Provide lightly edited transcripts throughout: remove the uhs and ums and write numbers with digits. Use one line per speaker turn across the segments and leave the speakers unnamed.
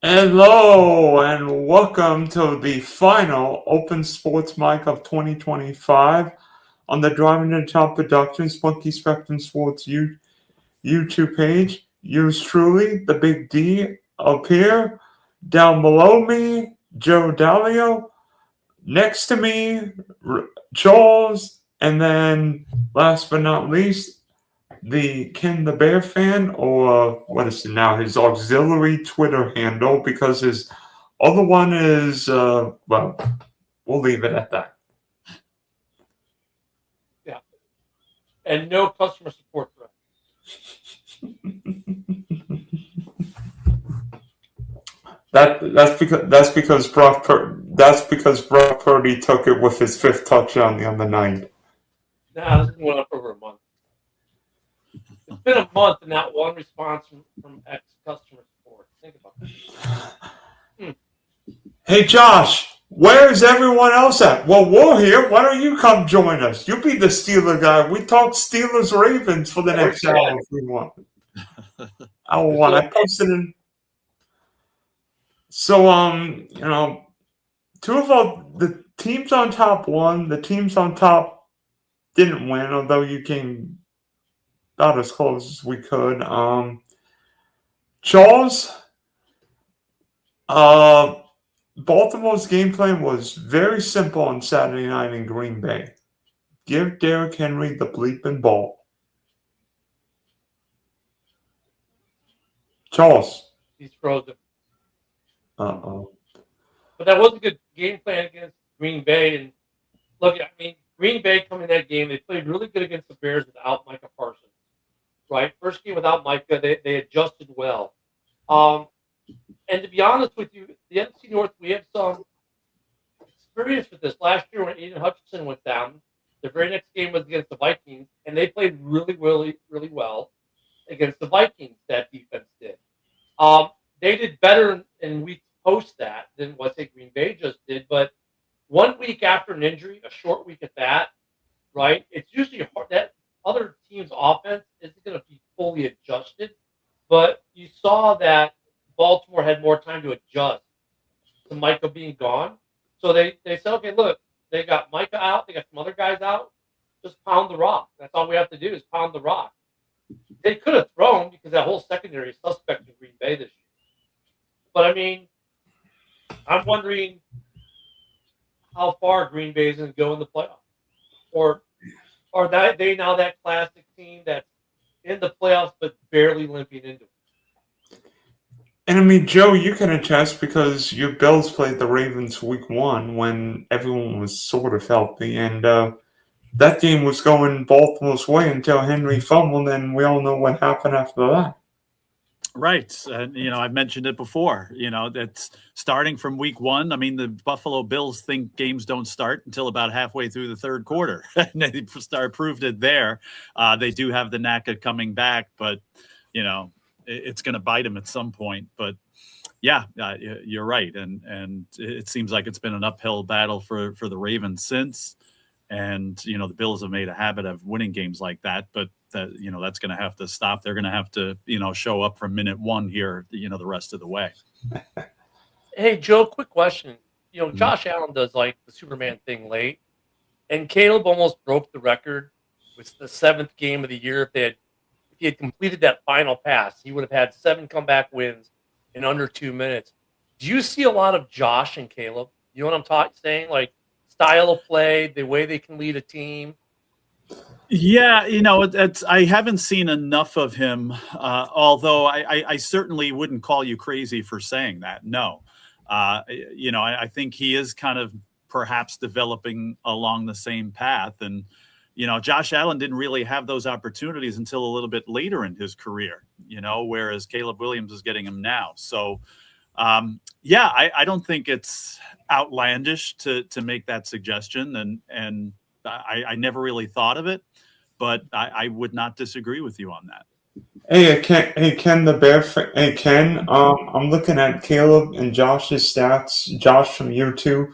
Hello and welcome to the final Open Sports Mic of 2025 on the Driving to the Top Productions Monkey Spectrum Sports YouTube page. Yours truly, the Big D up here. Down below me, Joe Dalio. Next to me, Charles. And then last but not least, the Ken the Bear fan, or what is it now, his auxiliary Twitter handle, because his other one is, well, we'll leave it at that.
Yeah. And no customer support threat.
That's because Brock Purdy took it with his fifth touchdown the other night.
Nah, this went up over a month. It's been a month and not one response from ex-customer support. Think about that.
Hey, Josh, where's everyone else at? Well, we're here. Why don't you come join us? You be the Steeler guy. We talk Steelers-Ravens for the next hour if we want. I posted in. So, two of the teams on top won. The teams on top didn't win, although you came about as close as we could. Charles, Baltimore's game plan was very simple on Saturday night in Green Bay. Give Derrick Henry the bleeping ball. Charles.
He's frozen.
Uh-oh.
But that was a good game plan against Green Bay. And look, I mean, Green Bay coming in that game, they played really good against the Bears without Micah Parsons. Right? First game without Micah, they adjusted well. And to be honest with you, the NFC North, we have some experience with this. Last year when Aiden Hutchinson went down, the very next game was against the Vikings, and they played really, really, really well against the Vikings, that defense did. They did better in weeks post that than what, say, Green Bay just did. But 1 week after an injury, a short week at that, right, it's usually hard. That other team's offense isn't going to be fully adjusted. But you saw that Baltimore had more time to adjust to Micah being gone. So they said, okay, look, they got Micah out. They got some other guys out. Just pound the rock. That's all we have to do is pound the rock. They could have thrown because that whole secondary is suspect in Green Bay this year. But, I mean, I'm wondering how far Green Bay is going to go in the playoffs. Or are they now that classic team that's in the playoffs but barely limping into it?
And I mean, Joe, you can attest because your Bills played the Ravens week 1 when everyone was sort of healthy. And that game was going Baltimore's way until Henry fumbled, and we all know what happened after that.
Right. And, I've mentioned it before, that's starting from week 1. I mean, the Buffalo Bills think games don't start until about halfway through the third quarter. And they proved it there. They do have the knack of coming back, but, it's going to bite them at some point. But, yeah, you're right. And it seems like it's been an uphill battle for the Ravens since. And, the Bills have made a habit of winning games like that. But, that's going to have to stop. They're going to have to, show up from minute 1 here, the rest of the way.
Hey, Joe, quick question. Josh Allen does like the Superman thing late, and Caleb almost broke the record. It's the 7th game of the year. If he had completed that final pass, he would have had 7 comeback wins in under 2 minutes. Do you see a lot of Josh and Caleb? You know what I'm saying? Like style of play, the way they can lead a team.
Yeah, I haven't seen enough of him, although I certainly wouldn't call you crazy for saying that. No. I think he is kind of perhaps developing along the same path. And, Josh Allen didn't really have those opportunities until a little bit later in his career, whereas Caleb Williams is getting them now. So, I don't think it's outlandish to make that suggestion. And I never really thought of it, but I would not disagree with you on that.
Hey, Ken, the Bear. Hey, Ken. I'm looking at Caleb and Josh's stats. Josh from year 2.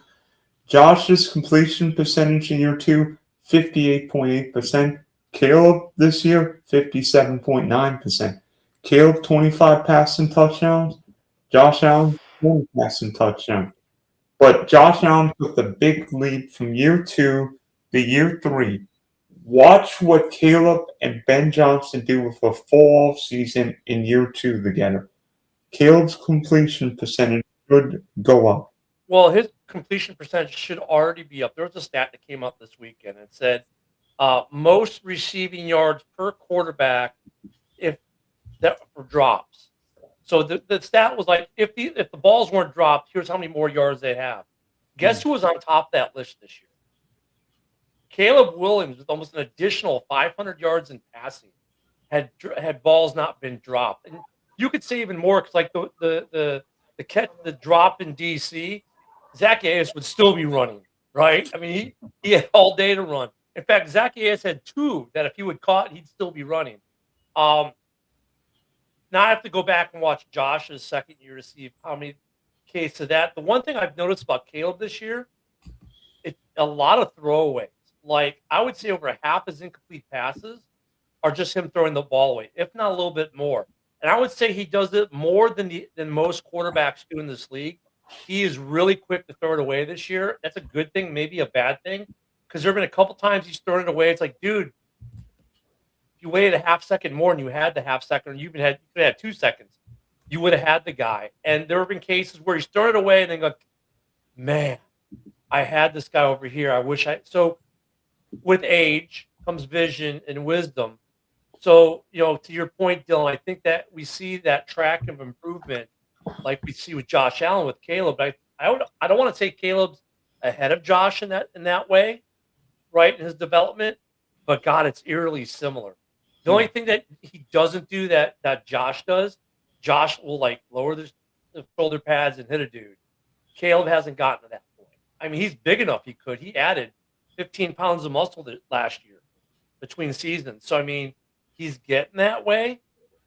Josh's completion percentage in year 2, 58.8%. Caleb this year, 57.9%. Caleb 25 passing touchdowns. Josh Allen, one passing touchdown. But Josh Allen took the big leap from year 2 to year 3. Watch what Caleb and Ben Johnson do with a full off season in year 2 together. Caleb's completion percentage should go up.
Well, his completion percentage should already be up. There was a stat that came up this weekend and said most receiving yards per quarterback if that for drops. So the stat was like if the balls weren't dropped, here's how many more yards they have. Guess who was on top of that list this year? Caleb Williams with almost an additional 500 yards in passing had balls not been dropped, and you could say even more because like the catch the drop in DC, Zacchaeus would still be running, right? I mean he had all day to run. In fact, Zacchaeus had 2 that if he would caught, he'd still be running. Now I have to go back and watch Josh's second year to see how many cases of that. The one thing I've noticed about Caleb this year, it's a lot of throwaways. Like I would say over half his incomplete passes are just him throwing the ball away, if not a little bit more. And I would say he does it more than most quarterbacks do in this league. He is really quick to throw it away this year. That's a good thing, maybe a bad thing, because there have been a couple times he's thrown it away. It's like, dude, if you waited a half second more and you had the half second, or you could have had 2 seconds, you would have had the guy. And there have been cases where he's thrown it away and then go, man, I had this guy over here. I wish I. So with age comes vision and wisdom. So, to your point, Dylan, I think that we see that track of improvement like we see with Josh Allen with Caleb. I don't want to say Caleb's ahead of Josh in that way, right, in his development, but God, it's eerily similar. The only thing that he doesn't do that Josh does, Josh will like lower the shoulder pads and hit a dude. Caleb hasn't gotten to that point. I mean, he's big enough he could. He added 15 pounds of muscle last year between seasons. So, I mean, he's getting that way.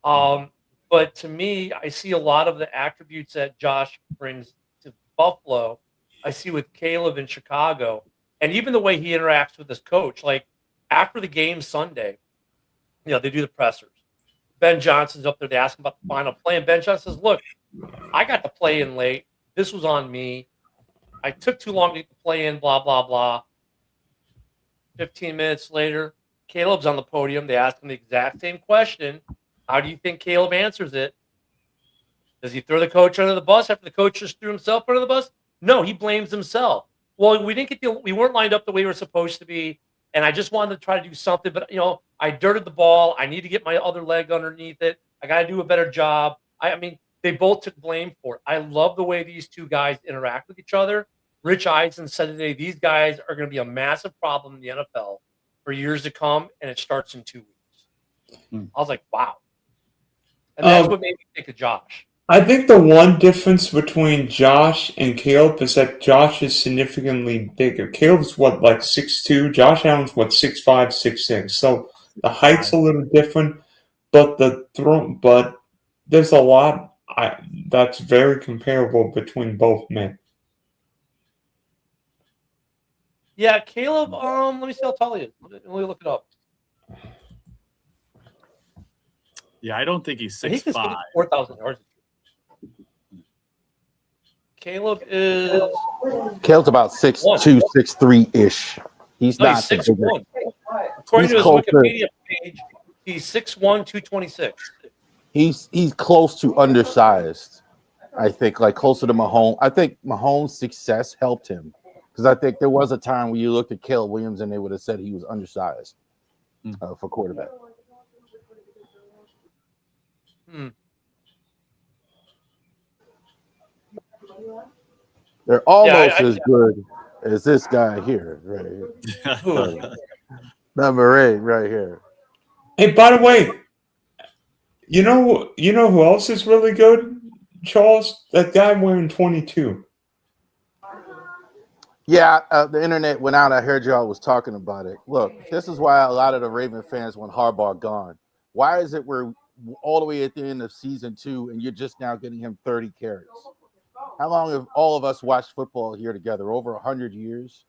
But to me, I see a lot of the attributes that Josh brings to Buffalo. I see with Caleb in Chicago, and even the way he interacts with his coach. Like after the game Sunday, they do the pressers. Ben Johnson's up there. They ask him about the final play, and Ben Johnson says, "Look, I got the play in late. This was on me. I took too long to get the play in. Blah blah blah." 15 minutes later, Caleb's on the podium. They ask him the exact same question. How do you think Caleb answers it? Does he throw the coach under the bus after the coach just threw himself under the bus? No, he blames himself. Well, we weren't lined up the way we were supposed to be, and I just wanted to try to do something, but I dirted the ball. I need to get my other leg underneath it. I got to do a better job. I mean, they both took blame for it. I love the way these two guys interact with each other. Rich Eisen said today these guys are going to be a massive problem in the NFL for years to come, and it starts in 2 weeks. I was like, wow. And that's what made me think of Josh.
I think the one difference between Josh and Caleb is that Josh is significantly bigger. Caleb's like 6'2", Josh Allen's 6'5", 6'6". So the height's a little different, but there's a lot that's very comparable between both men.
Yeah, Caleb, let me see how tall he is. Let me look it up.
Yeah, I don't think he's 6'5".
4,000 yards. Caleb's
about 6'2", 6'3" He's not
6'1". According to his Wikipedia page, he's 6'1", 226.
He's close to undersized. I think closer to Mahomes. I think Mahomes' success helped him because I think there was a time where you looked at Caleb Williams and they would have said he was undersized for quarterback. They're almost as good as this guy here, right here. Number 8, right here.
Hey, by the way, you know who else is really good, Charles? That guy wearing 22.
Yeah, the internet went out. I heard y'all was talking about it. Look, this is why a lot of the Raven fans want Harbaugh gone. Why is it we're all the way at the end of season 2 and you're just now getting him 30 carries? How long have all of us watched football here together? Over 100 years?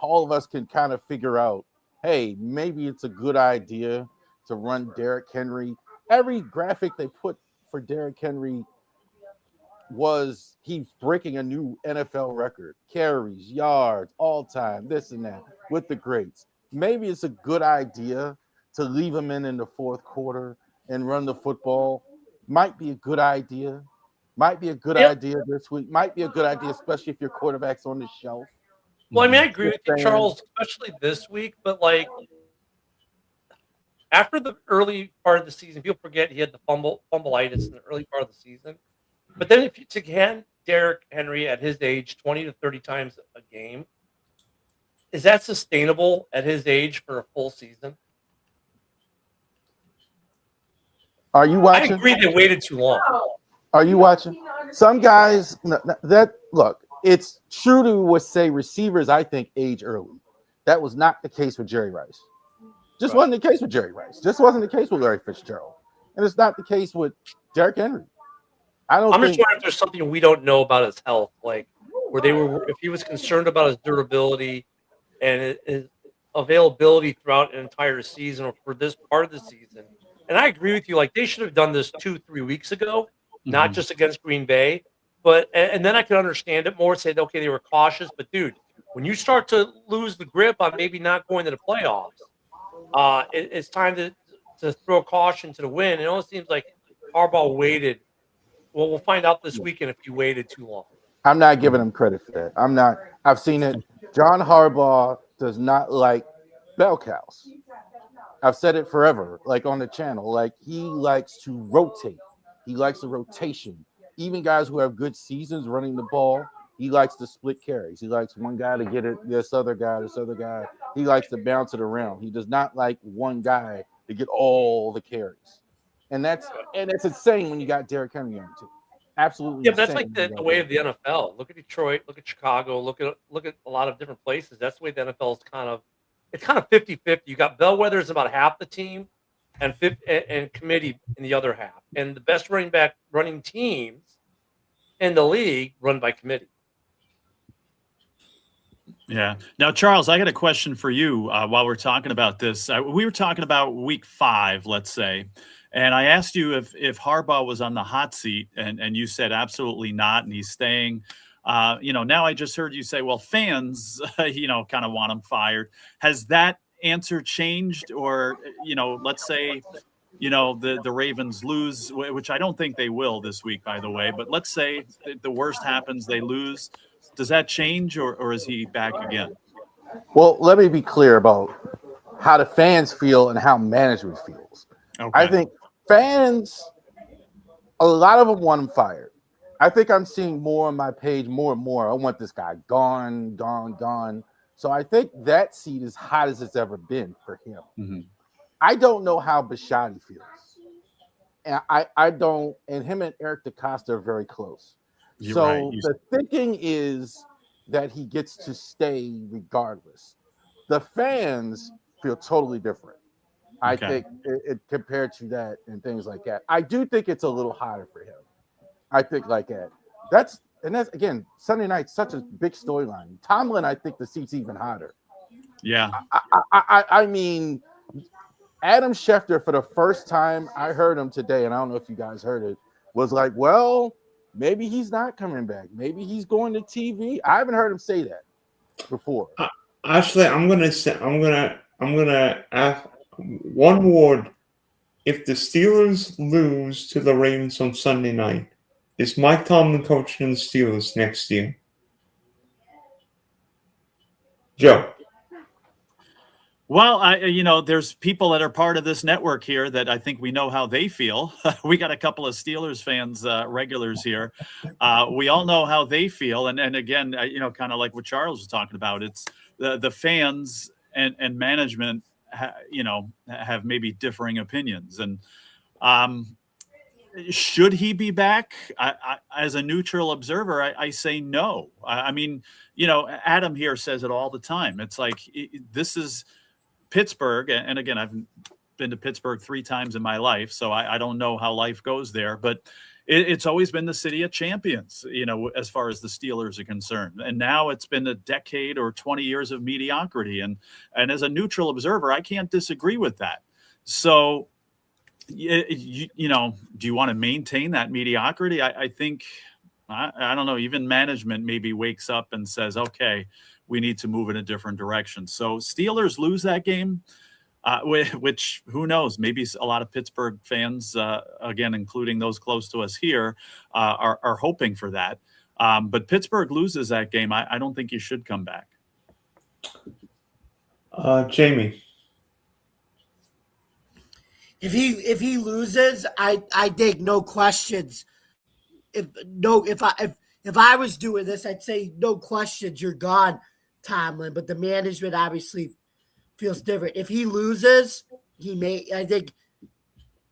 All of us can kind of figure out, hey, maybe it's a good idea to run Derrick Henry. Every graphic they put for Derrick Henry was he's breaking a new NFL record, carries, yards, all time, this and that with the greats. Maybe it's a good idea to leave him in the fourth quarter and run the football. Might be a good idea. Might be a good idea this week. Might be a good idea, especially if your quarterback's on the shelf.
Well, I mean, I agree with you, Charles, especially this week. But like after the early part of the season, people forget he had the fumbleitis in the early part of the season. But then if you to hand Derrick Henry at his age 20 to 30 times a game, is that sustainable at his age for a full season?
Are you watching?
I agree they waited too long.
Are you watching? Some guys that look, it's true to what say receivers, I think, age early. That was not the case with Jerry Rice. Just wasn't the case with Jerry Rice. Just wasn't the case with Larry Fitzgerald. And it's not the case with Derrick Henry. I'm
just wondering if there's something we don't know about his health, like if he was concerned about his durability and his availability throughout an entire season or for this part of the season. And I agree with you. Like they should have done this 2-3 weeks ago, not just against Green Bay. But and then I could understand it more. Say, okay, they were cautious. But dude, when you start to lose the grip on maybe not going to the playoffs, it's time to throw caution to the wind. It almost seems like Harbaugh waited. Well, we'll find out this weekend if you waited too long.
I'm not giving him credit for that. I'm not. I've seen it. John Harbaugh does not like bell cows. I've said it forever, like on the channel. Like he likes to rotate. He likes the rotation. Even guys who have good seasons running the ball, he likes to split carries. He likes one guy to get it, this other guy. He likes to bounce it around. He does not like one guy to get all the carries. And it's insane when you got Derrick Henry on the team. Absolutely.
Yeah, but that's like the way of the NFL. Look at Detroit, look at Chicago, look at a lot of different places. That's the way the NFL is kind of 50-50. You got bellwethers about half the team and committee in the other half. And the best running teams in the league run by committee.
Yeah. Now, Charles, I got a question for you while we're talking about this. We were talking about week 5, let's say, and I asked you if Harbaugh was on the hot seat, and you said absolutely not, and he's staying. Now I just heard you say, well, fans, kind of want him fired. Has that answer changed? Or, let's say, the Ravens lose, which I don't think they will this week, by the way, but let's say the worst happens, they lose. Does that change, or is he back again?
Well, let me be clear about how the fans feel and how management feels. Okay. I think fans, a lot of them want him fired. I think I'm seeing more on my page, more and more. I want this guy gone. So I think that seat is hot as it's ever been for him. Mm-hmm. I don't know how Bisciotti feels. And I don't, and him and Eric DeCosta are very close. The thinking is that he gets to stay regardless. The fans feel totally different. I think it compared to that and things like that. I do think it's a little hotter for him. I think like that. That's again, Sunday night, such a big storyline. Tomlin, I think the seat's even hotter.
Yeah.
I mean, Adam Schefter, for the first time I heard him today, and I don't know if you guys heard it, was like, well, maybe he's not coming back. Maybe he's going to TV. I haven't heard him say that before.
Actually, I'm gonna ask one word. If the Steelers lose to the Ravens on Sunday night, is Mike Tomlin coaching the Steelers next year? Joe.
Well, there's people that are part of this network here that I think we know how they feel. We got a couple of Steelers fans, regulars here. We all know how they feel. And again, kind of like what Charles was talking about, it's the fans and management, have maybe differing opinions. And should he be back? As a neutral observer, I say no. I mean, Adam here says it all the time. It's like this is Pittsburgh, and again, I've been to Pittsburgh 3 times in my life, so I don't know how life goes there, but it's always been the city of champions, as far as the Steelers are concerned. And now it's been a decade or 20 years of mediocrity, and as a neutral observer, I can't disagree with that. So, do you want to maintain that mediocrity? I think I don't know. Even management maybe wakes up and says, okay, we need to move in a different direction. So Steelers lose that game, which who knows? Maybe a lot of Pittsburgh fans, again, including those close to us here, are hoping for that. But Pittsburgh loses that game. I don't think you should come back.
Jamie.
If he loses, I think no questions. If I was doing this, I'd say no questions, you're gone, Tomlin. But the management obviously feels different. If he loses, I think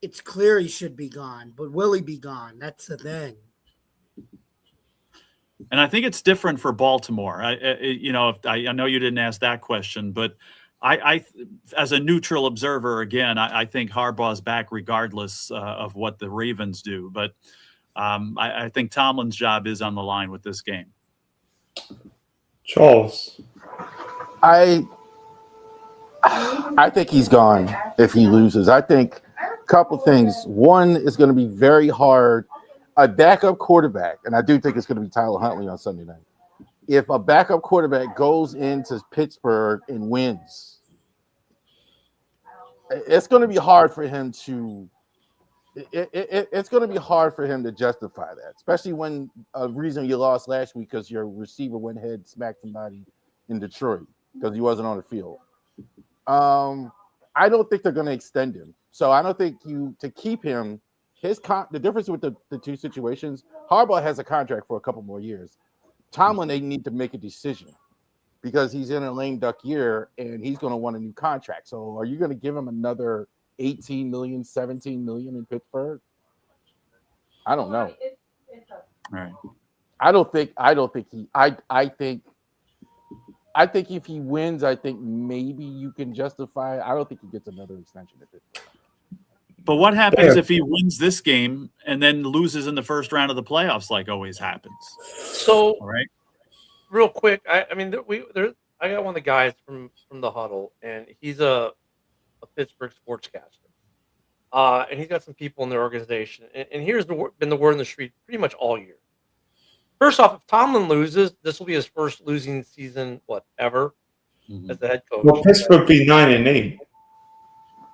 it's clear he should be gone. But will he be gone? That's the thing.
And I think it's different for Baltimore. I know you didn't ask that question, but I as a neutral observer, again, I think Harbaugh's back regardless of what the Ravens do. But I think Tomlin's job is on the line with this game.
Charles.
I think he's gone if he loses. I think a couple things. One is going to be very hard. A backup quarterback, and I do think it's going to be Tyler Huntley on Sunday night. If a backup quarterback goes into Pittsburgh and wins, it's going to be hard for him to. It's going to be hard for him to justify that, especially when a reason you lost last week because your receiver went ahead and smacked somebody in Detroit because he wasn't on the field. I don't think they're going to extend him, so I don't think to keep him. The difference with the two situations, Harbaugh has a contract for a couple more years. Tomlin, they need to make a decision because he's in a lame duck year and he's going to want a new contract. So are you going to give him another 18 million, 17 million in Pittsburgh? I don't know.
All right.
I think if he wins, I think maybe you can justify. I don't think he gets another extension at Pittsburgh.
But what happens if he wins this game and then loses in the first round of the playoffs, like always happens?
So,
all right,
real quick, I got one of the guys from the huddle, and he's a Pittsburgh sportscaster, and he's got some people in their organization. And here's been the word in the street pretty much all year. First off, if Tomlin loses, this will be his first losing season ever as the head coach.
Well, Pittsburgh be 9-8.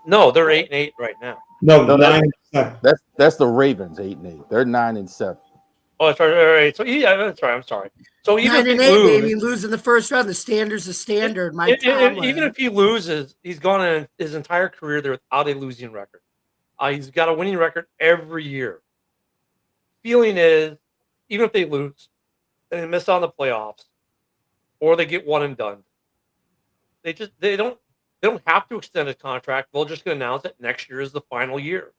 No, they're 8-8 right now.
No, 9-7.
That's the Ravens 8-8. They're 9-7.
Oh, that's right. All right. So yeah, that's right. I'm sorry. So even if
he lose in the first round, the standard's the standard.
Even if he loses, he's gone in his entire career there without a losing record. He's got a winning record every year. Feeling is, even if they lose and they miss out on the playoffs, or they get one and done, they don't have to extend a contract. They'll just announce that next year is the final year.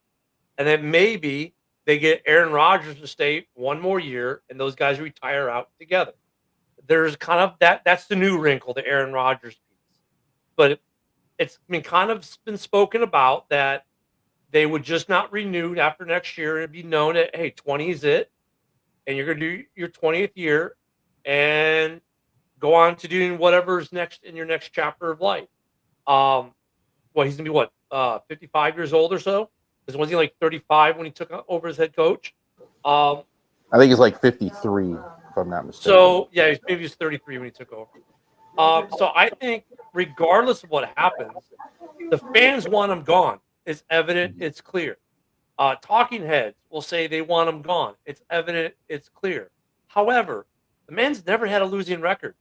And then maybe they get Aaron Rodgers to stay one more year and those guys retire out together. There's kind of that's the new wrinkle, the Aaron Rodgers piece. But it's kind of been spoken about that they would just not renew after next year and be known that, hey, 20 is it. And you're going to do your 20th year and go on to doing whatever's next in your next chapter of life. He's gonna be 55 years old or so? Because wasn't he like 35 when he took over as head coach?
I think it's like 53, if I'm not mistaken.
So yeah, maybe he's 33 when he took over. So I think regardless of what happens, the fans want him gone. It's evident. It's clear. Talking heads will say they want him gone. It's evident. It's clear. However, the man's never had a losing record.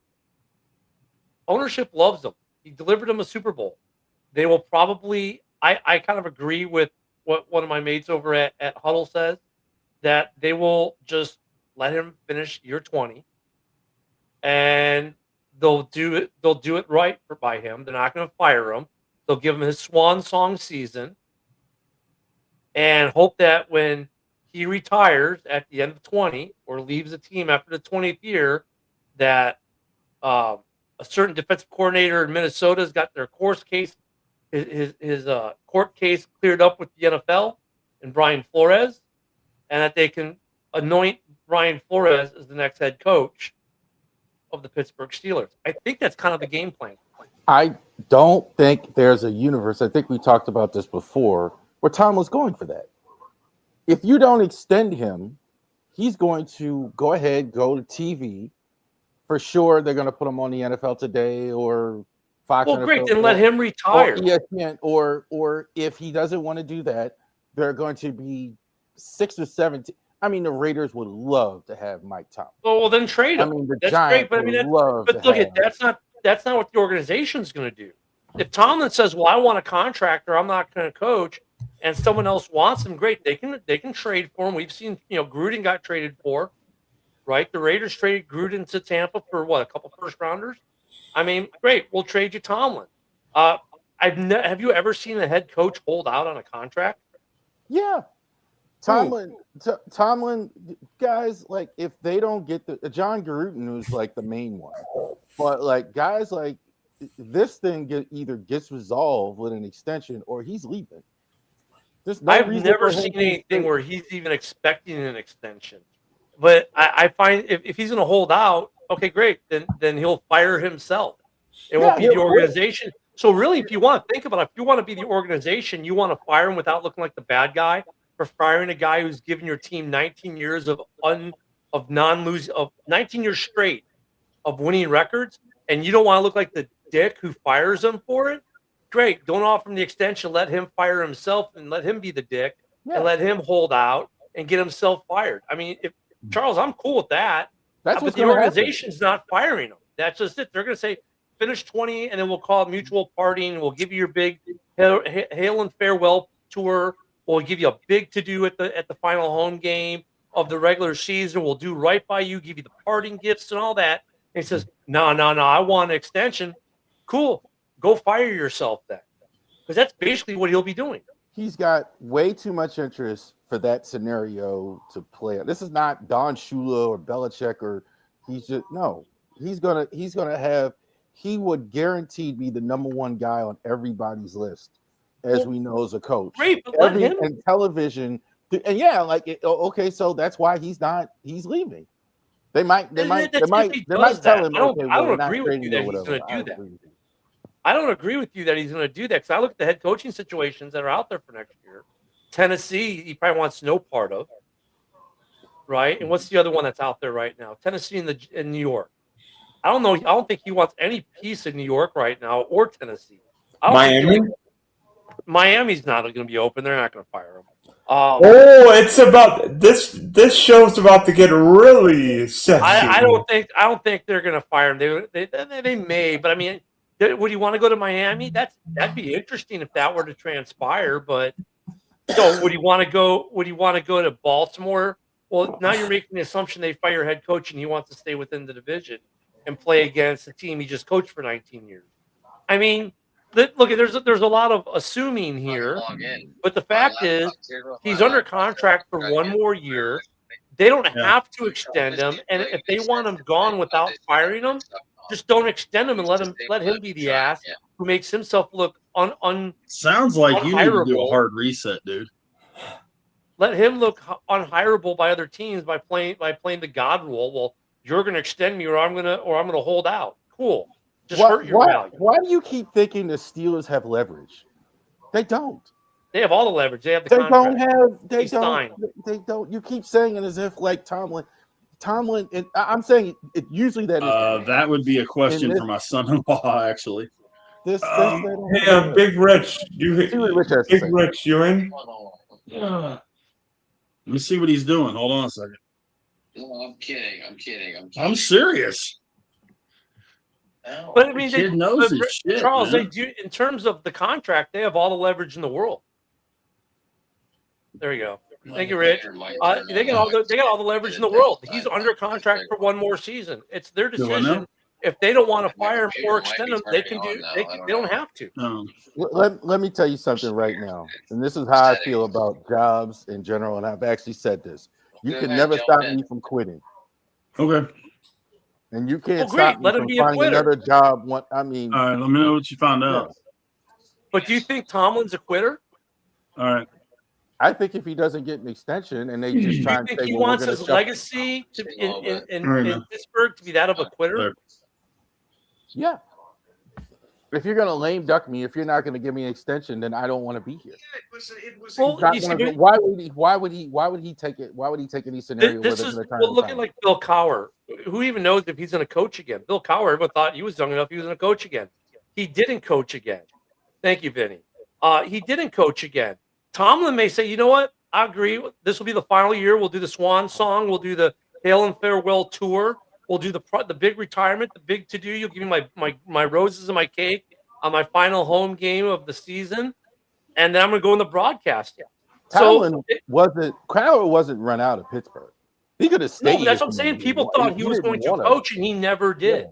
Ownership loves him. He delivered him a Super Bowl. They will probably, I kind of agree with what one of my mates over at Huddle says, that they will just let him finish year 20 and they'll do it right by him. They're not going to fire him. They'll give him his swan song season and hope that when he retires at the end of 20 or leaves the team after the 20th year, that a certain defensive coordinator in Minnesota has got their court case cleared up with the NFL and Brian Flores, and that they can anoint Brian Flores as the next head coach of the Pittsburgh Steelers. I think that's kind of the game plan.
I don't think there's a universe. I think we talked about this before, where Tom was going for that. If you don't extend him, he's going to go to TV. For sure, they're going to put him on the NFL Today or Fox.
Well,
NFL,
great. Then let him retire.
Or ESPN, or if he doesn't want to do that, there are going to be 6 or 7. I mean, the Raiders would love to have Mike Tomlin.
Well, then trade him.
I mean, the
That's
Giants
great, but I mean,
would love to
look,
have
that's not what the organization's going to do. If Tomlin says, "Well, I want a contractor, I'm not going to coach," and someone else wants him, great. They can trade for him. We've seen, Gruden got traded for, right? The Raiders traded Gruden to Tampa for what, a couple first rounders. I mean, great. We'll trade you Tomlin. Have you ever seen a head coach hold out on a contract?
Yeah. Tomlin, guys, like, if they don't get John Gruden, who's like the main one, but like guys like this thing either gets resolved with an extension or he's leaving.
I've never seen anything where he's even expecting an extension. But I find if he's going to hold out, okay, great. Then he'll fire himself. It won't be the organization. So really, if you want to think about it, if you want to be the organization, you want to fire him without looking like the bad guy for firing a guy who's given your team 19 years of 19 years straight of winning records, and you don't want to look like the dick who fires him for it. Great. Don't offer him the extension. Let him fire himself and let him be the dick and let him hold out and get himself fired. I mean, Charles, I'm cool with that. But the organization's not firing him. That's just it. They're going to say, finish 20, and then we'll call it mutual parting, and we'll give you your big hail and farewell tour. We'll give you a big to-do at the final home game of the regular season. We'll do right by you, give you the parting gifts and all that. And he says, no, I want an extension. Cool. Go fire yourself then. Because that's basically what he'll be doing.
He's got way too much interest for that scenario to play. This is not Don Shula or Belichick, or he's gonna have. He would guaranteed be the number one guy on everybody's list, as we know as a coach.
Great, but let him.
And television, and okay, so that's why he's leaving. They might tell him.
I don't agree with you that he's going to do that. I don't agree with you that he's going to do that, because I look at the head coaching situations that are out there for next year. Tennessee, he probably wants no part of, right? And what's the other one that's out there right now? Tennessee and New York. I don't know. I don't think he wants any piece of New York right now or Tennessee. Miami's not going to be open. They're not going to fire him.
It's about this. This show's about to get really sexy.
I don't think they're going to fire him. They may, but I mean, would you want to go to Miami? That'd be interesting if that were to transpire. But would you want to go? Would you want to go to Baltimore? Well, now you're making the assumption they fire head coach and he wants to stay within the division and play against the team he just coached for 19 years. I mean, look, there's a lot of assuming here, but the fact is he's under contract for one more year. They don't have to extend him, and if they want him gone without firing him, just don't extend him and let him be the ass who makes himself look
Sounds like you need to do a hard reset, dude.
Let him look unhireable by other teams by playing the God role. Well, you're going to extend me, or I'm going to hold out. Cool. Just hurt your value.
Why do you keep thinking the Steelers have leverage? They don't.
They have all the leverage. They have the contract.
They don't. You keep saying it as if like Tomlin. And I'm saying it usually that is.
That would be a question for my son-in-law, actually.
Big Rich, Rich, you in?
Let me see what he's doing. Hold on a second.
No, I'm kidding.
I'm serious.
But I mean,
kid knows his shit,
Charles,
man.
they do in terms of the contract. They have all the leverage in the world. There you go. Thank you, Rich. They got all the leverage in the world. He's under contract for one more season. It's their decision. If they don't want to fire him or extend him, they can do. They don't have to.
Let me tell you something right now, and this is how I feel about jobs in general. And I've actually said this: you can never stop me from quitting.
Okay.
And you can't stop me from finding another job. All right, let me
know what you found out.
Yeah. But do you think Tomlin's a quitter?
All right.
I think if he doesn't get an extension and they just try and say,
he wants his legacy in Pittsburgh to be that of a quitter?
Yeah. If you're gonna lame duck me, if you're not gonna give me an extension, then I don't want to be here.
Well,
Not
you see,
gonna go- why would he? Why would he? Why would he take it? Why would he take any scenario where
this
they're
is
gonna turn
well.
the
Look at
time?
like Bill Cowher. Who even knows if he's going to coach again? Bill Cowher. Everyone thought he was young enough. He was going to coach again. He didn't coach again. Thank you, Vinny. He didn't coach again. Tomlin may say, you know what? I agree. This will be the final year. We'll do the Swan Song. We'll do the Hail and Farewell tour. We'll do the big retirement, the big to do. You'll give me my roses and my cake on my final home game of the season, and then I'm going to go in the broadcasting.
Tomlin Crowder wasn't run out of Pittsburgh. He could have stayed.
No, that's what I'm saying. People thought he was going to coach, and he never did.
Yeah.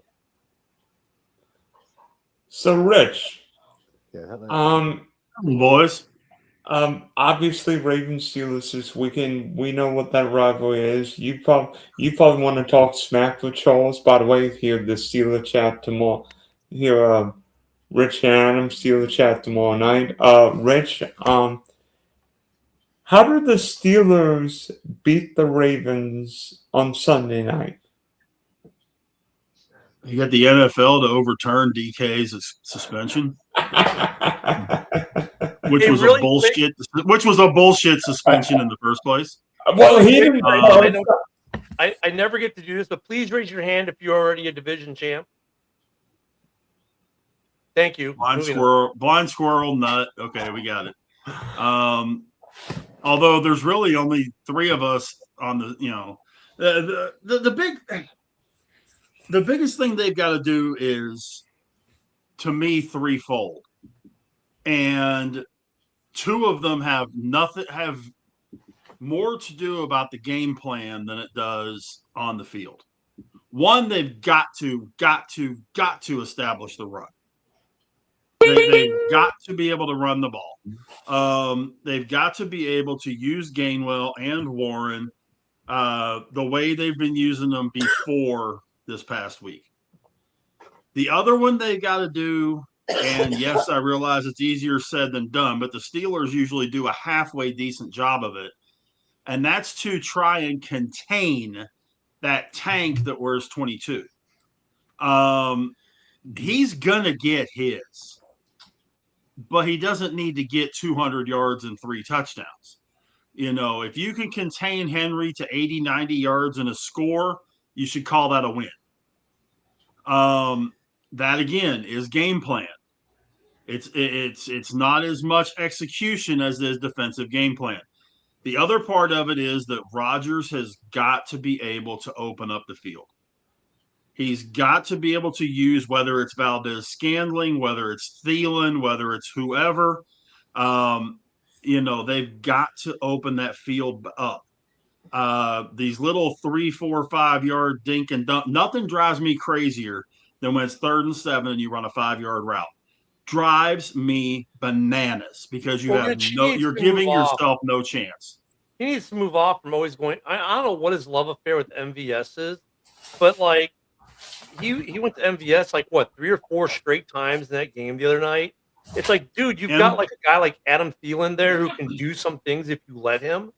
So, Rich,
Boys.
obviously Ravens Steelers this weekend. We know what that rivalry is. You probably want to talk smack with Charles. By the way, here the Steeler chat tomorrow. Here, Rich and Adam Steeler chat tomorrow night. Rich, how did the Steelers beat the Ravens on Sunday night?
You got the NFL to overturn DK's suspension, which was a bullshit suspension in the first place.
Well, he didn't.
I never get to do this, but please raise your hand if you're already a division champ. Thank you.
Blind squirrel, nut. Okay, we got it. Although there's really only 3 of us on the biggest thing they've got to do is, to me, threefold, and 2 of them have more to do about the game plan than it does on the field. One, they've got to establish the run. They've got to be able to run the ball. They've got to be able to use Gainwell and Warren the way they've been using them before this past week. The other one they got to do, and yes, I realize it's easier said than done, but the Steelers usually do a halfway decent job of it, and that's to try and contain that tank that wears 22. He's going to get his, but he doesn't need to get 200 yards and 3 touchdowns. If you can contain Henry to 80, 90 yards and a score, you should call that a win. That again is game plan. It's not as much execution as it is defensive game plan. The other part of it is that Rodgers has got to be able to open up the field. He's got to be able to use, whether it's Valdez-Scantling, whether it's Thielen, whether it's whoever, they've got to open that field up. These little 3, 4, 5 yard dink and dump, nothing drives me crazier than when it's 3rd and 7 and you run a 5-yard route. Drives me bananas because you're giving yourself no chance.
He needs to move off from always going. I don't know what his love affair with MVS is, but like he went to MVS 3 or 4 straight times in that game the other night. It's like, dude, you've got like a guy like Adam Thielen there who can do some things if you let him,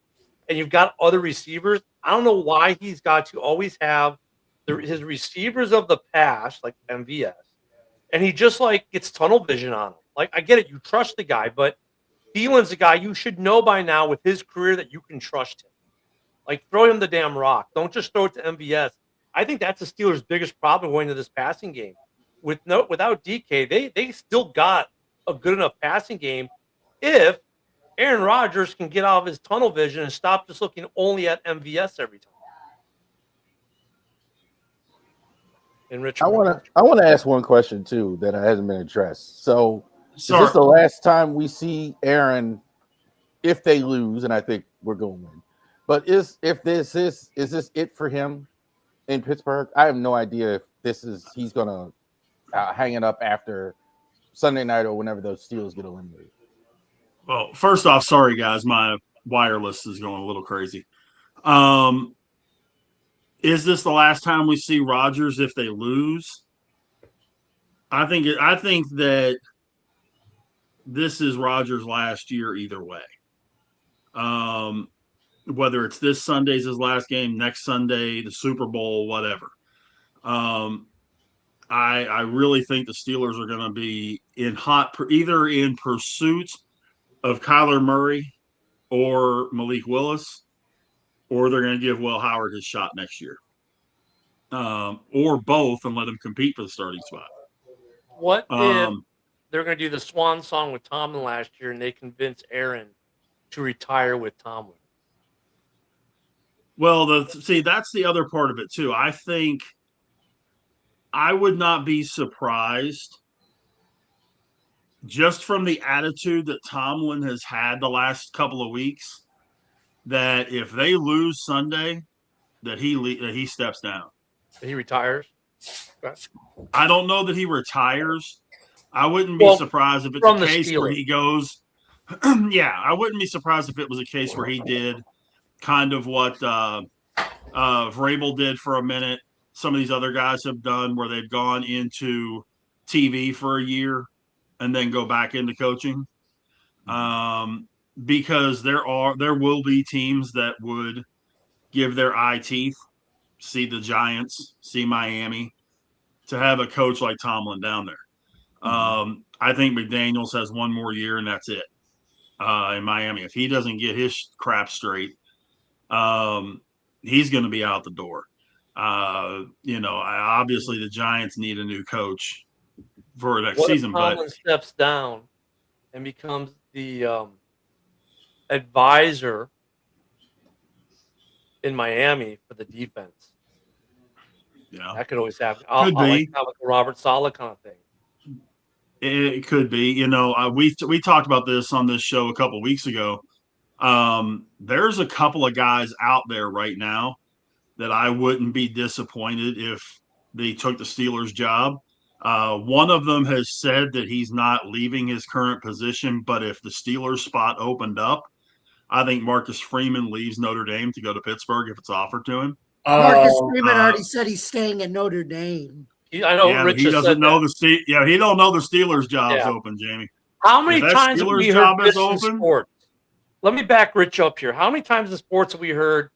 and you've got other receivers. I don't know why he's got to always have his receivers of the past, like MVS, and he just gets tunnel vision on him. Like, I get it, you trust the guy, but Thielen's a guy you should know by now with his career that you can trust him. Like, throw him the damn rock. Don't just throw it to MVS. I think that's the Steelers' biggest problem going into this passing game. Without DK, they still got a good enough passing game if Aaron Rodgers can get out of his tunnel vision and stop just looking only at MVS every time. And Richard,
I want to ask one question too that hasn't been addressed. So, is this the last time we see Aaron if they lose? And I think we're going to win. But is this it for him in Pittsburgh? I have no idea if he's going to hang it up after Sunday night or whenever those Steelers get eliminated.
Well, first off, sorry guys, my wireless is going a little crazy. Is this the last time we see Rodgers if they lose? I think that this is Rodgers' last year either way. Whether it's this Sunday's his last game, next Sunday, the Super Bowl, whatever. I really think the Steelers are going to be either in pursuit of Kyler Murray or Malik Willis, or they're going to give Will Howard his shot next year, or both, and let him compete for the starting spot.
What if they're going to do the swan song with Tomlin last year, and they convince Aaron to retire with Tomlin?
Well, that's the other part of it too. I think I would not be surprised, just from the attitude that Tomlin has had the last couple of weeks, that if they lose Sunday, that he steps down.
He retires. Okay.
I don't know that he retires. I wouldn't be surprised if it's a case where he goes. Yeah, I wouldn't be surprised if it was a case where he did kind of what Vrabel did for a minute. Some of these other guys have done, where they've gone into TV for a year and then go back into coaching. Because there will be teams that would give their eye teeth, see the Giants, see Miami, to have a coach like Tomlin down there. I think McDaniels has one more year and that's it in Miami. If he doesn't get his crap straight, he's going to be out the door. Obviously the Giants need a new coach for next season.
If Tomlin steps down and becomes the advisor in Miami for the defense?
Yeah,
that could always happen.
Could be
like a Robert Saleh kind of thing.
It could be. We talked about this on this show a couple of weeks ago. There's a couple of guys out there right now that I wouldn't be disappointed if they took the Steelers' job. One of them has said that he's not leaving his current position, but if the Steelers spot opened up, I think Marcus Freeman leaves Notre Dame to go to Pittsburgh if it's offered to him.
Marcus Freeman already said he's staying at Notre Dame.
I know Rich
he doesn't know he don't know the Steelers' job's
Yeah.
open, Jamie.
How many times have we heard this in
open?
sports? Let me back Rich up here. How many times in sports have we heard,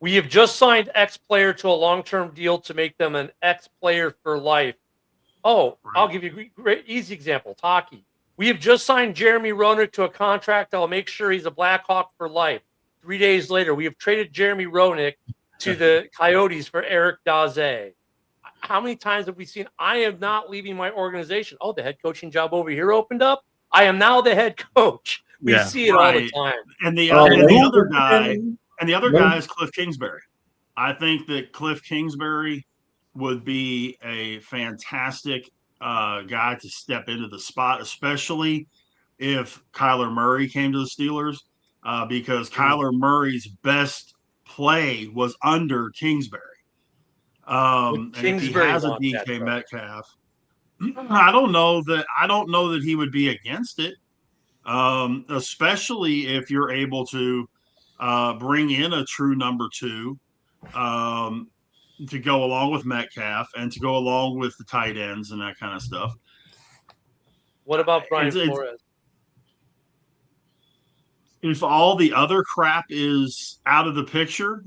we have just signed X player to a long-term deal to make them an X player for life? Oh,
Right.
I'll give you a great easy example. Hockey. We have just signed Jeremy Roenick to a contract that will make sure he's a Blackhawk for life. 3 days later, we have traded Jeremy Roenick to the Coyotes for Eric Daze. How many times have we seen, I am not leaving my organization? Oh, the head coaching job over here opened up. I am now the head coach. We see it all the time.
And the other guy is Cliff Kingsbury. I think that Cliff Kingsbury would be a fantastic guy to step into the spot, especially if Kyler Murray came to the Steelers, because Kyler Murray's best play was under Kingsbury. And if he has a DK Metcalf, I don't know that he would be against it, especially if you're able to bring in a true number two to go along with Metcalf and to go along with the tight ends and that kind of stuff.
What about Brian Flores?
If all the other crap is out of the picture,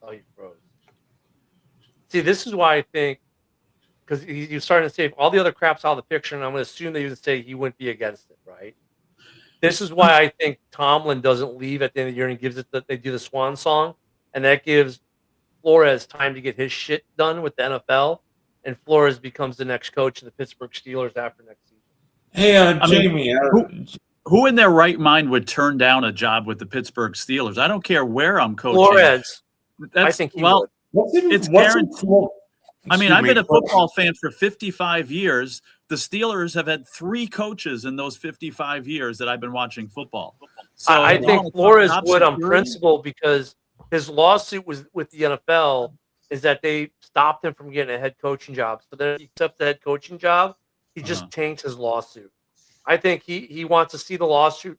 Oh, he froze. See, this is why I think, because you're starting to say if all the other crap's out of the picture, and I'm going to assume that you would say he wouldn't be against it, right? This is why I think Tomlin doesn't leave at the end of the year and gives it that they do the swan song, and that gives Flores time to get his shit done with the NFL, and Flores becomes the next coach of the Pittsburgh Steelers after next season.
Hey, Jamie.
Who in their right mind would turn down a job with the Pittsburgh Steelers? I don't care where I'm coaching.
Flores. I think he would.
It's guaranteed. I mean, I've been a football fan for 55 years. The Steelers have had 3 coaches in those 55 years that I've been watching football. So
I think Flores would on principle, because his lawsuit was with the NFL is that they stopped him from getting a head coaching job. So then he accepts the head coaching job, he just taints his lawsuit. I think he wants to see the lawsuit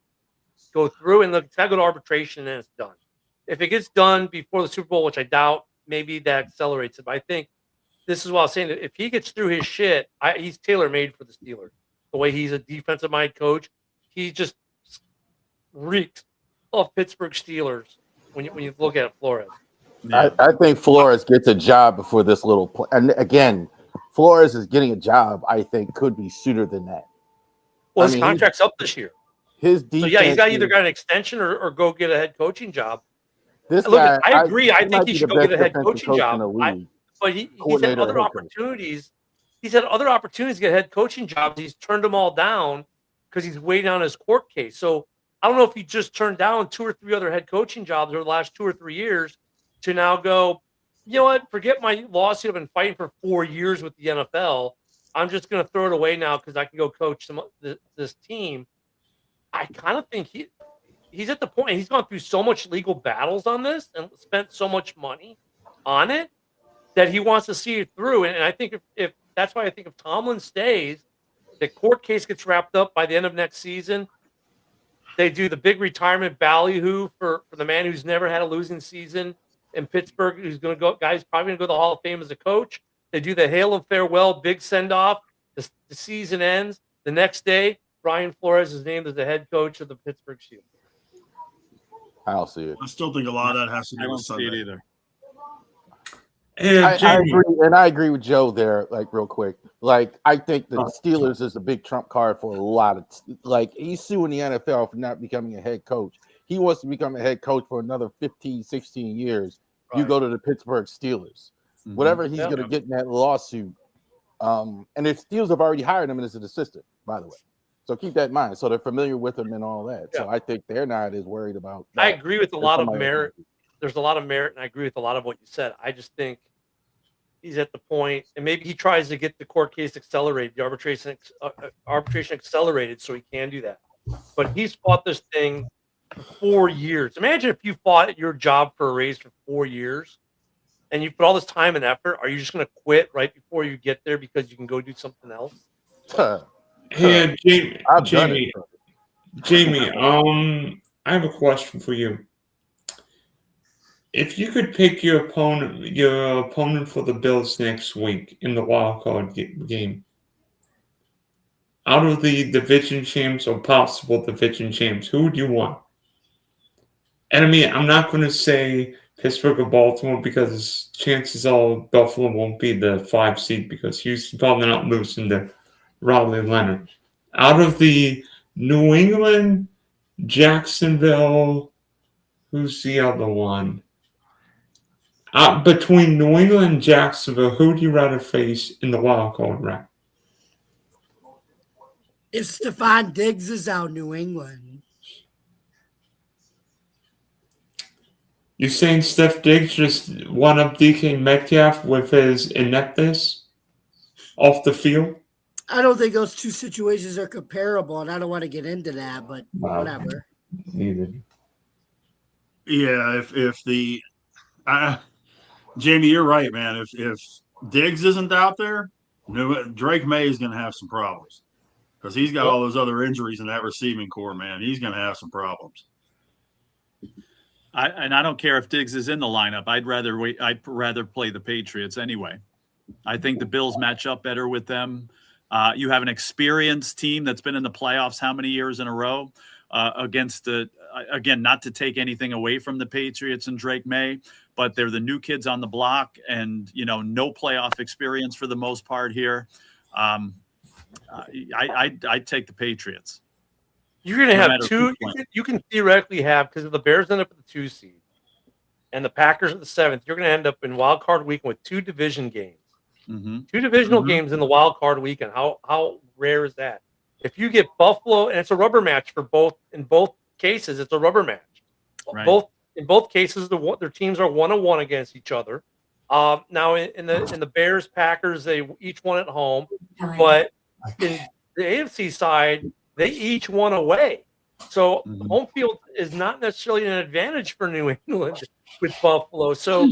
go through, and it's got to go to arbitration, and it's done. If it gets done before the Super Bowl, which I doubt, maybe that accelerates it. But I think this is what I was saying. That if he gets through his shit, he's tailor-made for the Steelers. The way he's a defensive-minded coach, he just reeks of Pittsburgh Steelers when you look at Flores.
Yeah.
I think Flores gets a job before this little play. And again, Flores is getting a job, I think, could be sooner than that.
Well,
I
his
mean,
contract's up this year.
his
So
defense.
yeah, he's got either got an extension or go get a head coaching job.
This
Look,
guy,
I agree. I
he
think
might
he
be
should
the
go get
best
a head
defensive
coaching
coach
job.
in the league.
But he's had
Coordinator,
other
head coach.
opportunities. He's had other opportunities to get head coaching jobs. He's turned them all down because he's waiting on his court case. So I don't know if he just turned down 2 or 3 other head coaching jobs over the last 2 or 3 years to now go, you know what? Forget my lawsuit. I've been fighting for 4 years with the NFL. I'm just going to throw it away now because I can go coach this team. I kind of think he's at the point. He's gone through so much legal battles on this and spent so much money on it that he wants to see it through. And I think if that's why I think if Tomlin stays, the court case gets wrapped up by the end of next season. They do the big retirement ballyhoo for the man who's never had a losing season in Pittsburgh, who's going to go, guy's probably going to go to the Hall of Fame as a coach. They do the hail and farewell, big send off. The season ends. The next day, Brian Flores is named as the head coach of the Pittsburgh Steelers.
I don't see it.
I still think a lot of that has to
I
do
don't
with
see it
Sunday.
either.
And
I
Jamie,
agree, and I agree with Joe there. Like real quick, like I think the Steelers is a big trump card for a lot of. Like he's suing the NFL for not becoming a head coach. He wants to become a head coach for another 15, 16 years. You
Right.
go to the Pittsburgh Steelers.
Mhm.
Whatever he's
Yeah.
going to get in that lawsuit. And the Steelers have already hired him as an assistant, by the way. So keep that in mind. So they're familiar with him and all that. So I think they're not as worried about that.
I agree with a lot of
somebody
merit.
else.
There's a lot of merit, and I agree with a lot of what you said. I just think he's at the point, and maybe he tries to get the court case accelerated, the arbitration accelerated, so he can do that. But he's fought this thing for 4 years. Imagine if you fought your job for a raise for 4 years, and you put all this time and effort. Are you just going to quit right before you get there because you can go do something else?
hey, Jamie,
I've done it.
Jamie, I have a question for you. If you could pick your opponent for the Bills next week in the wild card game, out of the division champs or possible division champs, who would you want? And I mean, I'm not going to say Pittsburgh or Baltimore because chances are Buffalo won't be the 5 seed because Houston's probably not losing to Riley Leonard. Out of the New England, Jacksonville, who's the other one? Between New England and Jacksonville, who would you rather face in the wild card round?
If Stephon Diggs is out, New England.
You saying Steph Diggs just won up DK Metcalf with his ineptness off the field?
I don't think those two situations are comparable, and I don't want to get into that, but
Wow.
whatever.
Neither.
Yeah, if the Jamie, you're right, man. If Diggs isn't out there, Drake May is going to have some problems because he's got all those other injuries in that receiving core, man. He's going to have some problems.
I don't care if Diggs is in the lineup. I'd rather play the Patriots anyway. I think the Bills match up better with them. You have an experienced team that's been in the playoffs how many years in a row against again, not to take anything away from the Patriots and Drake May, but they're the new kids on the block and, no playoff experience for the most part here. I'd take the Patriots.
You're going to have
matter
two.
who's playing.
You can theoretically have, because if the Bears end up at the 2 seed and the Packers at the 7th, you're going to end up in wild card weekend with 2 division games.
Mm-hmm.
2 divisional games in the wild card weekend. How rare is that? If you get Buffalo, and it's a rubber match for both. In both cases, it's a rubber match.
Right.
In both cases, their teams are 1-1 against each other. Now in the Bears Packers, they each won at home, but in the AFC side, they each won away. So home field is not necessarily an advantage for New England with Buffalo. So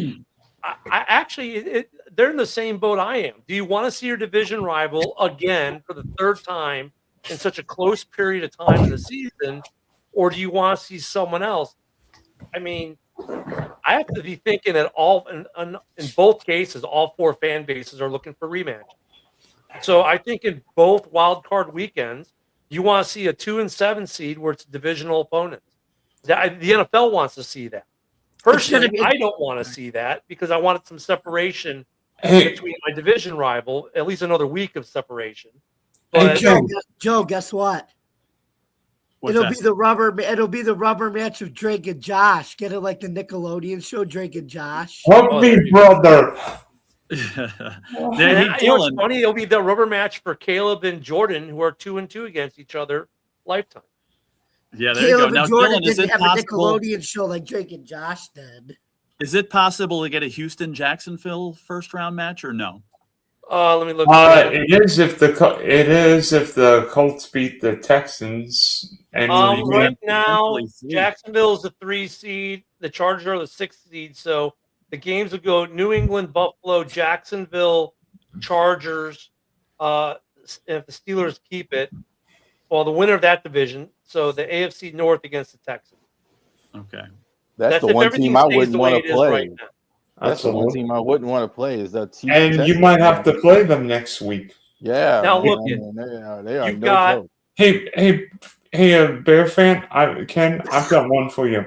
I actually, they're in the same boat I am. Do you want to see your division rival again for the 3rd time in such a close period of time in the season, or do you want to see someone else? I mean, I have to be thinking that in both cases, all 4 fan bases are looking for rematch. So I think in both wild card weekends, you want to see a 2 and 7 seed where it's divisional opponents. The NFL wants to see that. Personally,
be-
I don't want to see that because I wanted some separation
Hey,
between my division rival, at least another week of separation.
hey,
But
Ken.
Joe, guess what?
What's
It'll
that?
be the rubber. It'll be the rubber match of Drake and Josh. Get it like the Nickelodeon show, Drake and Josh.
Help
Oh,
me,
there you
brother.
and
Hey,
you know what's
Dylan,
funny? It'll be the rubber match for Caleb and Jordan, who are 2-2 against each other lifetime.
yeah, there you go.
Caleb
Now,
and Jordan
Dylan, is
didn't
it
have a
possible?
Nickelodeon show like Drake and Josh did.
Is it possible to get a Houston-Jacksonville first-round match or no?
Let me look. At
It is if the Colts beat the Texans and
Right now,
Potentially three.
Jacksonville is the 3 seed. The Chargers are the 6 seed. So the games will go New England, Buffalo, Jacksonville, Chargers. If the Steelers keep it, well, the winner of that division. So the AFC North against the Texans.
Okay.
That's the
if
one
everything
team I
stays
wouldn't
the way
want
it
to
is
play.
right now.
That's the one
Absolutely.
team I wouldn't want to play. Is that Chiefs
And you
Texans,
might have
man.
to play them next week.
Yeah.
Now,
man,
look,
they are
you've
no
got-
joke.
Hey, Bear fan, Ken, I've got one for you.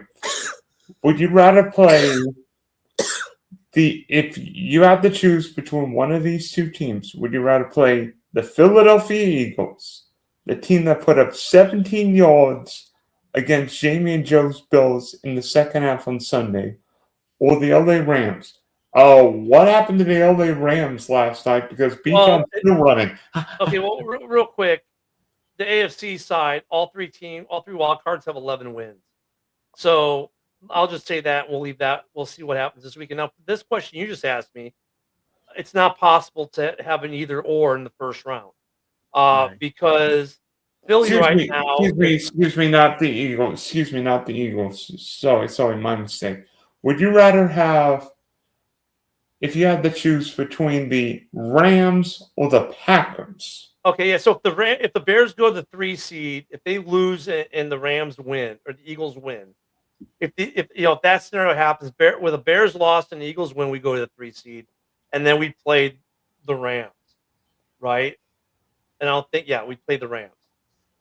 Would you rather play if you had to choose between one of these two teams, would you rather play the Philadelphia Eagles, the team that put up 17 yards against Jamie and Joe's Bills in the second half on Sunday, or the LA Rams? Oh, what happened to the LA Rams last night? Because Beacon's still running.
Okay, well, real quick, the AFC side, all three wild cards have 11 wins. So I'll just say that. We'll leave that. We'll see what happens this week. And now, this question you just asked me, it's not possible to have an either or in the first round
Right.
because Philly now.
Excuse me, not the Eagles. Excuse me, not the Eagles. Sorry, my mistake. Would you rather have, if you had to choose between the Rams or the Packers?
Okay, yeah. So if the Bears go to the 3 seed, if they lose and the Rams win or the Eagles win, if that scenario happens, with the Bears lost and the Eagles win, we go to the 3 seed, and then we played the Rams, right? And I don't think, we played the Rams.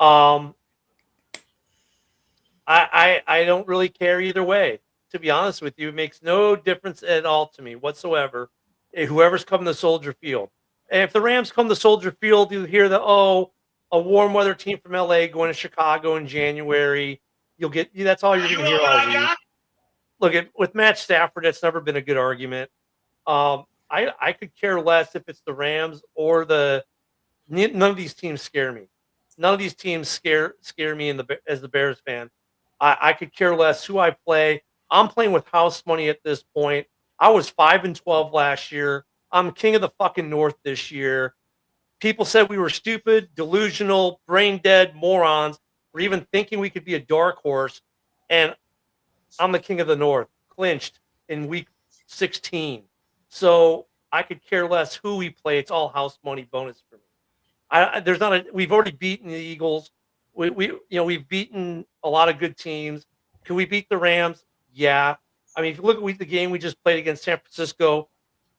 I don't really care either way. To be honest with you, it makes no difference at all to me whatsoever. Whoever's coming to Soldier Field. And if the Rams come to Soldier Field, you hear that, a warm weather team from LA going to Chicago in January. That's all you're going to hear all week. Look, with Matt Stafford, that's never been a good argument. I could care less if it's the Rams or none of these teams scare me. None of these teams scare me as the Bears fan. I could care less who I play. I'm playing with house money at this point. I was 5-12 last year. I'm king of the fucking North this year. People said we were stupid, delusional, brain dead morons for even thinking we could be a dark horse. And I'm the king of the North, clinched in week 16. So I could care less who we play. It's all house money bonus for me. We've already beaten the Eagles. We've beaten a lot of good teams. Can we beat the Rams? Yeah. I mean, if you look at the game we just played against San Francisco,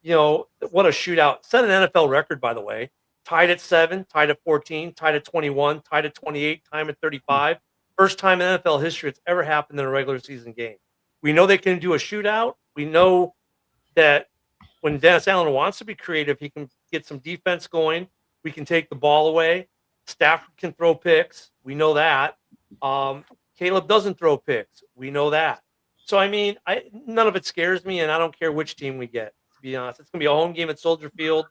what a shootout. Set an NFL record, by the way. Tied at 7, tied at 14, tied at 21, tied at 28, tied at 35. First time in NFL history it's ever happened in a regular season game. We know they can do a shootout. We know that when Dennis Allen wants to be creative, he can get some defense going. We can take the ball away. Stafford can throw picks. We know that. Caleb doesn't throw picks. We know that. So, I mean, none of it scares me, and I don't care which team we get, to be honest. It's going to be a home game at Soldier Field.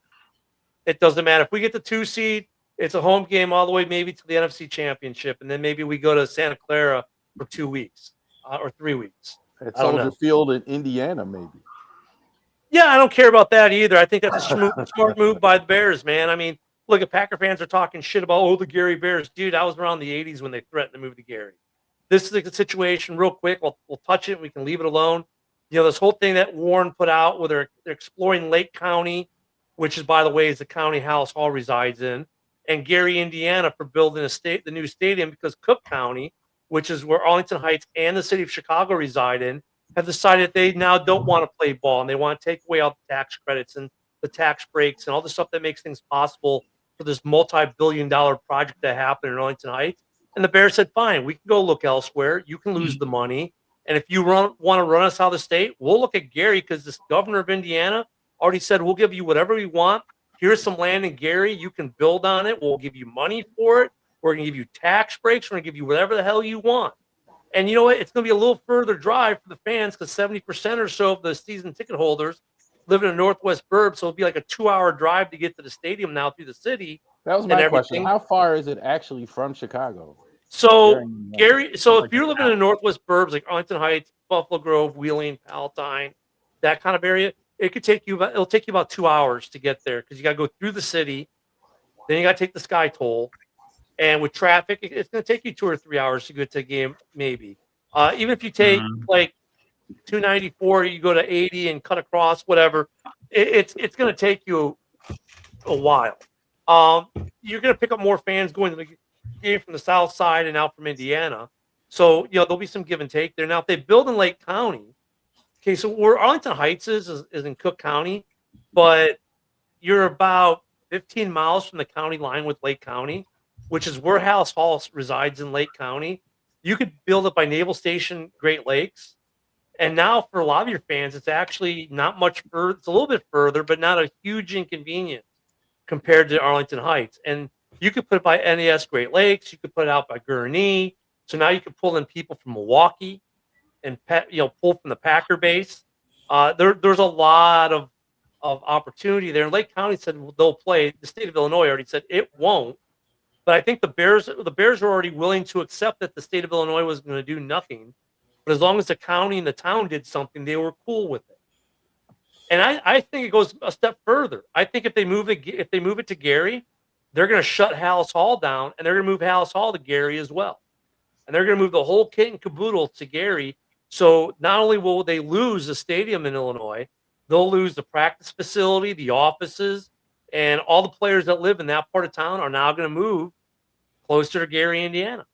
It doesn't matter. If we get the 2 seed, it's a home game all the way maybe to the NFC Championship, and then maybe we go to Santa Clara for 2 weeks or 3 weeks.
At
I don't
Soldier
know.
Field in Indiana, maybe.
Yeah, I don't care about that either. I think that's a smart move by the Bears, man. I mean, look, at Packer fans are talking shit about, the Gary Bears. Dude, I was around the 80s when they threatened to move to Gary. This is a situation real quick. We'll touch it. We can leave it alone. This whole thing that Warren put out where they're exploring Lake County, which is, by the way, is the county House Hall resides in, and Gary, Indiana, for building the new stadium, because Cook County, which is where Arlington Heights and the city of Chicago reside in, have decided they now don't want to play ball, and they want to take away all the tax credits and the tax breaks and all the stuff that makes things possible for this multi-billion-dollar project that happened in Arlington Heights. And the Bears said, fine, we can go look elsewhere. You can lose the money. And if you want to run us out of the state, we'll look at Gary because this governor of Indiana already said we'll give you whatever we want. Here's some land in Gary. You can build on it. We'll give you money for it. We're going to give you tax breaks. We're going to give you whatever the hell you want. And you know what? It's going to be a little further drive for the fans because 70% or so of the season ticket holders live in the Northwest Burbs. So it'll be like a 2-hour drive to get to the stadium now through the city.
That was my question. How far is it actually from Chicago?
So Gary, so if you're living in the Northwest Burbs, like Arlington Heights, Buffalo Grove, Wheeling, Palatine, that kind of area, it'll take you about 2 hours to get there because you got to go through the city, then you got to take the Sky Toll, and with traffic, it's going to take you 2 or 3 hours to get to a game, maybe. Even if you take like 294, you go to 80 and cut across, whatever, it's going to take you a while. You're going to pick up more fans going to the game from the south side and out from Indiana. So, there'll be some give and take there. Now, if they build in Lake County, okay, so where Arlington Heights is in Cook County, but you're about 15 miles from the county line with Lake County, which is where Hallis Hall resides in Lake County. You could build it by Naval Station, Great Lakes. And now for a lot of your fans, it's actually not much further. It's a little bit further, but not a huge inconvenience compared to Arlington Heights. And you could put it by NAS Great Lakes. You could put it out by Gurnee. So now you can pull in people from Milwaukee and pull from the Packer base. There's a lot of opportunity there. And Lake County said they'll play. The state of Illinois already said it won't. But I think the Bears are already willing to accept that the state of Illinois was going to do nothing. But as long as the county and the town did something, they were cool with it. And I think it goes a step further. I think if they move it to Gary, they're going to shut Hallis Hall down, and they're going to move Hallis Hall to Gary as well. And they're going to move the whole kit and caboodle to Gary. So not only will they lose the stadium in Illinois, they'll lose the practice facility, the offices, and all the players that live in that part of town are now going to move closer to Gary, Indiana.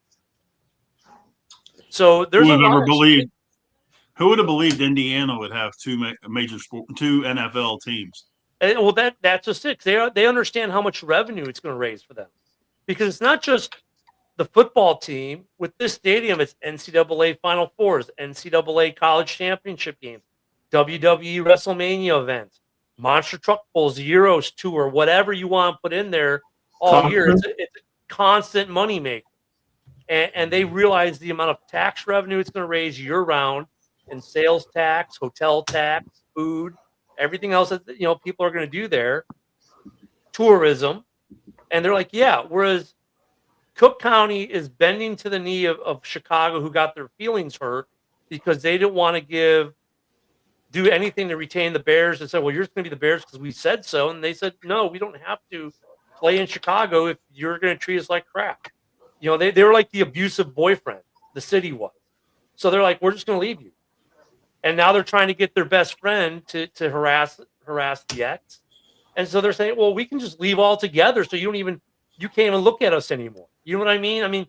So there's
who would have believed Indiana would have two NFL teams?
Well, that's just it. They understand how much revenue it's going to raise for them, because it's not just the football team. With this stadium, it's NCAA Final Fours, NCAA College Championship games, WWE WrestleMania events, Monster Truck Bowls, Euros Tour, whatever you want to put in there all year. It's a constant moneymaker. And they realize the amount of tax revenue it's going to raise year round in sales tax, hotel tax, food, everything else that people are going to do there, tourism. And they're like, yeah, whereas Cook County is bending to the knee of Chicago, who got their feelings hurt because they didn't want to do anything to retain the Bears, and said, well, you're going to be the Bears because we said so. And they said, no, we don't have to play in Chicago if you're going to treat us like crap. They were like the abusive boyfriend, the city was. So they're like, we're just going to leave you. And now they're trying to get their best friend to harass the ex. And so they're saying, well, we can just leave altogether, so you can't even look at us anymore. You know what I mean? I mean,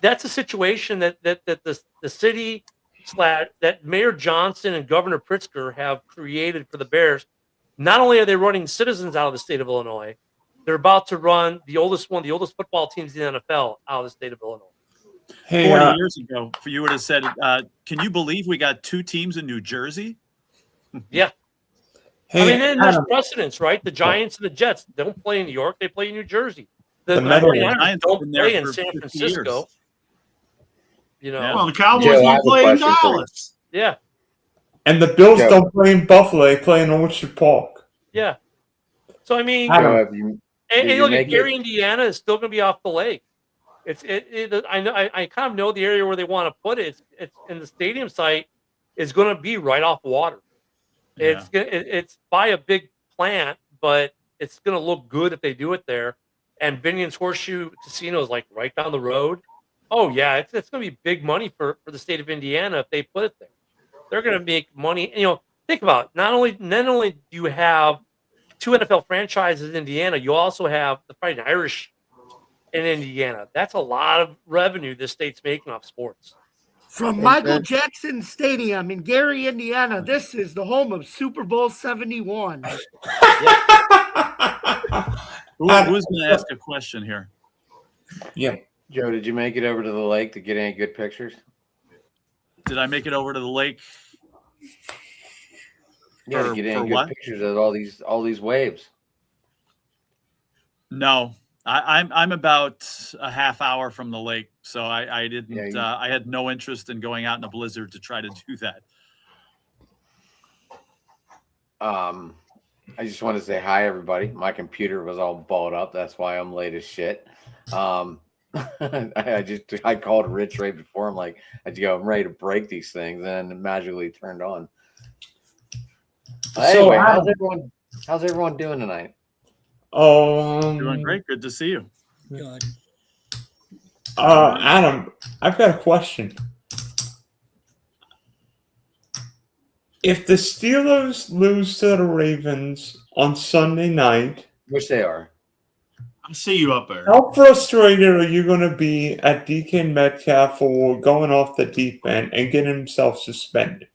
that's a situation that the city that Mayor Johnson and Governor Pritzker have created for the Bears. Not only are they running citizens out of the state of Illinois, they're about to run the oldest football teams in the NFL out of the state of Illinois.
Hey, 40 years ago, you would have said, can you believe we got two teams in New Jersey?
Yeah. Hey, there's precedents, right? The Giants and the Jets don't play in New York. They play in New Jersey. The Giants don't play in San Francisco.
Well, the Cowboys don't play in Dallas.
Yeah.
And the Bills don't play in Buffalo. They play in Orchard Park.
Yeah. So, I mean, look at Gary, Indiana is still going to be off the lake. I kind of know the area where they want to put it. It's in the stadium site is going to be right off water. Yeah. It's by a big plant, but it's going to look good if they do it there. And Binion's Horseshoe Casino is like right down the road. Oh yeah, it's going to be big money for the state of Indiana if they put it there. They're going to make money. Think about it. Not only do you have two NFL franchises in Indiana, you also have the Fighting Irish in Indiana. That's a lot of revenue this state's making off sports.
From Michael Jackson Stadium in Gary, Indiana, this is the home of Super Bowl 71.
Who's going to ask a question here?
Yeah.
Joe, did you make it over to the lake to get any good pictures?
Did I make it over to the lake?
Yeah, to get in good pictures of all these waves.
No, I'm about a half hour from the lake, so I didn't. I had no interest in going out in a blizzard to try to do that.
I just want to say hi, everybody. My computer was all balled up. That's why I'm late as shit. I called Rich right before. I'm like, I'm ready to break these things, and it magically turned on. Anyway, how's everyone doing tonight?
Doing great. Good to see you.
Good.
Adam, I've got a question. If the Steelers lose to the Ravens on Sunday night,
which they are,
I'll see you up there.
How frustrated are you going to be at DK Metcalf for going off the deep end and getting himself suspended?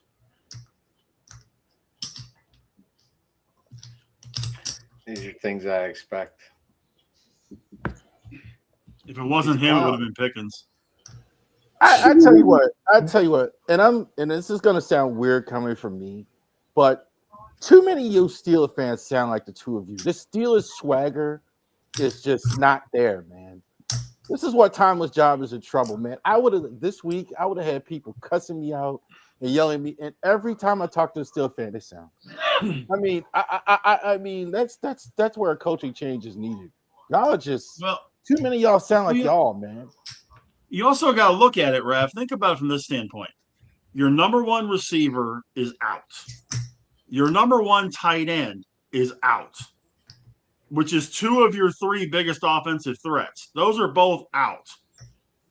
These are things I expect.
If it wasn't him, it would have been Pickens.
I tell you what, and this is gonna sound weird coming from me, but too many of you Steelers fans sound like the two of you. This Steelers swagger is just not there, man. This is what Thomas Job is in trouble, man. This week I would have had people cussing me out and yelling at me, and every time I talk to a Steelers fan, they sound. I mean, that's where a coaching change is needed. Y'all are just too many of y'all sound like y'all, man.
You also got to look at it, Raph. Think about it from this standpoint. Your number one receiver is out. Your number one tight end is out, which is two of your three biggest offensive threats. Those are both out.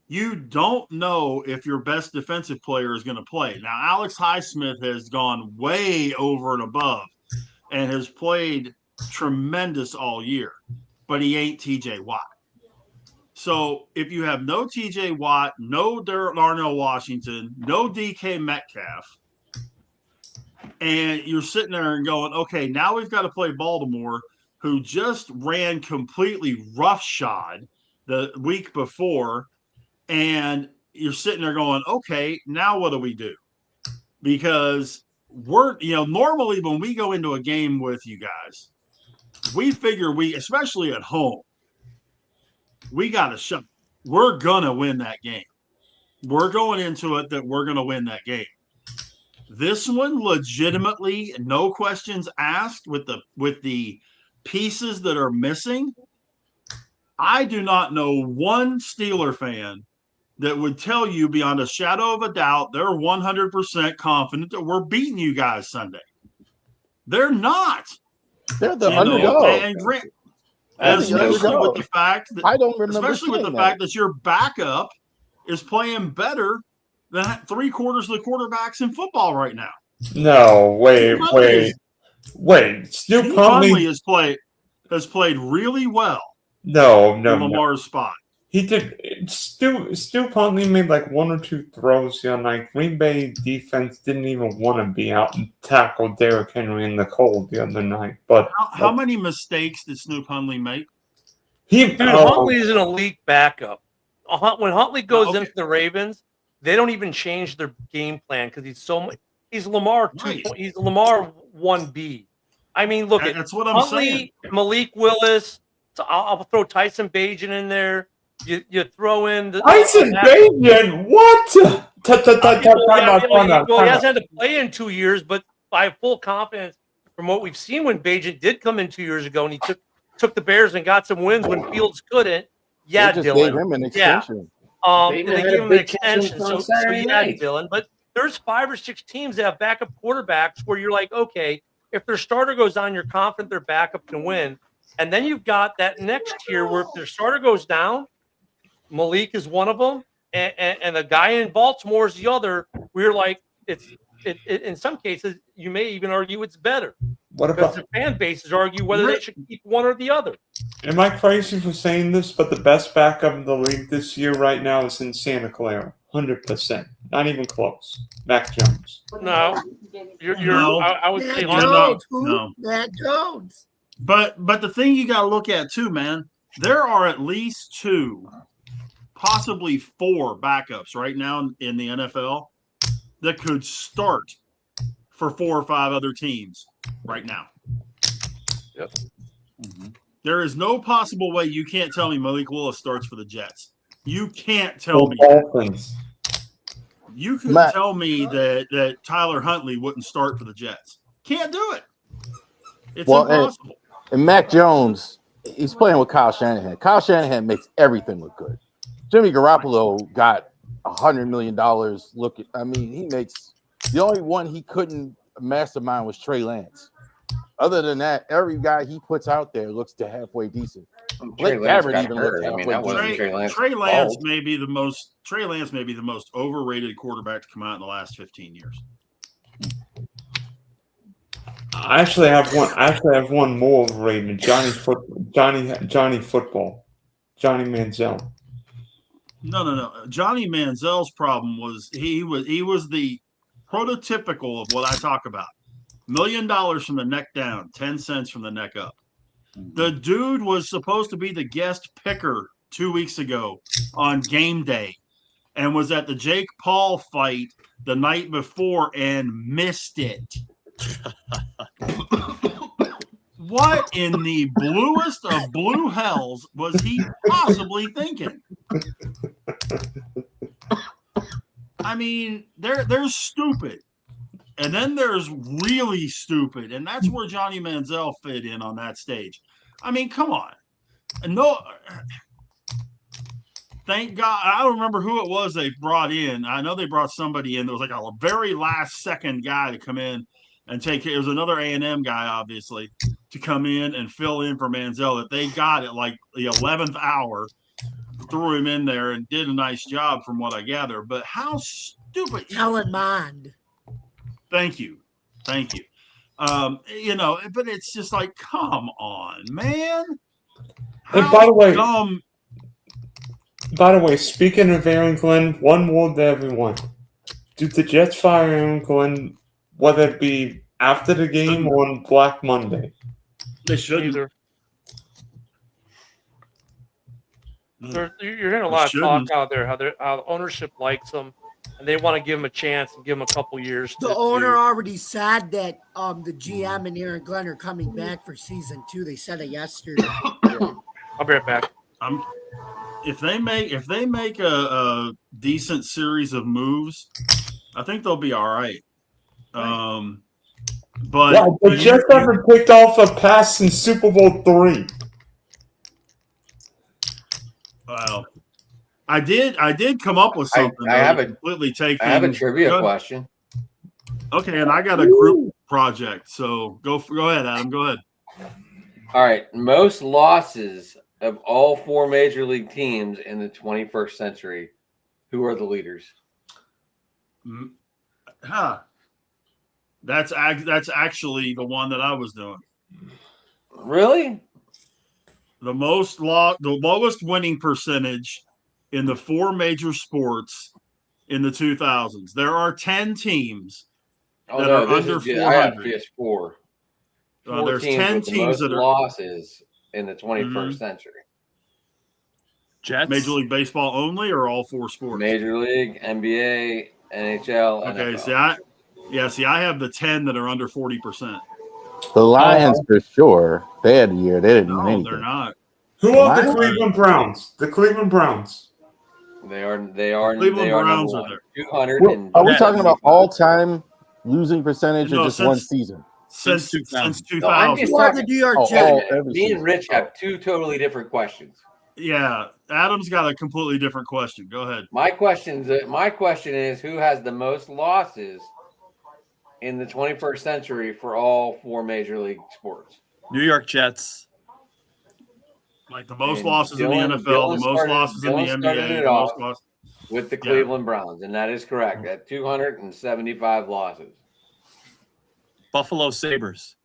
You don't know if your best defensive player is going to play. Now, Alex Highsmith has gone way over and above and has played tremendous all year, but he ain't TJ Watt. So if you have no TJ Watt, no Darnell Washington, no DK Metcalf, and you're sitting there and going, okay, now we've got to play Baltimore, who just ran completely roughshod the week before, and you're sitting there going, okay, now what do we do? Because normally when we go into a game with you guys, we figure especially at home, we got to shut. We're going to win that game. We're going into it that we're going to win that game. This one, legitimately, no questions asked, with the pieces that are missing, I do not know one Steeler fan that would tell you beyond a shadow of a doubt they're 100% confident that we're beating you guys Sunday. They're not.
They're the underdog.
Especially with the fact that
I don't remember
fact that your backup is playing better than 3/4 of the quarterbacks in football right now.
No, wait.
Snoop Huntley has played really well.
No.
Lamar's spot.
He did. Stu Huntley made like one or two throws the other night. Green Bay defense didn't even want to be out and tackle Derrick Henry in the cold the other night. But
how many mistakes did Snoop Huntley make?
Huntley is an elite backup. When Huntley goes into the Ravens, they don't even change their game plan because he's Lamar 2. He's Lamar 1B. I mean, look at
that's what I'm
Huntley,
saying.
Malik Willis. So I'll throw Tyson Bagent in there. You throw in the
Tyson Bagent. What?
He hasn't had to play in 2 years, but I have full confidence from what we've seen when Bagent did come in 2 years ago, and he took the Bears and got some wins when Fields couldn't. Yeah,
they just
Dylan.
gave him an extension.
They gave him an extension. So Dylan. But there's 5 or 6 teams that have backup quarterbacks where you're like, okay, if their starter goes on, you're confident their backup can win. And then you've got that next tier where if their starter goes down, Malik is one of them, and the guy in Baltimore is the other. We're like, in some cases, you may even argue it's better.
What about
the fan bases argue whether they should keep one or the other?
Am I crazy for saying this? But the best backup in the league this year right now is in Santa Clara, 100%, not even close. Mac Jones.
No, I would say
Mac Jones.
But the thing you got to look at too, man, there are at least 2, possibly 4 backups right now in the NFL that could start for 4 or 5 other teams right now.
Yep.
There is no possible way you can't tell me Malik Willis starts for the Jets. You can't tell
Or
me that.
Dolphins.
You couldn't
Matt-
tell me that Tyler Huntley wouldn't start for the Jets. Can't do it. It's impossible.
And Mac Jones, he's playing with Kyle Shanahan. Kyle Shanahan makes everything look good. Jimmy Garoppolo got $100 million. He makes the only one he couldn't mastermind was Trey Lance. Other than that, every guy he puts out there looks to halfway decent.
Trey
Blake
Lance
Gabbert
got
even
hurt.
looks
I mean,
halfway
that wasn't
decent.
Trey Lance.
Trey Lance
fault.
may be the most overrated quarterback to come out in the last 15 years.
I actually have one more overrated. Johnny Football. Johnny Manziel.
No. Johnny Manziel's problem was he was the prototypical of what I talk about. $1 million from the neck down, 10 cents from the neck up. The dude was supposed to be the guest picker 2 weeks ago on game day and was at the Jake Paul fight the night before and missed it. What in the bluest of blue hells was he possibly thinking? I mean, there's stupid. And then there's really stupid. And that's where Johnny Manziel fit in on that stage. I mean, come on. No, thank God. I don't remember who it was they brought in. I know they brought somebody in. There was like a very last second guy to come in and take care. It was another A&M guy, obviously, to come in and fill in for Manziel that they got at like the 11th hour, threw him in there and did a nice job from what I gather. But how stupid.
Kellen Mond.
Thank you. But it's just like, come on, man.
And by the way, speaking of Aaron Glenn, one word to everyone. Do the Jets fire Aaron Glenn, whether it be after the game or on Black Monday?
They shouldn't.
You're hearing a lot of talk out there how ownership likes them, and they want to give him a chance and give him a couple years.
The owner already said that the GM and Aaron Glenn are coming back for season 2. They said it yesterday.
I'll be right back.
If they make a decent series of moves, I think they'll be all right. But
the Jets haven't picked off a pass in Super Bowl III.
Well, I did come up with something.
I have a trivia question.
Okay, and I got a group project. So go ahead, Adam. Go ahead.
All right, most losses of all 4 major league teams in the 21st century. Who are the leaders?
That's actually the one that I was doing.
Really?
The lowest winning percentage in the 4 major sports in the 2000s. There are 10 teams that are under 400.
I have just 4.
There's 10 teams that are
losses in the 21st century.
Jets.
Major League Baseball only, or all 4 sports?
Major League, NBA, NHL.
Okay,
NFL.
see, I have the 10 that are under 40%.
The Lions for sure. They had a year. They didn't win
No,
anything.
they're not.
Who are the Cleveland Browns? The Cleveland Browns.
They are
Cleveland Browns are there.
200.
Are we talking about all-time losing percentage or just one season?
Since
2000.
2000.
No, I'm just
Or
talking.
the New York
Oh,
Jets.
every
Me and
season.
Rich have 2 totally different questions.
Yeah, Adam's got a completely different question. Go ahead.
My question is who has the most losses in the 21st century for all 4 major league sports?
New York Jets.
Like the most
And
losses in
Dylan
the NFL, the most
started-
losses in the
Dylan started
NBA,
it
the most
off.
losses.
With the Cleveland Browns, and that is correct. At 275 losses.
Buffalo Sabres.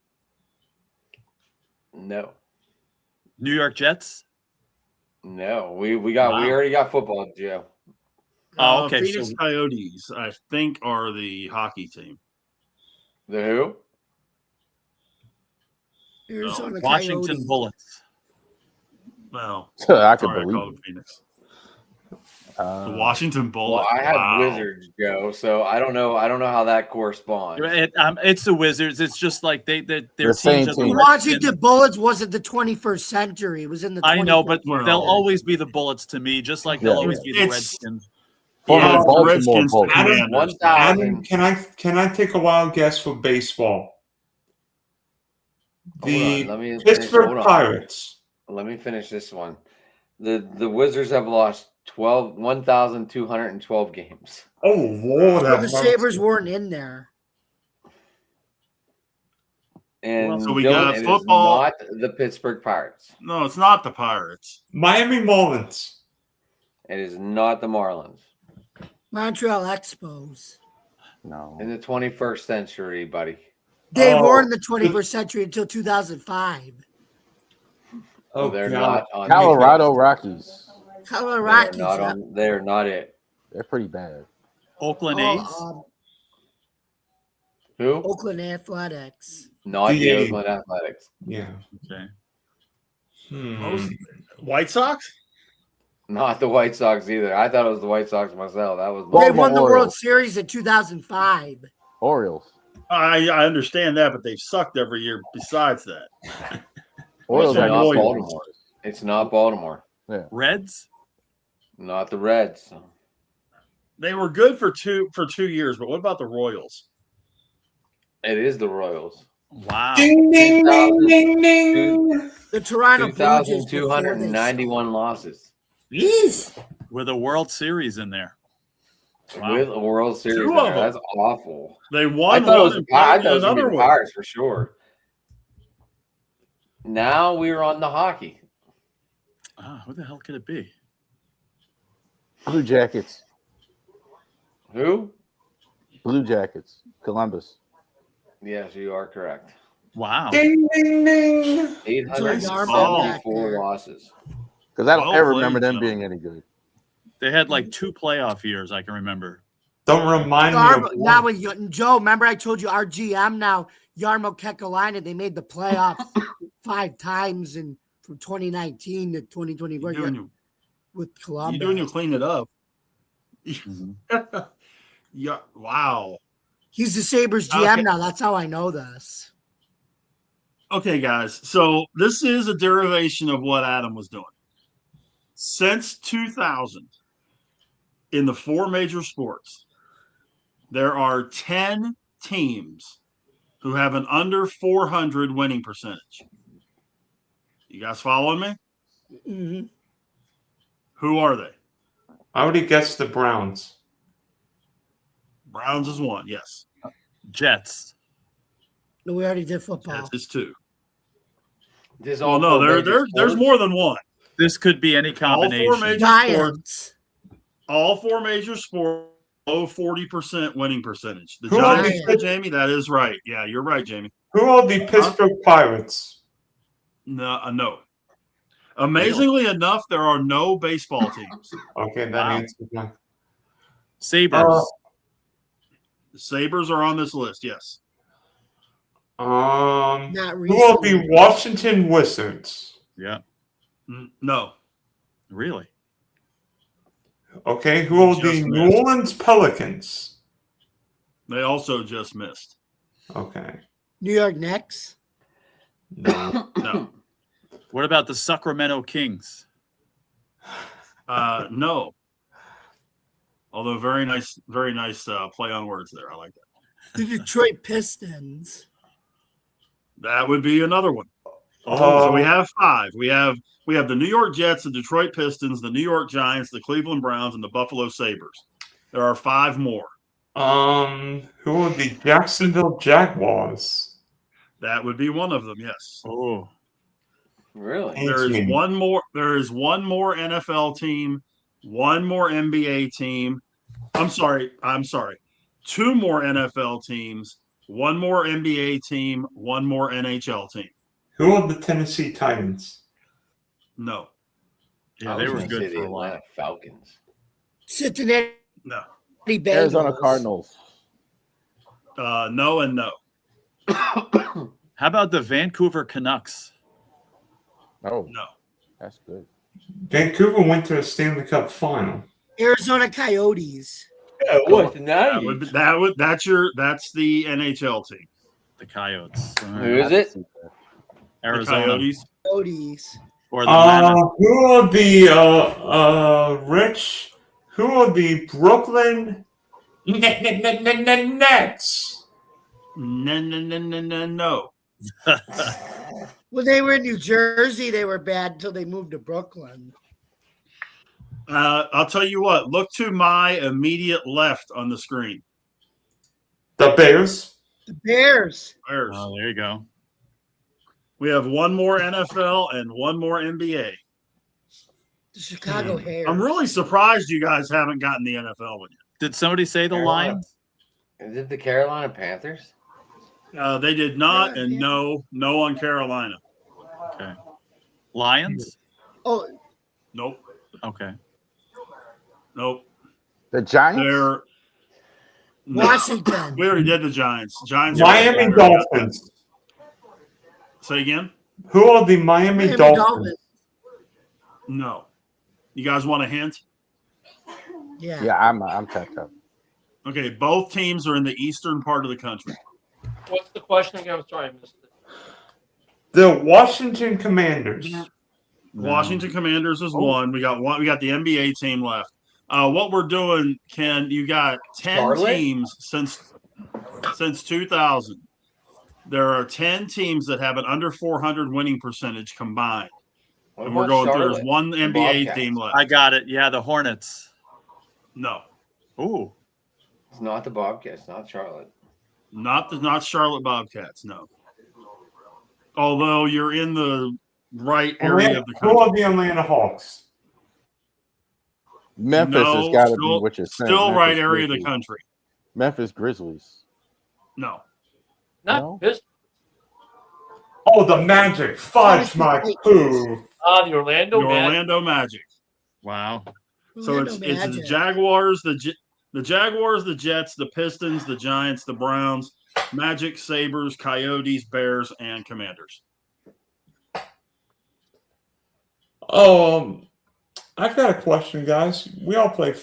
No.
New York Jets.
No. We already got football, Joe.
Oh, okay.
Phoenix
So
Coyotes, I think, are the hockey team.
The who?
Arizona
Washington
Coyotes.
Bullets.
Well,
I could
sorry, I
believe
called
it.
Phoenix. The Washington
Well,
Bullets.
I had
Wow.
Wizards, Joe. So I don't know. I don't know how that corresponds.
It's the Wizards. It's just like their
The same
teams are the
team.
Redskins.
Washington Bullets wasn't the 21st century. It was in the 21st.
I know, but
Well,
they'll always be the Bullets to me, just like they'll always be the
it's-
Redskins.
Former
Yeah, the
Baltimore
Redskins, the
Bullets.
Adam,
Commanders.
1,000.
Can I take a wild guess for baseball?
Hold on,
The
let me finish.
Pittsburgh
Hold on.
Pirates.
Let me finish this one. The Wizards have lost 1,212 games.
Oh Lord,
But the Sabres weren't in there.
And
So we
Dylan,
got
it is
football.
not the Pittsburgh Pirates.
No, it's not the Pirates.
Miami Marlins.
It is not the Marlins.
Montreal Expos.
No.
In the 21st century, buddy.
They
Oh.
were in the 21st century until 2005.
Oh,
They're
God.
not on
Colorado Rockies.
Colorado
They're
Rockies.
not on. They're not it.
They're pretty bad.
Oakland A's.
Who?
Oakland Athletics.
Not
The
the
A's.
Oakland Athletics.
Yeah.
Okay.
White Sox?
Not the White Sox either. I thought it was the White Sox myself. That was
They
Baltimore
won the World
Orioles.
Series in 2005.
Orioles.
I understand that, but they've sucked every year besides that.
Orioles
It's
are
not
Royals.
Baltimore. It's not Baltimore.
Reds.
Not the Reds.
They were good for 2 years, but what about the Royals?
It is the Royals.
Wow.
Ding ding ding ding ding.
The Toronto Blue Jays.
2,291 losses
Jeez.
With a World Series in there. Wow.
with a World Series.
Two
in
of
there.
them.
That's awful.
They
I
won
thought it
one
was.
and
I
played
thought it was gonna be
another
the
one.
Pirates for sure. Now we're on the hockey.
Who the hell could it be?
Blue Jackets.
Who?
Blue Jackets. Columbus.
Yes, you are correct.
Wow.
Ding ding ding.
874 losses.
Because I don't
Well
ever
played,
remember them
gentlemen.
being any good.
They had like 2 playoff years, I can remember.
Don't remind me
Yarmo,
of
now
one.
with Joe, remember I told you our GM now, Yarmo Kekalainen, they made the playoffs 5 times from 2019 to 2024 with
You
Columbus.
doing you clean it up.
Mm-hmm.
Yeah. Wow.
He's the Sabres GM
Okay.
now. That's how I know this.
Okay, guys. So this is a derivation of what Adam was doing. Since 2000, in the 4 major sports, there are 10 teams who have an under 400 winning percentage. You guys following me?
Mm-hmm.
Who are they?
I would have guessed the Browns.
Browns is 1, yes.
Jets.
No, we already did football.
Jets is 2.
This
Well, no, there's more than one.
This could be any combination.
major
Giants.
All 4 major sports, low 40% winning percentage. The
Who
Giants,
are the-
Jamie, that is right. Yeah, you're right, Jamie.
Who are the Pittsburgh Pirates?
No. Amazingly enough, there are no baseball teams.
Okay, that
Wow.
answers that.
Sabres.
The Sabres are on this list, yes.
Not
Who are
recently.
the Washington Wizards?
Yeah.
No.
Really?
Okay, who are the
Just
New
missed.
Orleans Pelicans?
They also just missed.
Okay.
New York Knicks.
No.
No.
What about the Sacramento Kings?
No. Although very nice play on words there. I like that.
The Detroit Pistons.
That would be another one.
Oh,
So we have 5. We have the New York Jets, the Detroit Pistons, the New York Giants, the Cleveland Browns, and the Buffalo Sabres. There are 5 more.
who are the Jacksonville Jaguars?
That would be one of them, yes.
Oh.
Really?
There is one more. There is one more NFL team, one more NBA team. I'm sorry. 2 more NFL teams, one more NBA team, one more NHL team.
Who are the Tennessee Titans?
No.
Yeah,
I
they
was
were
gonna say
good
the
for a while.
Atlanta Falcons.
Cincinnati
No.
Bengals.
Arizona Cardinals.
No and no.
How about the Vancouver Canucks?
Oh,
No.
that's good.
Vancouver went to a Stanley Cup final.
Arizona Coyotes.
Yeah,
Go
what?
with the night.
That's the NHL team.
The Coyotes.
Who is it?
The
Arizona.
Coyotes.
Coyotes.
Or the Mammoth.
Who are the Rich? Who are the Brooklyn Nets?
No.
When they were in New Jersey, they were bad until they moved to Brooklyn.
I'll tell you what. Look to my immediate left on the screen.
The Bears.
The Bears.
Bears.
Oh, there you go.
We have one more NFL and one more NBA.
The Chicago Bears.
I'm really surprised you guys haven't gotten the NFL one yet.
Did somebody say the
Carolina.
Lions?
Is it the Carolina Panthers?
They did not, and no on Carolina.
Okay. Lions?
Oh,
Nope.
Okay.
Nope.
The Giants.
They're
Washington.
We already did the Giants. Giants.
Miami Dolphins.
Say again.
Who are the Miami Dolphins?
No. You guys want a hint?
Yeah.
Yeah, I'm tapped out.
Okay, both teams are in the eastern part of the country.
What's the question again? I'm sorry, I missed it.
The Washington Commanders.
Washington Commanders is one. We got one. We got the NBA team left. What we're doing, Ken? You got 10
Charlotte?
teams since 2000. There are 10 teams that have an under 400 winning percentage combined.
What
And we're
about
going through.
Charlotte?
There's one
The
NBA
Bobcats.
team left.
I got it. Yeah, the Hornets.
No,
Ooh.
It's not the Bobcats, not Charlotte.
not Charlotte Bobcats. No. Although you're in the right area of the
Who
country.
are the Atlanta Hawks?
Memphis
No,
has got to be
still-
what you're saying.
Still
Memphis
right area of the
Grizzlies.
country.
Memphis Grizzlies.
No.
Not
No?
Pistons.
Oh, the Magic. Fudge my poo.
The Orlando
The
Magic.
Orlando Magic.
Wow.
So it's the Jaguars, the Jaguars, the Jets, the Pistons, the Giants, the Browns, Magic, Sabres, Coyotes, Bears, and Commanders.
I've got a question, guys. We all play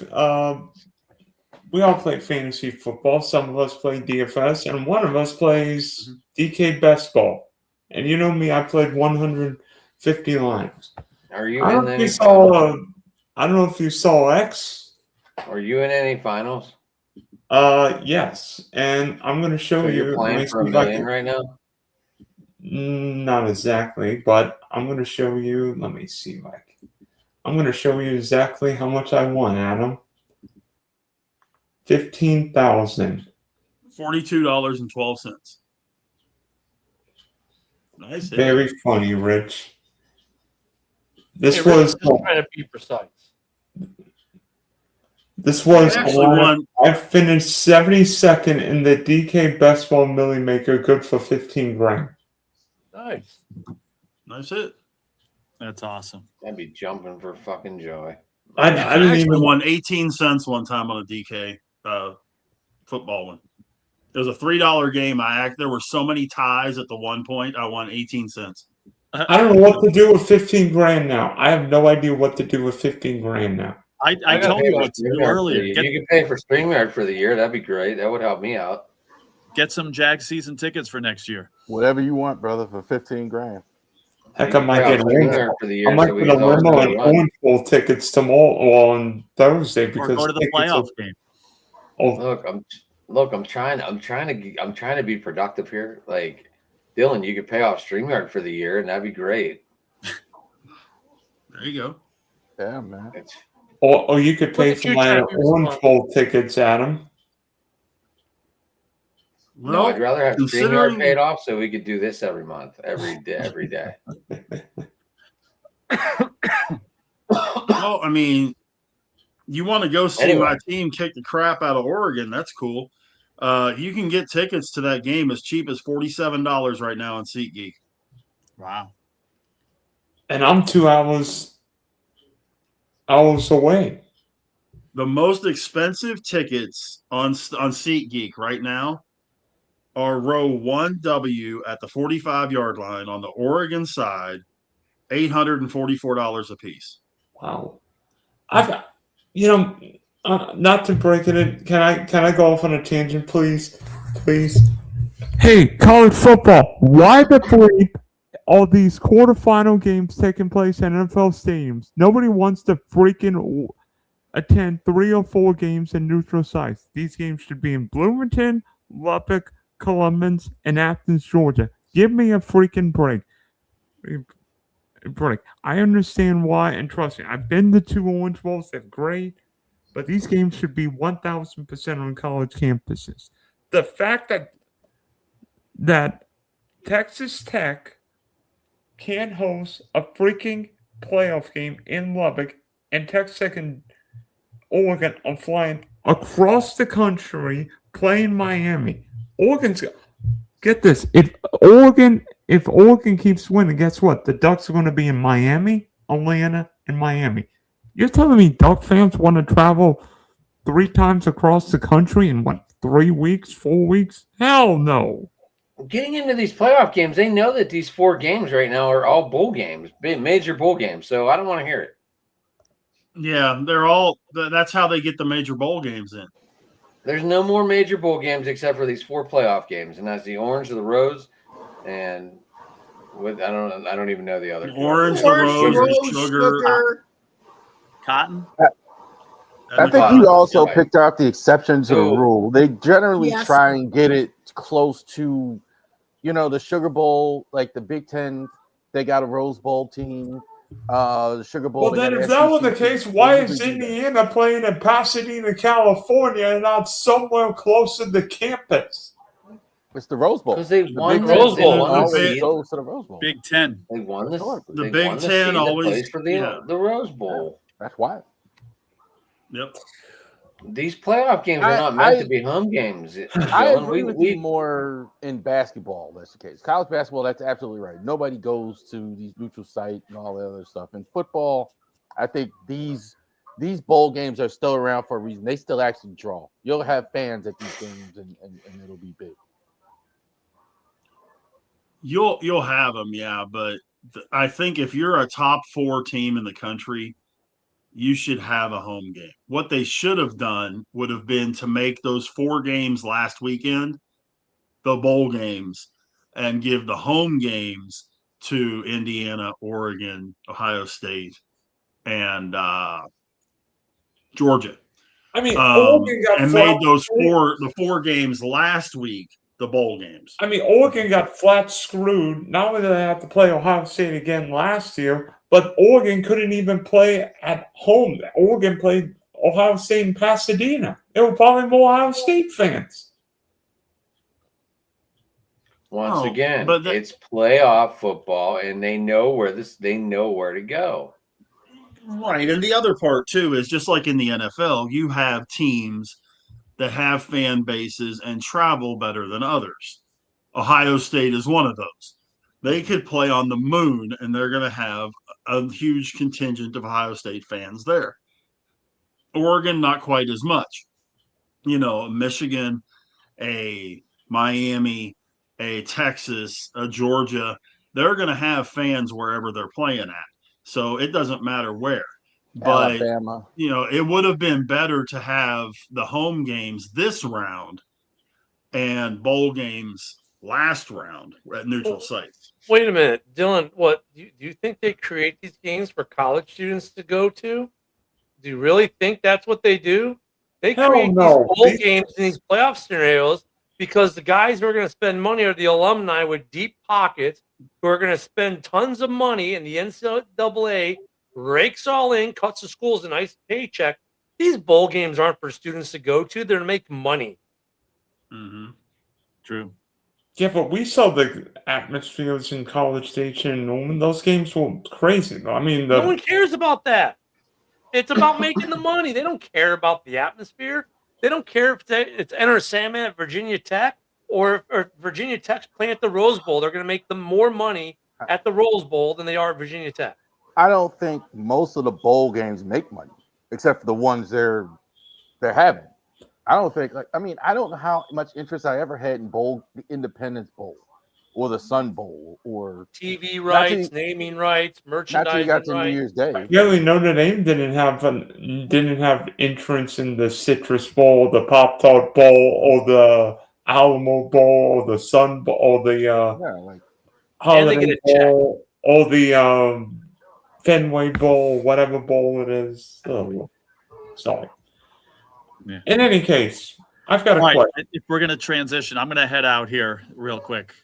fantasy football. Some of us play DFS, and one of us plays DK Best Ball. And you know me, I played 150 lines.
Are you
I
in
don't know if
any
you saw. I don't know if you saw X.
Are you in any finals?
Yes, and I'm going to show
So
you.
you're playing for a
Let me see if I
million
can-
right now?
Not exactly, but I'm going to show you. Let me see, Mike. I'm going to show you exactly how much I won, Adam. 15,000.
$42.12. Nice.
Very funny, Rich. This
Hey, Rick,
was
I'm just trying to be precise.
Actually won.
I finished 72nd in the DK Best Ball Millie Maker, good for 15 grand.
Nice.
Nice hit.
That's awesome.
I'd be jumping for fucking joy.
I
I
didn't
actually
even.
won 18 cents one time on a DK football one. It was a $3 game. There were so many ties at the one point. I won 18 cents.
I don't know what to do with 15 grand now. I have no idea what to do with 15 grand now.
I
gotta
told
pay
you
for
what to do
StreamYard for
earlier.
the year. You can pay for StreamYard for the year. That'd be great. That would help me out.
Get some Jag season tickets for next year.
Whatever you want, brother, for 15 grand.
Heck, I might
Pay
get
off
a
StreamYard
limo.
for the
I
year.
might
so we
get a
can all
limo
go
and
run.
Owen Bowl tickets tomorrow on Thursday
Or
because
go to the
tickets
playoff
are-
game.
Oh,
I'm trying to be productive here. Like, Dylan, you could pay off StreamYard for the year, and that'd be great.
There you go.
Yeah, man.
It's
or you could pay
Look at
for
you
my
trying to be
Orange
smart.
Bowl tickets, Adam.
no,
Well,
I'd rather have
considering-
StreamYard paid off so we could do this every month, every day.
well, I mean, you want to go see
Anyway.
my team kick the crap out of Oregon? That's cool. You can get tickets to that game as cheap as $47 right now on SeatGeek.
Wow.
And I'm 2 hours away.
The most expensive tickets on SeatGeek right now are row 1W at the 45-yard line on the Oregon side, $844 a piece.
Wow. Not to break it in. Can I go off on a tangent, please? Please. Hey, college football. Why the bleep all these quarterfinal games taking place in NFL stadiums? Nobody wants to freaking attend 3 or 4 games in neutral sites. These games should be in Bloomington, Lubbock, Columbus, and Athens, Georgia. Give me a freaking break. I understand why, and trust me, I've been to 2 Orange Bowls. They're great, but these games should be 1,000% on college campuses. The fact that Texas Tech can't host a freaking playoff game in Lubbock, and Texas Tech and Oregon are flying across the country playing Miami. Get this. If Oregon keeps winning, guess what? The Ducks are going to be in Miami, Atlanta, and Miami. You're telling me Duck fans want to travel 3 times across the country in 3 weeks, 4 weeks? Hell no.
Getting into these playoff games, they know that these 4 games right now are all bowl games, major bowl games. So I don't want to hear it.
Yeah, they're all. That's how they get the major bowl games in.
There's no more major bowl games except for these 4 playoff games, and that's the Orange, the Rose, and I don't even know the other.
The Orange, the Rose, the Sugar,
Cotton.
I think you also picked out the exception to the rule. They generally try and get it close to, the Sugar Bowl, like the Big Ten. They got a Rose Bowl team. The Sugar Bowl.
Well, then, if that was the case, why is Indiana playing in Pasadena, California, and not somewhere closer to campus?
It's the Rose Bowl.
Because they won the Rose Bowl.
Always goes to the Rose Bowl.
Big Ten.
They won this.
The Big Ten always
plays for the Rose Bowl.
That's why.
Yep.
These playoff games are not meant to be home games.
I agree with you more in basketball. That's the case. College basketball, that's absolutely right. Nobody goes to these neutral sites and all that other stuff. In football, I think these bowl games are still around for a reason. They still actually draw. You'll have fans at these games, and it'll be big.
You'll have them, yeah. But I think if you're a top 4 team in the country, you should have a home game. What they should have done would have been to make those 4 games last weekend the bowl games and give the home games to Indiana, Oregon, Ohio State, and Georgia.
I mean, Oregon got
and made those the 4 games last week the bowl games.
I mean, Oregon got flat screwed. Not only did they have to play Ohio State again last year, but Oregon couldn't even play at home. Oregon played Ohio State in Pasadena. There were probably more Ohio State fans.
Once again, it's playoff football, and they know where to go.
Right, and the other part too is just like in the NFL, you have teams that have fan bases and travel better than others. Ohio State is one of those. They could play on the moon, and they're going to have a huge contingent of Ohio State fans there. Oregon, not quite as much. Michigan, a Miami, a Texas, a Georgia, they're going to have fans wherever they're playing at. So it doesn't matter where. But,
Alabama.
It would have been better to have the home games this round and bowl games last round at neutral sites.
Wait a minute, Dylan. What do you think they create these games for college students to go to? Do you really think that's what they do? They create these bowl games in these playoff scenarios because the guys who are going to spend money are the alumni with deep pockets who are going to spend tons of money, and the NCAA rakes all in, cuts the schools a nice paycheck. These bowl games aren't for students to go to; they're to make money.
Mm-hmm.
True.
Yeah, but we saw the atmospheres in College Station and Norman. Those games were crazy. I mean,
no one cares about that. It's about making the money. They don't care about the atmosphere. They don't care if it's Enter Sandman at Virginia Tech or Virginia Tech's playing at the Rose Bowl. They're going to make them more money at the Rose Bowl than they are at Virginia Tech.
I don't think most of the bowl games make money, except for the ones they're having. I don't think, I don't know how much interest I ever had in the Independence Bowl or the Sun Bowl or
whatever.
TV
Not till
rights, naming rights,
Not till you
merchandising
got to New
rights.
Year's Day.
Yeah, Notre Dame didn't have entrance in the Citrus Bowl, the Pop Tart Bowl, or the Alamo Bowl, or the Sun Bowl, or the
Yeah, like
And they get
Holiday
a check.
Bowl, or the Fenway Bowl, whatever bowl it is. Oh, sorry.
Yeah.
In any case, I've got a
All right,
question.
if we're going to transition, I'm going to head out here real quick.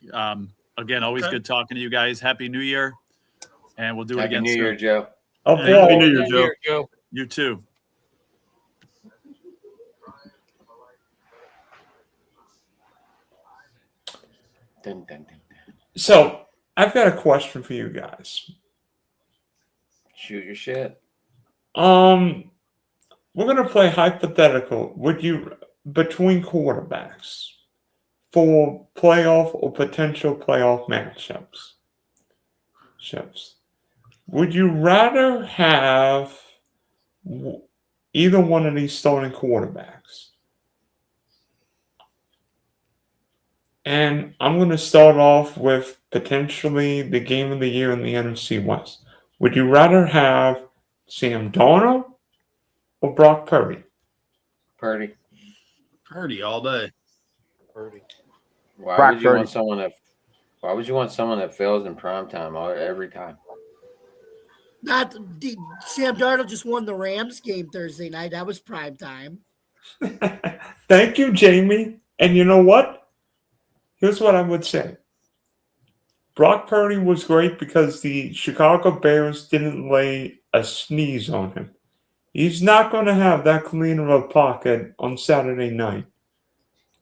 Again, always
Okay.
good talking to you guys. Happy New Year, and we'll do it
Happy
again
New
soon.
Year, Joe.
Oh,
Hey, Happy New
boy.
Year, Joe.
Joe.
You too.
Dun, dun, dun, dun.
So, I've got a question for you guys.
Shoot your shit.
We're gonna play hypothetical. Would you between quarterbacks for playoff or potential playoff matchups? Would you rather have either one of these starting quarterbacks? And I'm going to start off with potentially the game of the year in the NFC West. Would you rather have Sam Darnold or Brock Purdy?
Purdy.
Purdy all day.
Purdy.
Why
Brock
would you
Purdy.
want someone that? Why would you want someone that fails in prime time every time?
Sam Darnold just won the Rams game Thursday night. That was prime time.
Thank you, Jamie. And you know what? Here's what I would say. Brock Purdy was great because the Chicago Bears didn't lay a sneeze on him. He's not going to have that clean of a pocket on Saturday night.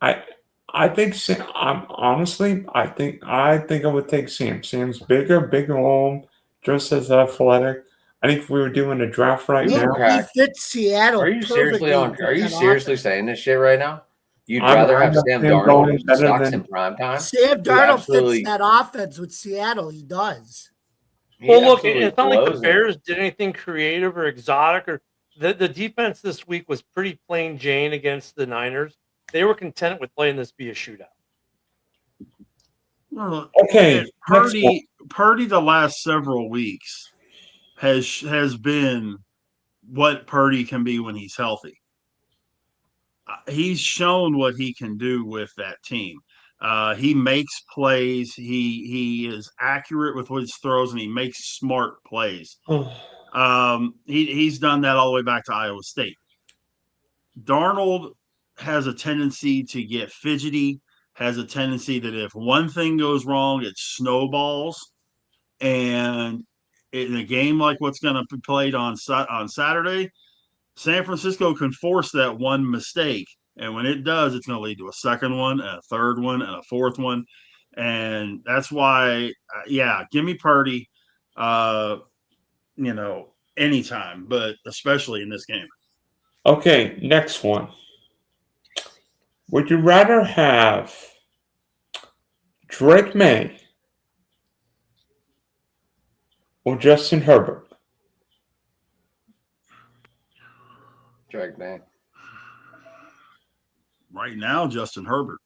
I think Sam. I think I would take Sam. Sam's big arm, just as athletic. I think if we were doing a draft right
He,
now,
Okay.
he fits Seattle.
Are you seriously
perfectly
Are you
that
seriously
offense.
saying this shit right now? You'd
I'm-
rather
I
have
have
Sam
Sam
Darnold
Darnold
who
better
sucks
than-
in prime time?
Sam
He
Darnold
absolutely-
fits that offense with Seattle. He does.
He
Well, look,
absolutely
it's not like the
blows them.
Bears did anything creative or exotic, or the defense this week was pretty plain Jane against the Niners. They were content with playing this be a shootout.
Well,
okay.
Purdy the last several weeks has been what Purdy can be when he's healthy. He's shown what he can do with that team. He makes plays. He is accurate with his throws, and he makes smart plays. He's done that all the way back to Iowa State. Darnold has a tendency to get fidgety, has a tendency that if one thing goes wrong, it snowballs. And in a game like what's going to be played on Saturday, San Francisco can force that one mistake. And when it does, it's going to lead to a second one, and a third one, and a fourth one. And that's why, give me Purdy, anytime, but especially in this game.
Okay, next one. Would you rather have Drake May or Justin Herbert?
Drake May.
Right now, Justin Herbert.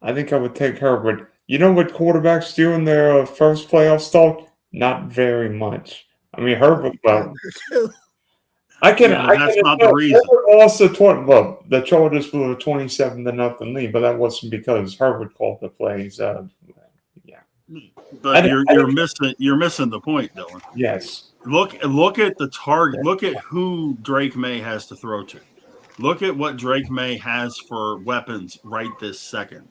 I think I would take Herbert. You know what quarterbacks do in their first playoff start? Not very much. I mean, Herbert. Well, I can.
Yeah,
I
that's
can
not the
admit,
reason.
Herbert lost the Chargers blew a 27-0 lead, but that wasn't because Herbert called the plays.
But you're missing the point, Dylan.
Yes.
Look at the target. Look at who Drake May has to throw to. Look at what Drake May has for weapons right this second.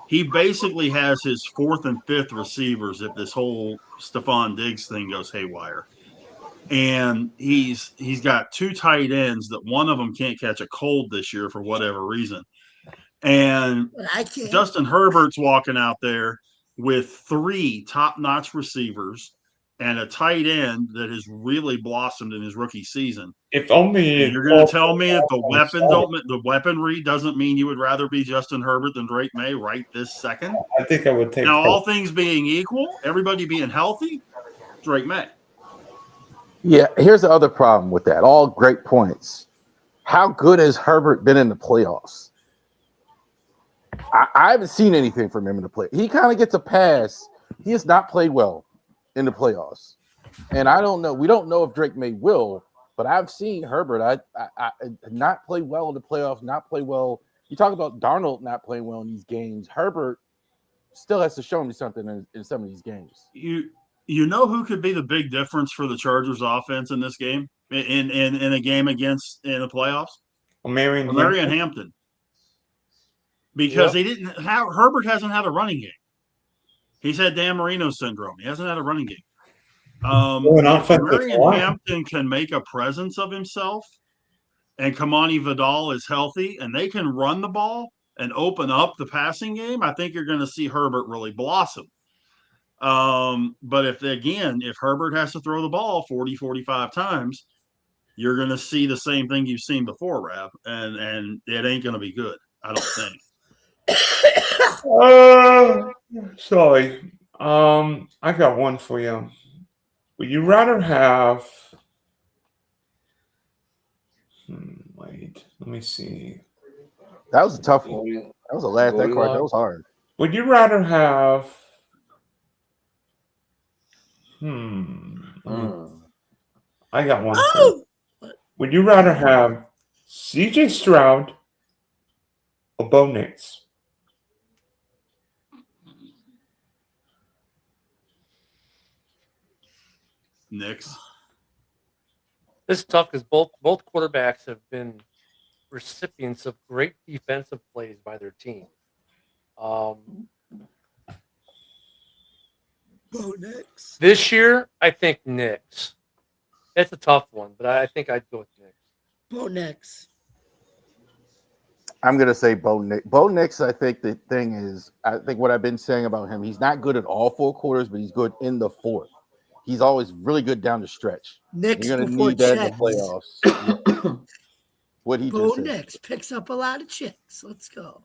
He basically has his fourth and fifth receivers if this whole Stephon Diggs thing goes haywire. And he's got two tight ends that one of them can't catch a cold this year for whatever reason. And
I can't.
Justin Herbert's walking out there with three top-notch receivers and a tight end that has really blossomed in his rookie season.
If only
And you're going to tell me that the weaponry doesn't mean you would rather be Justin Herbert than Drake May right this second?
I think I would take.
Now, all
Herbert.
things being equal, everybody being healthy, Drake May.
Yeah, here's the other problem with that. All great points. How good has Herbert been in the playoffs? I haven't seen anything from him in the play. He kind of gets a pass. He has not played well in the playoffs, and I don't know. We don't know if Drake May will, but I've seen Herbert. I not play well in the playoffs. Not play well. You talk about Darnold not playing well in these games. Herbert still has to show me something in some of these games.
You know who could be the big difference for the Chargers offense in this game in a game against in the playoffs? Marion Hampton. Because they didn't have Herbert hasn't had a running game. He's had Dan Marino syndrome. He hasn't had a running game. If Marion Hampton can make a presence of himself and Kamani Vidal is healthy and they can run the ball and open up the passing game, I think you're going to see Herbert really blossom. But if Herbert has to throw the ball 40, 45 times, you're going to see the same thing you've seen before, Rav, and it ain't going to be good, I don't think.
Sorry. I got one for you. Would you rather have? Wait, let me see.
That was a tough one. That was a last that card. That was hard.
Would you rather have? I got one.
Oh!
Would you rather have CJ Stroud or Bo Nix?
Nix.
This is tough because both quarterbacks have been recipients of great defensive plays by their team.
Bo Nix.
This year, I think Nix. It's a tough one, but I think I'd go with Nix.
Bo Nix.
I'm gonna say Bo Nix. Bo Nix, I think the thing is, I think what I've been saying about him, he's not good at all four quarters, but he's good in the fourth. He's always really good down the stretch.
Nix
You're gonna
before
need that in the
checks.
playoffs. Yeah. What he
Bo
just said.
Nix picks up a lot of checks. Let's go.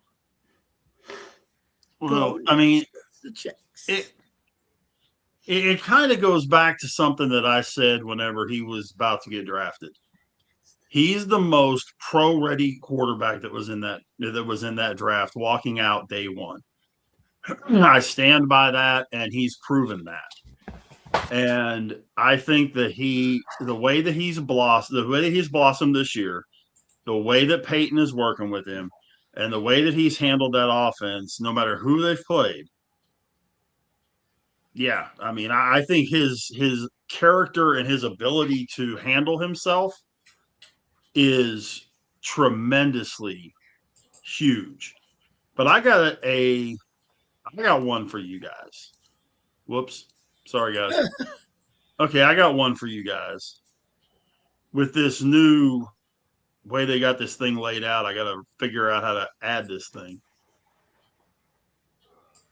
Well, I mean,
The checks.
It kind of goes back to something that I said whenever he was about to get drafted. He's the most pro-ready quarterback that was in that draft, walking out day one. I stand by that, and he's proven that. And I think that the way that he's blossomed this year, the way that Peyton is working with him, and the way that he's handled that offense, no matter who they've played. Yeah, I mean, I think his character and his ability to handle himself is tremendously huge. But I got one for you guys. Whoops. Sorry, guys. Okay, I got one for you guys. With this new way they got this thing laid out, I got to figure out how to add this thing.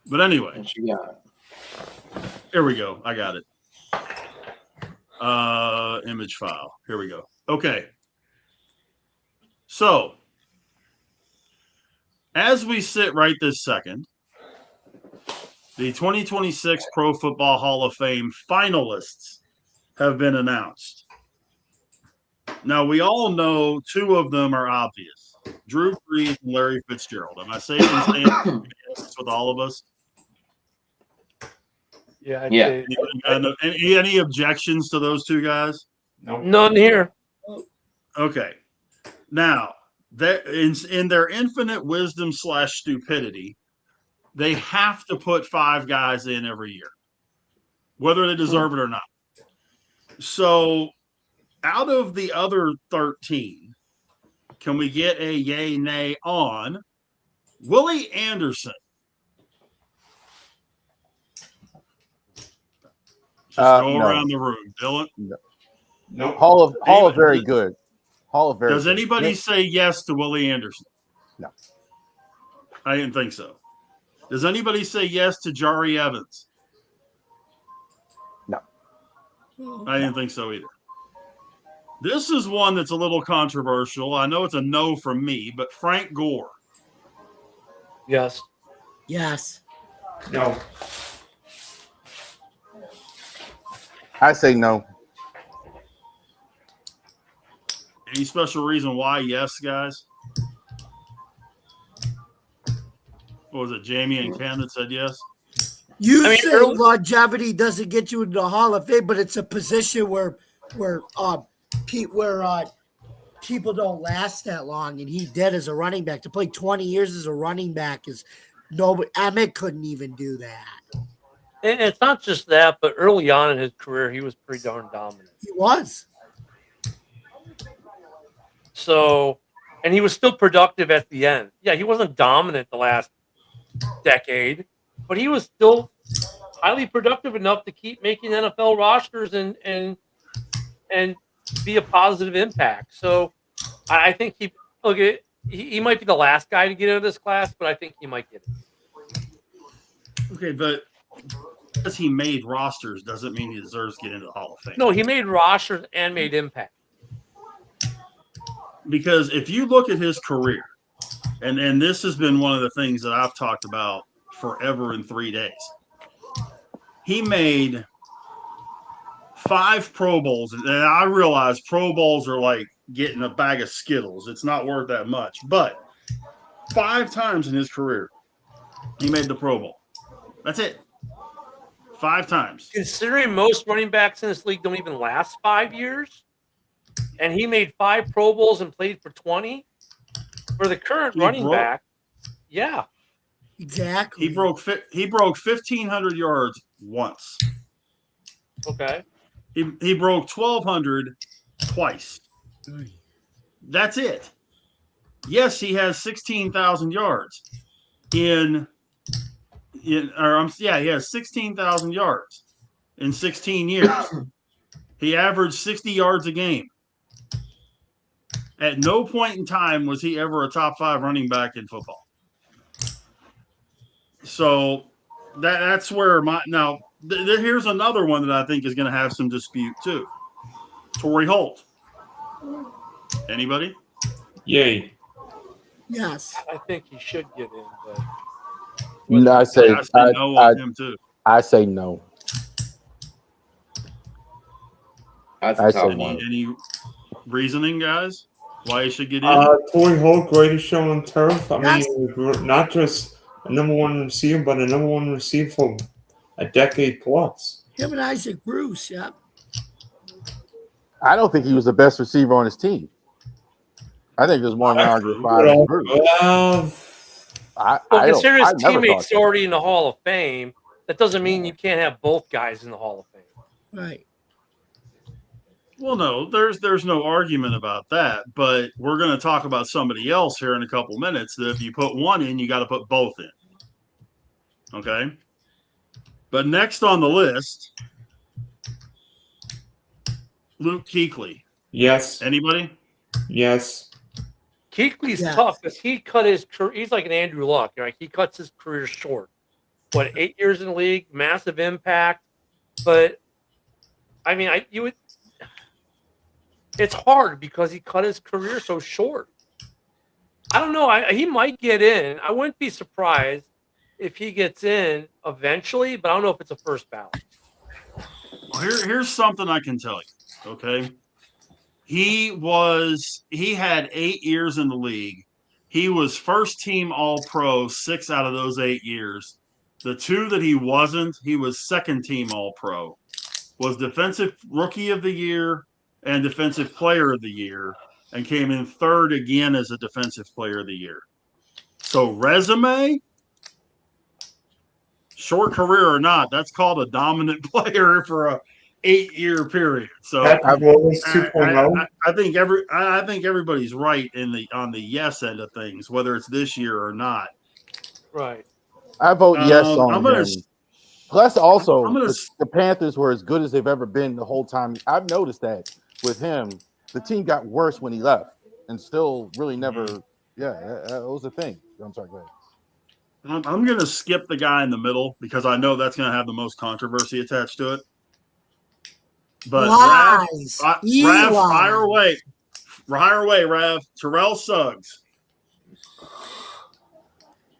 But anyway.
What you got?
Here we go. I got it. Image file. Here we go. Okay. So, as we sit right this second, the 2026 Pro Football Hall of Fame finalists have been announced. Now, we all know two of them are obvious. Drew Brees and Larry Fitzgerald. Am I safe in saying this with all of us?
Yeah.
Any objections to those two guys?
No.
None here.
Okay. Now, in their infinite wisdom / stupidity, they have to put 5 guys in every year, whether they deserve it or not. So, out of the other 13, can we get a yay, nay on Willie Anderson? Just go
No.
around the room. Dylan?
No.
Hall of very good. Hall of very
Does
good.
anybody say yes to Willie Anderson?
No.
I didn't think so. Does anybody say yes to Jari Evans?
No.
I didn't think so either. This is one that's a little controversial. I know it's a no from me, but Frank Gore.
Yes.
Yes.
No.
I say no.
Any special reason why yes, guys? What was it, Jamie and Ken that said yes?
You
I mean,
say
early-
longevity doesn't get you into the Hall of Fame, but it's a position where people don't last that long, and he did as a running back. To play 20 years as a running back is nobody. Emmett couldn't even do that.
And it's not just that, but early on in his career, he was pretty darn dominant.
He was.
So, and he was still productive at the end. Yeah, he wasn't dominant the last decade, but he was still highly productive enough to keep making NFL rosters and be a positive impact. So, I think he might be the last guy to get into this class, but I think he might get it.
Okay, but because he made rosters doesn't mean he deserves to get into the Hall of Fame.
No, he made rosters and made impact.
Because if you look at his career, and this has been one of the things that I've talked about forever in 3 days, he made 5 Pro Bowls. And I realize Pro Bowls are like getting a bag of Skittles. It's not worth that much. But 5 times in his career, he made the Pro Bowl. That's it. 5 times.
Considering most running backs in this league don't even last 5 years, and he made 5 Pro Bowls and played for 20, for the current running back, yeah.
Exactly.
He broke 1,500 yards once.
Okay.
He broke 1,200 twice. That's it. Yes, he has 16,000 yards he has 16,000 yards in 16 years. He averaged 60 yards a game. At no point in time was he ever a top 5 running back in football. So that's where here's another one that I think is going to have some dispute too. Torrey Holt. Anybody?
Yay.
Yes.
I think he should get in, but
No, I say
no on him too.
I say no.
That's
I
a tough
say
one.
Any reasoning, guys? Why he should get in?
Torrey Holt, greatest show on turf. I
Yes.
mean, not just a number 1 receiver, but a number 1 receiver for a decade plus.
Him and Isaac Bruce, yeah.
I don't think he was the best receiver on his team. I think there's more knowledge
Well,
considering his
I never
teammates
thought
already in the Hall of Fame, that doesn't mean you can't have both guys in the Hall of Fame.
Right.
Well, no, there's no argument about that, but we're going to talk about somebody else here in a couple minutes that if you put one in, you got to put both in. Okay? But next on the list, Luke Kuechly.
Yes.
Anybody?
Yes.
Kuechly's
Yeah.
tough because he cut his career. He's like an Andrew Luck, right? He cuts his career short. 8 years in the league, massive impact. But I mean, it's hard because he cut his career so short. I don't know. He might get in. I wouldn't be surprised if he gets in eventually, but I don't know if it's a first ballot.
Well, here's something I can tell you. Okay. He had 8 years in the league. He was first team All-Pro 6 out of those 8 years. The 2 that he wasn't, he was second team All-Pro. Was defensive rookie of the year and defensive player of the year, and came in 3rd again as a defensive player of the year. So resume, short career or not, that's called a dominant player for a 8-year period. So
Patrick Willis 2.0.
I think everybody's right on the yes end of things, whether it's this year or not.
Right.
I vote yes on him. Plus, also,
I'm gonna-
the Panthers were as good as they've ever been the whole time. I've noticed that with him, the team got worse when he left, and still really never. Yeah, that was the thing. I'm sorry. Go ahead.
I'm going to skip the guy in the middle because I know that's going to have the most controversy attached to it. But
Lies.
Rav, fire away. Rav. Terrell Suggs.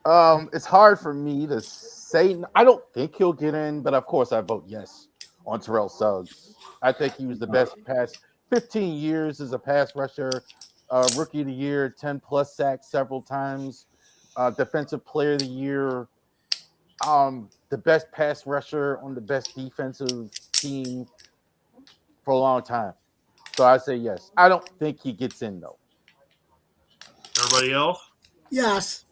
It's hard for me to say. I don't think he'll get in, but of course I vote yes on Terrell Suggs. I think he was the best past 15 years as a pass rusher, rookie of the year, 10 plus sacks several times. Defensive Player of the Year, the best pass rusher on the best defensive team for a long time. So I say yes. I don't think he gets in though.
Everybody else?
Yes.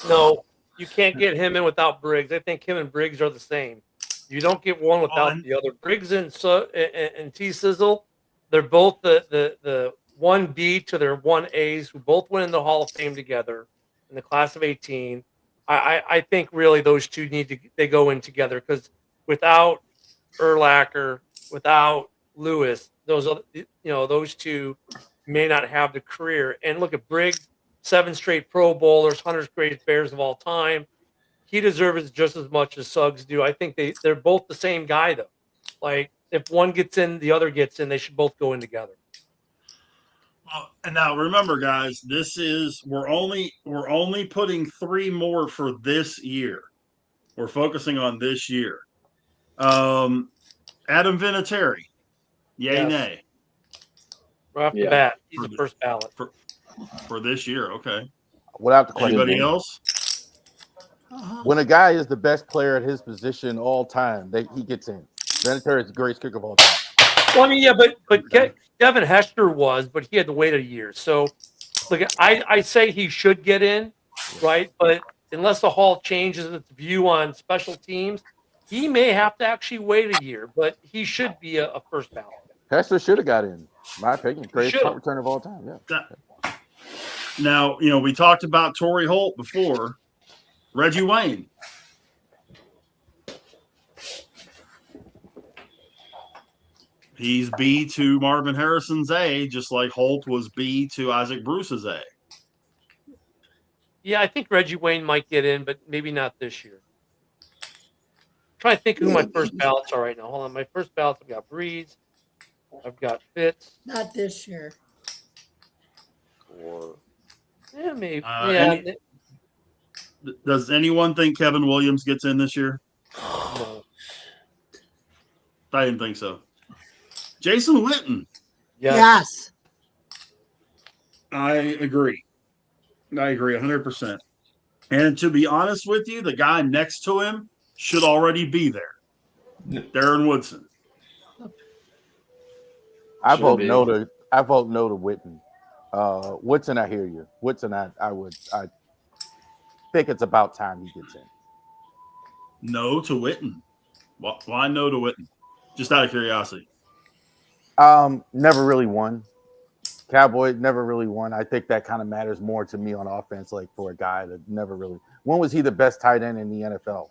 No, you can't get him in without Briggs. I think him and Briggs are the same. You don't get one without
and-
the other. Briggs and T Sizzle, they're both the 1B to their 1As who both went in the Hall of Fame together in the class of 18. I think really those two they go in together because without Urlacher, without Lewis, those two may not have the career. And look at Briggs, 7 straight Pro Bowlers, 100 greatest Bears of all time. He deserves just as much as Suggs do. I think they're both the same guy though. Like if one gets in, the other gets in. They should both go in together.
Well, and now remember, guys, we're only putting 3 more for this year. We're focusing on this year. Adam Vinatieri, yay,
Yes.
nay
Right off the
Yeah.
bat, he's
For
the first ballot.
for this year. Okay.
Without the question.
Anybody else?
When a guy is the best player at his position all time, he gets in. Vinatieri is the greatest kicker of all time.
Well, I mean, yeah, but Devin Hester was, but he had to wait a year. So, look, I say he should get in, right? But unless the Hall changes its view on special teams, he may have to actually wait a year. But he should be a first ballot.
Hester should have got in my opinion. Greatest
should've.
punt return of all time. Yeah.
Now, we talked about Torrey Holt before. Reggie Wayne. He's B to Marvin Harrison's A, just like Holt was B to Isaac Bruce's A.
Yeah, I think Reggie Wayne might get in, but maybe not this year. I'm trying to think who my first ballots are right now. Hold on. My first ballots, I've got Breeze. I've got Fitz.
Not this year.
Or, yeah, maybe.
Does anyone think Kevin Williams gets in this year?
No.
I didn't think so. Jason Witten.
Yes.
I agree 100%. And to be honest with you, the guy next to him should already be there. Darren Woodson.
I vote no to Witten. Woodson, I hear you. Woodson, I think it's about time he gets in.
No to Witten. Why no to Witten? Just out of curiosity.
Never really won. Cowboy never really won. I think that kind of matters more to me on offense, like for a guy that never really. When was he the best tight end in the NFL?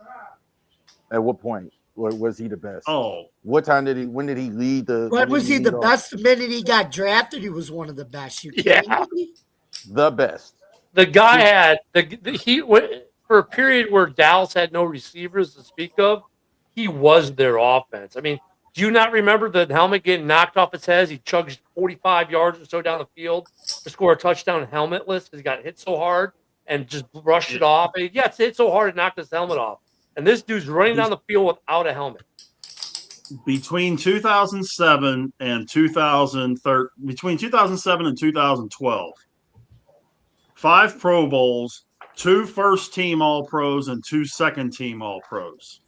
At what point was he the best?
Oh,
what time did he? When did he lead the?
When was he the best? The minute he got drafted, he was one of the best.
The best.
The guy had he for a period where Dallas had no receivers to speak of. He was their offense. I mean, do you not remember the helmet getting knocked off his head? He chugged 45 yards or so down the field to score a touchdown helmetless because he got hit so hard and just brushed it off. And it's hit so hard it knocked his helmet off. And this dude's running down the field without a helmet.
Between 2007 and 2012, 5 Pro Bowls, 2 first-team All-Pros, and 2 second-team All-Pros.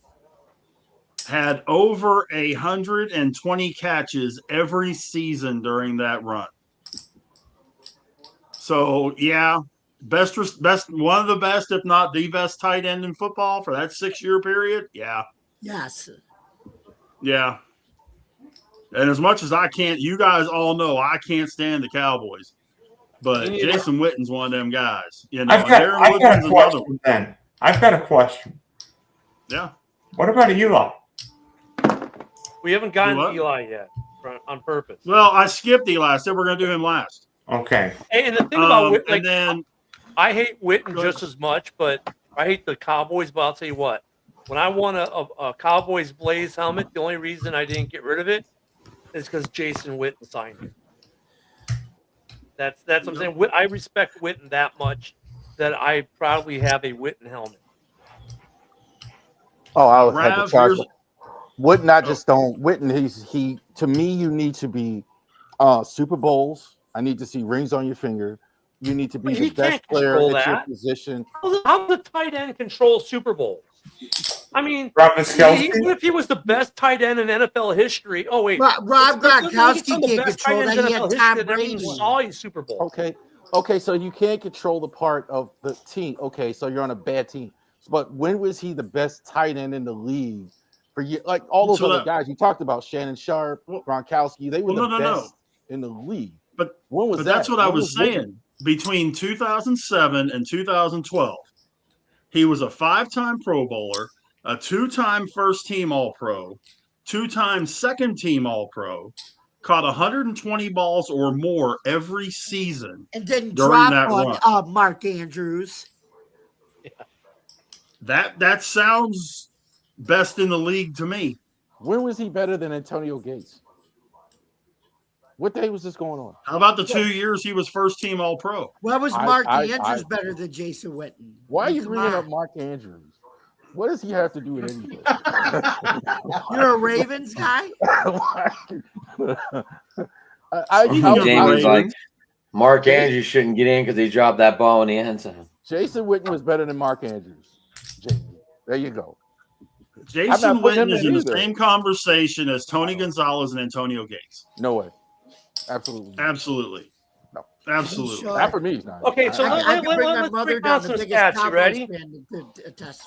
Had over 120 catches every season during that run. So, yeah, best one of the best, if not the best tight end in football for that 6-year period. Yeah.
Yes.
Yeah. And as much as I can't, you guys all know I can't stand the Cowboys. But Jason Witten's one of them guys.
I've got a question then. I've got a question.
Yeah.
What about Eli?
We haven't gotten Eli yet on purpose.
Well, I skipped Eli. I said we're going to do him last.
Okay.
And the thing about Witten, I hate Witten just as much, but I hate the Cowboys. But I'll tell you what, when I won a Cowboys Blaze helmet, the only reason I didn't get rid of it is because Jason Witten signed it. That's what I'm saying. I respect Witten that much that I proudly have a Witten helmet.
Oh, I would have to charge. Witten, I just don't. Witten, he. To me, you need to be Super Bowls. I need to see rings on your finger, You need to be
But
the
he
best
can't
player
control
at your
that.
position.
How does the tight end control Super Bowls? I mean,
Travis Kelce.
what if he was the best tight end in NFL history? Oh wait,
Rob
look at
Gronkowski
some of the
can't
best tight
control
ends
that.
in
He had
NFL
Tom
history that never even
Brady.
saw a Super Bowl.
Okay, so you can't control the part of the team. Okay, so you're on a bad team. But when was he the best tight end in the league? For you, like all those other guys you talked about, Shannon Sharp, Gronkowski, they were the best in the league.
But
when was that?
That's what I was saying. Between 2007 and 2012, he was a 5-time Pro Bowler, a 2-time first-team All-Pro, 2-time second-team All-Pro, caught 120 balls or more every season,
and didn't
during
drop
that
on
run.
Mark Andrews.
Yeah. That sounds best in the league to me.
When was he better than Antonio Gates? What day was this going on?
How about the 2 years he was first-team All-Pro?
Why was Mark Andrews better than Jason Witten?
Why are you bringing up Mark Andrews? What does he have to do with anything?
You're a Ravens guy?
Jamie's like, Mark Andrews shouldn't get in because he dropped that ball in the end zone.
Jason Witten was better than Mark Andrews. Jamie, there you go.
Jason Witten is in the same conversation as Tony Gonzalez and Antonio Gates.
No way. Absolutely.
No. Absolutely.
Not for me, he's not.
Okay, so let's break down some stats. You ready?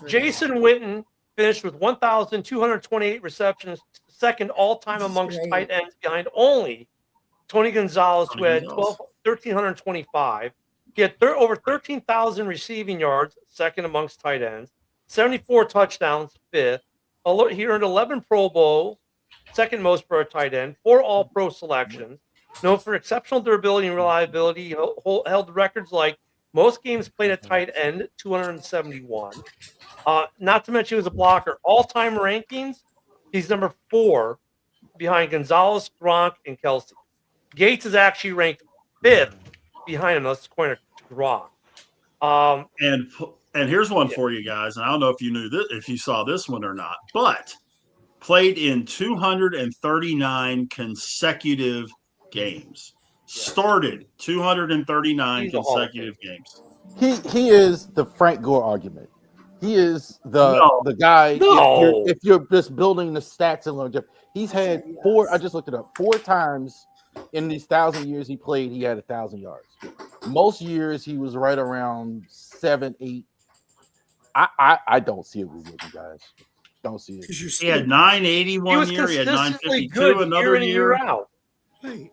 Jason Witten finished with 1,228 receptions, second all-time amongst tight ends, behind only Tony Gonzalez, who had 1,325. He had over 13,000 receiving yards, second amongst tight ends, 74 touchdowns, fifth. He earned 11 Pro Bowls, second most for a tight end, 4 All-Pro selections. Known for exceptional durability and reliability, he held records like most games played at tight end, 271. Not to mention he was a blocker. All-time rankings, he's number 4 behind Gonzalez, Gronk, and Kelce. Gates is actually ranked 5th behind him. That's according to Gronk.
And here's one for you guys. And I don't know if you knew this, if you saw this one or not, but played in 239 consecutive games. Started 239 consecutive games.
He is the Frank Gore argument. He is the guy.
No.
If you're just building the stats and longevity, he's had 4. I just looked it up. 4 times in these 1,000 years he played, he had 1,000 yards. Most years he was right around 7, 8. I don't see it with you guys. Don't see it.
He had 980 one year. He had 952 another year.
Out. Right.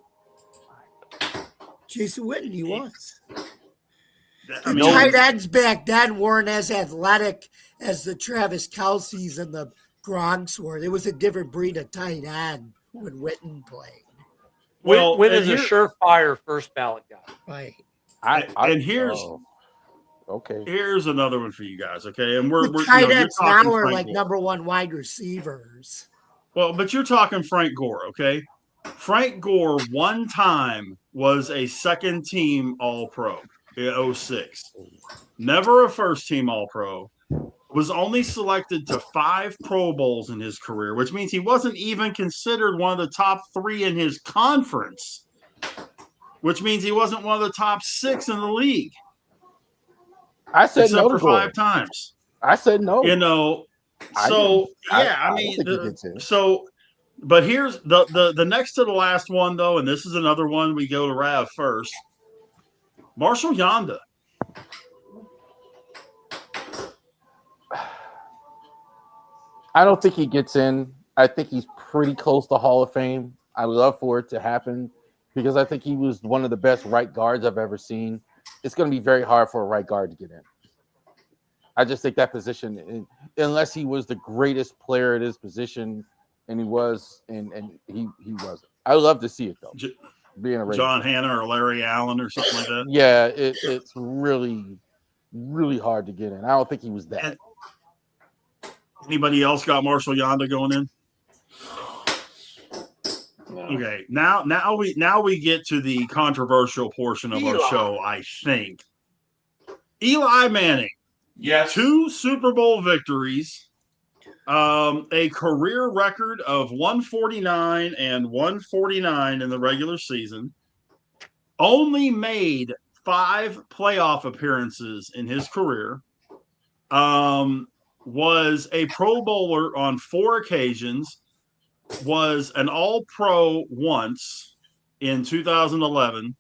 Jason Witten, he was. The tight ends back then weren't as athletic as the Travis Kelce's and the Gronks were. It was a different breed of tight end when Witten played.
Witten is a surefire first ballot guy.
Right.
Here's another one for you guys. Okay, and we're
tight ends now are like number 1 wide receivers.
Well, but you're talking Frank Gore, okay? Frank Gore one time was a second team All-Pro in 06. Never a first team All-Pro. Was only selected to 5 Pro Bowls in his career, which means he wasn't even considered one of the top 3 in his conference, which means he wasn't one of the top 6 in the league.
I said
except
no
for 5 times.
I said no.
You know, so I mean, but here's the next to the last one though, and this is another one we go to Rav first. Marshall Yanda.
I don't think he gets in. I think he's pretty close to Hall of Fame. I love for it to happen because I think he was one of the best right guards I've ever seen. It's going to be very hard for a right guard to get in. I just think that position, unless he was the greatest player at his position, and he was, and he wasn't. I would love to see it though. Being a
John Hanna or Larry Allen or something like that.
Yeah, it's really, really hard to get in. I don't think he was that.
And anybody else got Marshall Yanda going in? No. Okay, now we get to the controversial portion of our show, I think. Eli Manning.
Yes.
2 Super Bowl victories, a career record of 149 and 149 in the regular season, only made 5 playoff appearances in his career. Was a Pro Bowler on 4 occasions. Was an All-Pro once in 2011,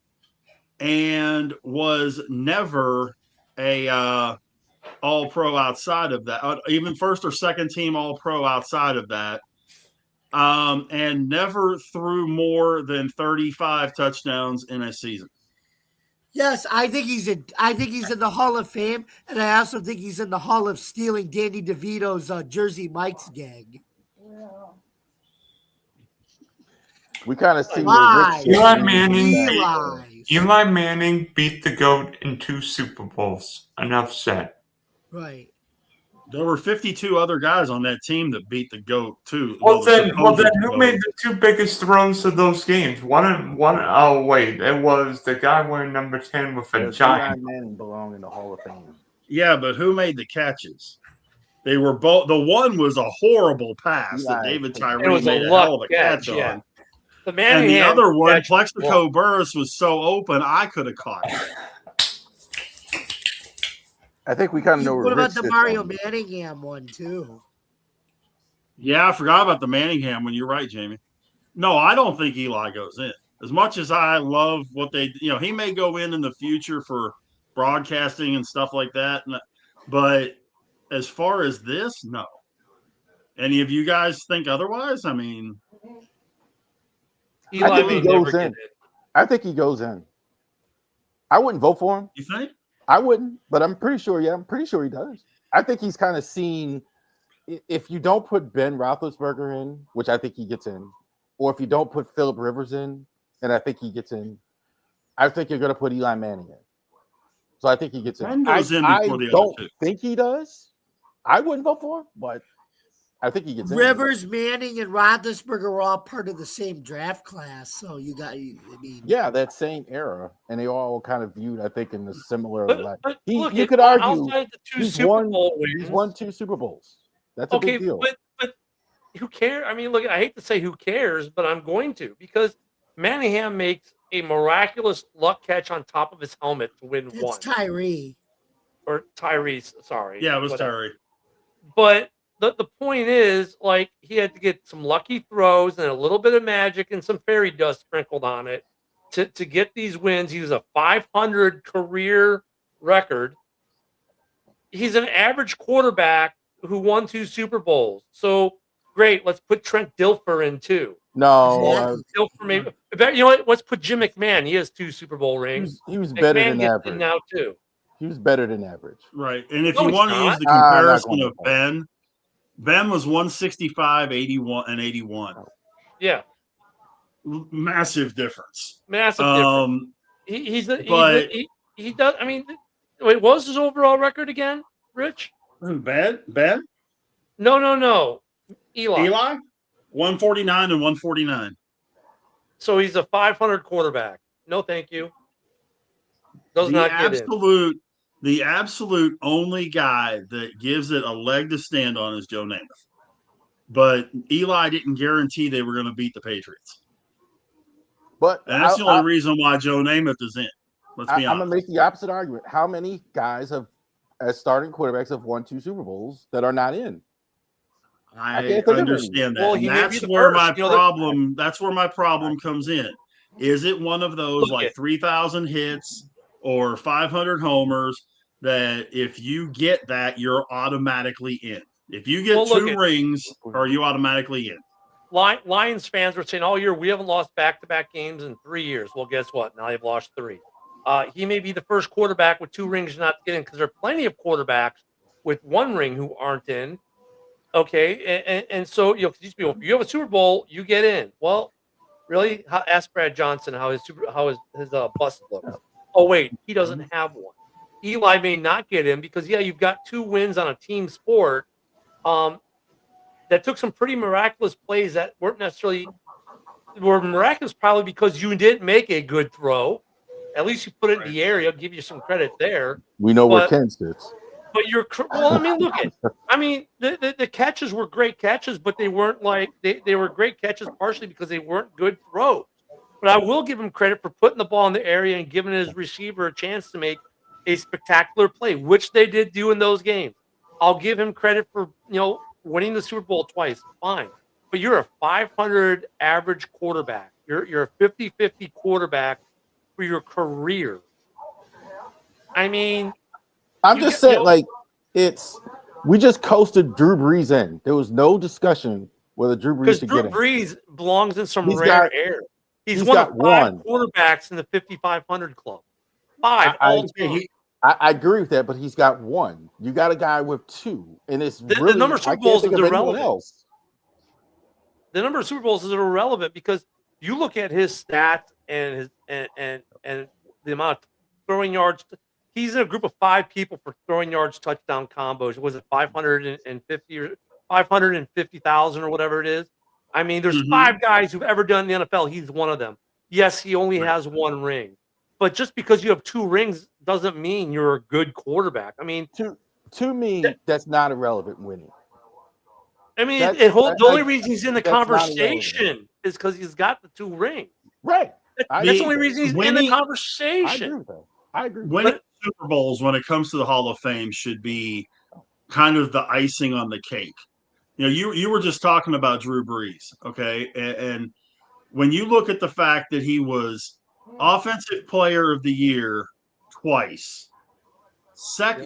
and was never a All-Pro outside of that, even first or second team All-Pro outside of that, and never threw more than 35 touchdowns in a season.
Yes, I think he's in the Hall of Fame, and I also think he's in the Hall of stealing Danny DeVito's Jersey Mike's gag.
We kind of see
Lies.
Eli Manning.
Eli
Manning beat the GOAT in 2 Super Bowls. Enough said.
Right.
There were 52 other guys on that team that beat the GOAT too.
Well, then
supposed
who
GOAT.
made the 2 biggest throws of those games? Oh wait, it was the guy wearing number 10 with a giant.
Eli Manning belong in the Hall of Fame.
Yeah, but who made the catches? They were both. The one was a horrible pass that David Tyree made a hell of a catch on.
The
And the
Manningham
other one,
catch-
Plexico Burris, was so open, I could have caught it.
I think we kind of know where
What about
Rich
the
sits
Mario
on this.
Manningham one too?
Yeah, I forgot about the Manningham one. You're right, Jamie. No, I don't think Eli goes in. As much as I love what they, he may go in the future for broadcasting and stuff like that. But as far as this, no. Any of you guys think otherwise? I mean,
Eli
I think
may
he goes
never get
in.
in.
I think he goes in. I wouldn't vote for him.
you think?
I wouldn't, but I'm pretty sure. Yeah, I'm pretty sure he does. I think he's kind of seen. If you don't put Ben Roethlisberger in, which I think he gets in, or if you don't put Phillip Rivers in, and I think he gets in, I think you're going to put Eli Manning in. So I think he gets in.
Ben goes in
I
before the other
don't
two.
think he does. I wouldn't vote for him, but I think he gets in.
Rivers, Manning, and Roethlisberger were all part of the same draft class, so you got. I mean,
Yeah, that same era, and they all kind of viewed, I think, in the similar light.
But
You
look,
could argue
outside the 2
he's
Super Bowl wins,
he's won 2 Super Bowls. That's a big deal.
but who cares? I mean, look, I hate to say who cares, but I'm going to, because Manningham makes a miraculous luck catch on top of his helmet to win
it's
one.
Tyree.
Or Tyrese, sorry.
Yeah, it was
whatever.
Tyree.
But the point is, like, he had to get some lucky throws and a little bit of magic and some fairy dust sprinkled on it to get these wins. He was a 500 career record. He's an average quarterback who won 2 Super Bowls. So great, let's put Trent Dilfer in too.
No,
Dilfer maybe. You know what? Let's put Jim McMahon. He has 2 Super Bowl rings.
he was better
McMahon
than
gets
average.
in now too.
He was better than average.
Right. And if
No,
you
he's
want to
not.
use the
I'm not
comparison
going
of
to
Ben was 165, 81, and 81.
Yeah,
Massive difference.
massive difference.
but-
He does. I mean, wait, what was his overall record again, Rich?
Ben?
No. Eli.
149 and 149.
So he's a 500 quarterback. No, thank you. Does not get in.
The absolute only guy that gives it a leg to stand on is Joe Namath. But Eli didn't guarantee they were going to beat the Patriots.
But
And that's the only reason why Joe Namath is in. Let's be
I'm
honest.
gonna make the opposite argument. How many guys as starting quarterbacks have won 2 Super Bowls that are not in?
I
can't think of
understand that.
Well,
And
he may be
that's
the
where
first.
my
You know,
problem. That's where my problem comes in. Is it one of those
Look
like
it.
3,000 hits or 500 homers that if you get that, you're automatically in? If you get
Well, look
2
it.
rings, are you automatically in?
Lions fans were saying all year we haven't lost back-to-back games in 3 years. Well, guess what? Now they've lost 3. He may be the first quarterback with 2 rings not to get in, because there are plenty of quarterbacks with 1 ring who aren't in. Okay, and so these people, if you have a Super Bowl, you get in. Well, really? Ask Brad Johnson how his bust looks. Oh wait, he doesn't have one. Eli may not get in because you've got 2 wins on a team sport. That took some pretty miraculous plays that were miraculous probably because you didn't make a good throw. At least you put it in the air. I'll give you some credit there.
We know where Ken sits.
But the catches were great catches, but they weren't like they were great catches partially because they weren't good throws. But I will give him credit for putting the ball in the area and giving his receiver a chance to make a spectacular play, which they did do in those games. I'll give him credit for, winning the Super Bowl twice. Fine. But you're a 500 average quarterback. You're a 50-50 quarterback for your career. I mean,
I'm just saying, we just coasted Drew Brees in. There was no discussion whether Drew Brees
because
should
Drew
get in.
Brees belongs in some
He's
rare
got-
air. He's
he's
one
got
of 5
one.
quarterbacks in the 5,500 club. 5
I-
all time.
I agree with that, but he's got one. You got a guy with two, and it's
The
really
number of
I
Super
can't
Bowls
think
is
of anyone
irrelevant.
else.
The number of Super Bowls is irrelevant because you look at his stats and his and the amount of throwing yards. He's in a group of 5 people for throwing yards touchdown combos. Was it 550 or 550,000 or whatever it is? I mean, there's 5 guys who've ever done the NFL. He's one of them. Yes, he only has 1 ring, but just because you have 2 rings doesn't mean you're a good quarterback. I mean,
To me, that's not irrelevant winning.
the only reason he's in the
that's not
conversation is because he's got the 2 rings.
Right.
That's the only reason he's in the conversation.
I agree.
Winning Super Bowls when it comes to the Hall of Fame should be kind of the icing on the cake. You were just talking about Drew Brees, okay? And when you look at the fact that he was Offensive Player of the Year twice,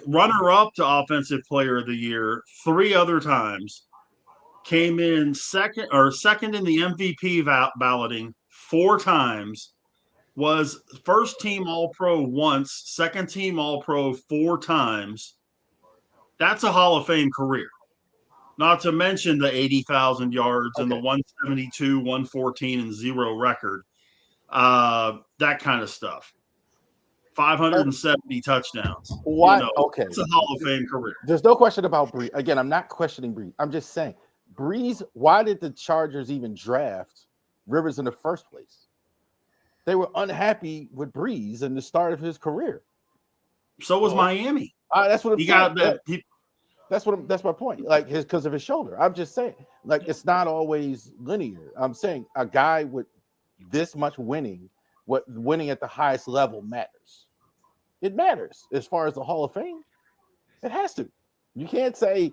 runner-up to Offensive Player of the Year 3 other times, came in second in the MVP balloting 4 times, was first team All-Pro once, second team All-Pro 4 times. That's a Hall of Fame career. Not to mention the 80,000 yards and the 172, 114, and 0 record. That kind of stuff. 570 touchdowns.
Why? Okay.
It's a Hall of Fame career.
There's no question about Brees. Again, I'm not questioning Brees. I'm just saying, Brees, why did the Chargers even draft Rivers in the first place? They were unhappy with Brees in the start of his career.
So was Miami.
That's what I'm saying.
Got that.
That's my point. Because of his shoulder. I'm just saying, it's not always linear. I'm saying a guy with this much winning at the highest level matters. It matters as far as the Hall of Fame. It has to. You can't say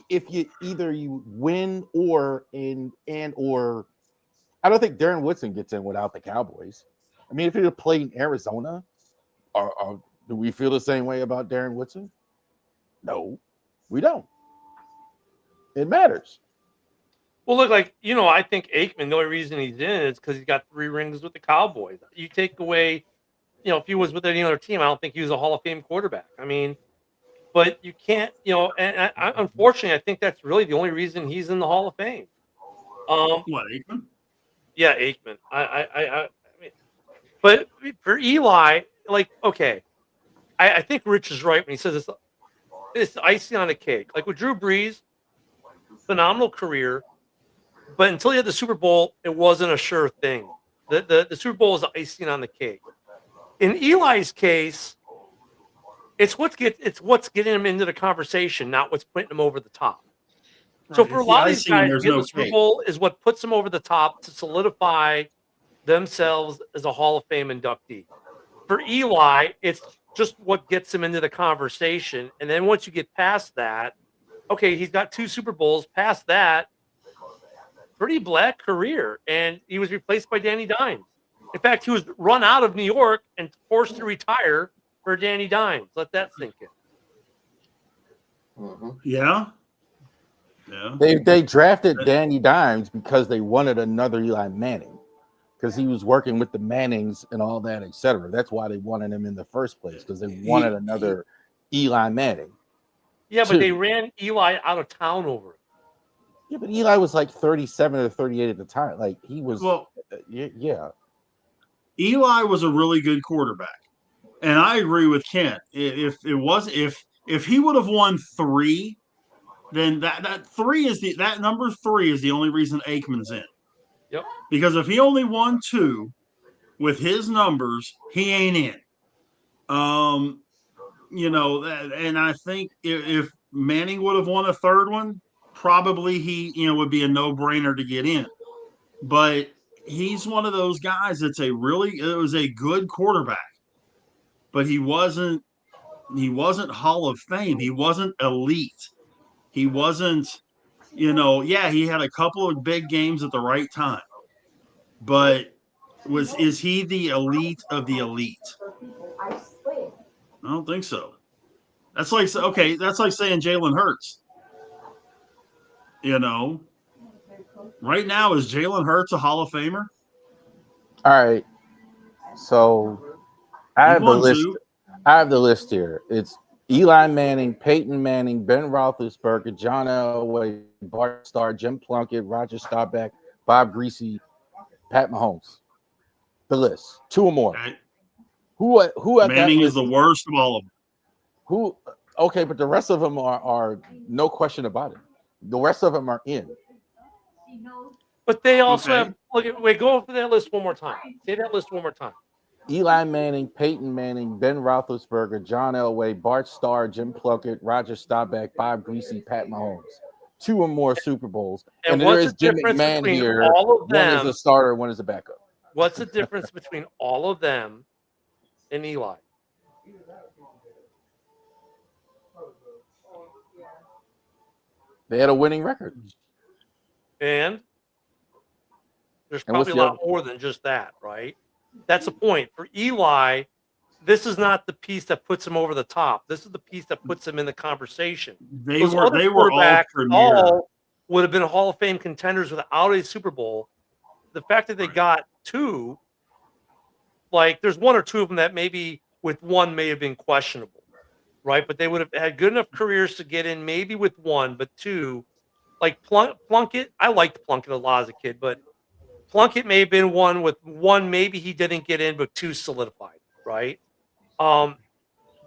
if you win or I don't think Darren Woodson gets in without the Cowboys. I mean, if he'd have played in Arizona, do we feel the same way about Darren Woodson? No, we don't. It matters.
Well, look, I think Aikman, the only reason he's in is because he's got 3 rings with the Cowboys. You take away, if he was with any other team, I don't think he was a Hall of Fame quarterback. I mean, but you can't, and unfortunately, I think that's really the only reason he's in the Hall of Fame.
What, Aikman?
Yeah, Aikman. I mean, but for Eli, I think Rich is right when he says it's icing on the cake. Like with Drew Brees, phenomenal career, but until he had the Super Bowl, it wasn't a sure thing. The Super Bowl is icing on the cake. In Eli's case, it's what's getting him into the conversation, not what's putting him over the top. So for a lot of these guys, getting the Super Bowl is what puts them over the top to solidify themselves as a Hall of Fame inductee. For Eli, it's just what gets him into the conversation. And then once you get past that, okay, he's got 2 Super Bowls. Past that, pretty black career. And he was replaced by Danny Dimes. In fact, he was run out of New York and forced to retire for Danny Dimes. Let that sink in.
Mm-hmm.
Yeah. Yeah.
They drafted Danny Dimes because they wanted another Eli Manning, because he was working with the Mannings and all that, etc. That's why they wanted him in the first place, because they wanted another Eli Manning.
Yeah, but they ran Eli out of town over it.
Yeah, but Eli was 37 or 38 at the time. He was.
Well,
yeah.
Eli was a really good quarterback, and I agree with Kent. If he would have won 3. Then that number 3 is the only reason Aikman's in.
Yep.
Because if he only won 2 with his numbers, he ain't in. And I think if Manning would have won a 3rd one, probably he would be a no-brainer to get in. But he's one of those guys that's it was a good quarterback, but he wasn't Hall of Fame. He wasn't elite. He wasn't, he had a couple of big games at the right time, but is he the elite of the elite? I don't think so. That's like saying Jalen Hurts. Right now, is Jalen Hurts a Hall of Famer?
All right. So I have the list. I have the list here. It's Eli Manning, Peyton Manning, Ben Roethlisberger, John Elway, Bart Starr, Jim Plunkett, Roger Staubach, Bob Greasy, Pat Mahomes. The list. 2 or more.
Okay.
Who at
Manning
that
is the worst of all of them.
Who? Okay, but the rest of them are no question about it. The rest of them are in.
But they also have. Wait, go over that list one more time. Say that list one more time.
Eli Manning, Peyton Manning, Ben Roethlisberger, John Elway, Bart Starr, Jim Plunkett, Roger Staubach, Bob Greasy, Pat Mahomes. 2 or more Super Bowls. And there is Jim McMahon here.
All of them,
one is a starter, one is a backup.
What's the difference between all of them and Eli?
They had a winning record.
And there's probably a lot more than just that, right? That's the point. For Eli, this is not the piece that puts him over the top. This is the piece that puts him in the conversation.
They were
all would have been Hall of Fame contenders without a Super Bowl. The fact that they got 2, like there's 1 or 2 of them that maybe with 1 may have been questionable, right? But they would have had good enough careers to get in maybe with 1, but 2, like Plunkett. I liked Plunkett a lot as a kid, but Plunkett may have been one with 1, maybe he didn't get in, but 2 solidified, right? But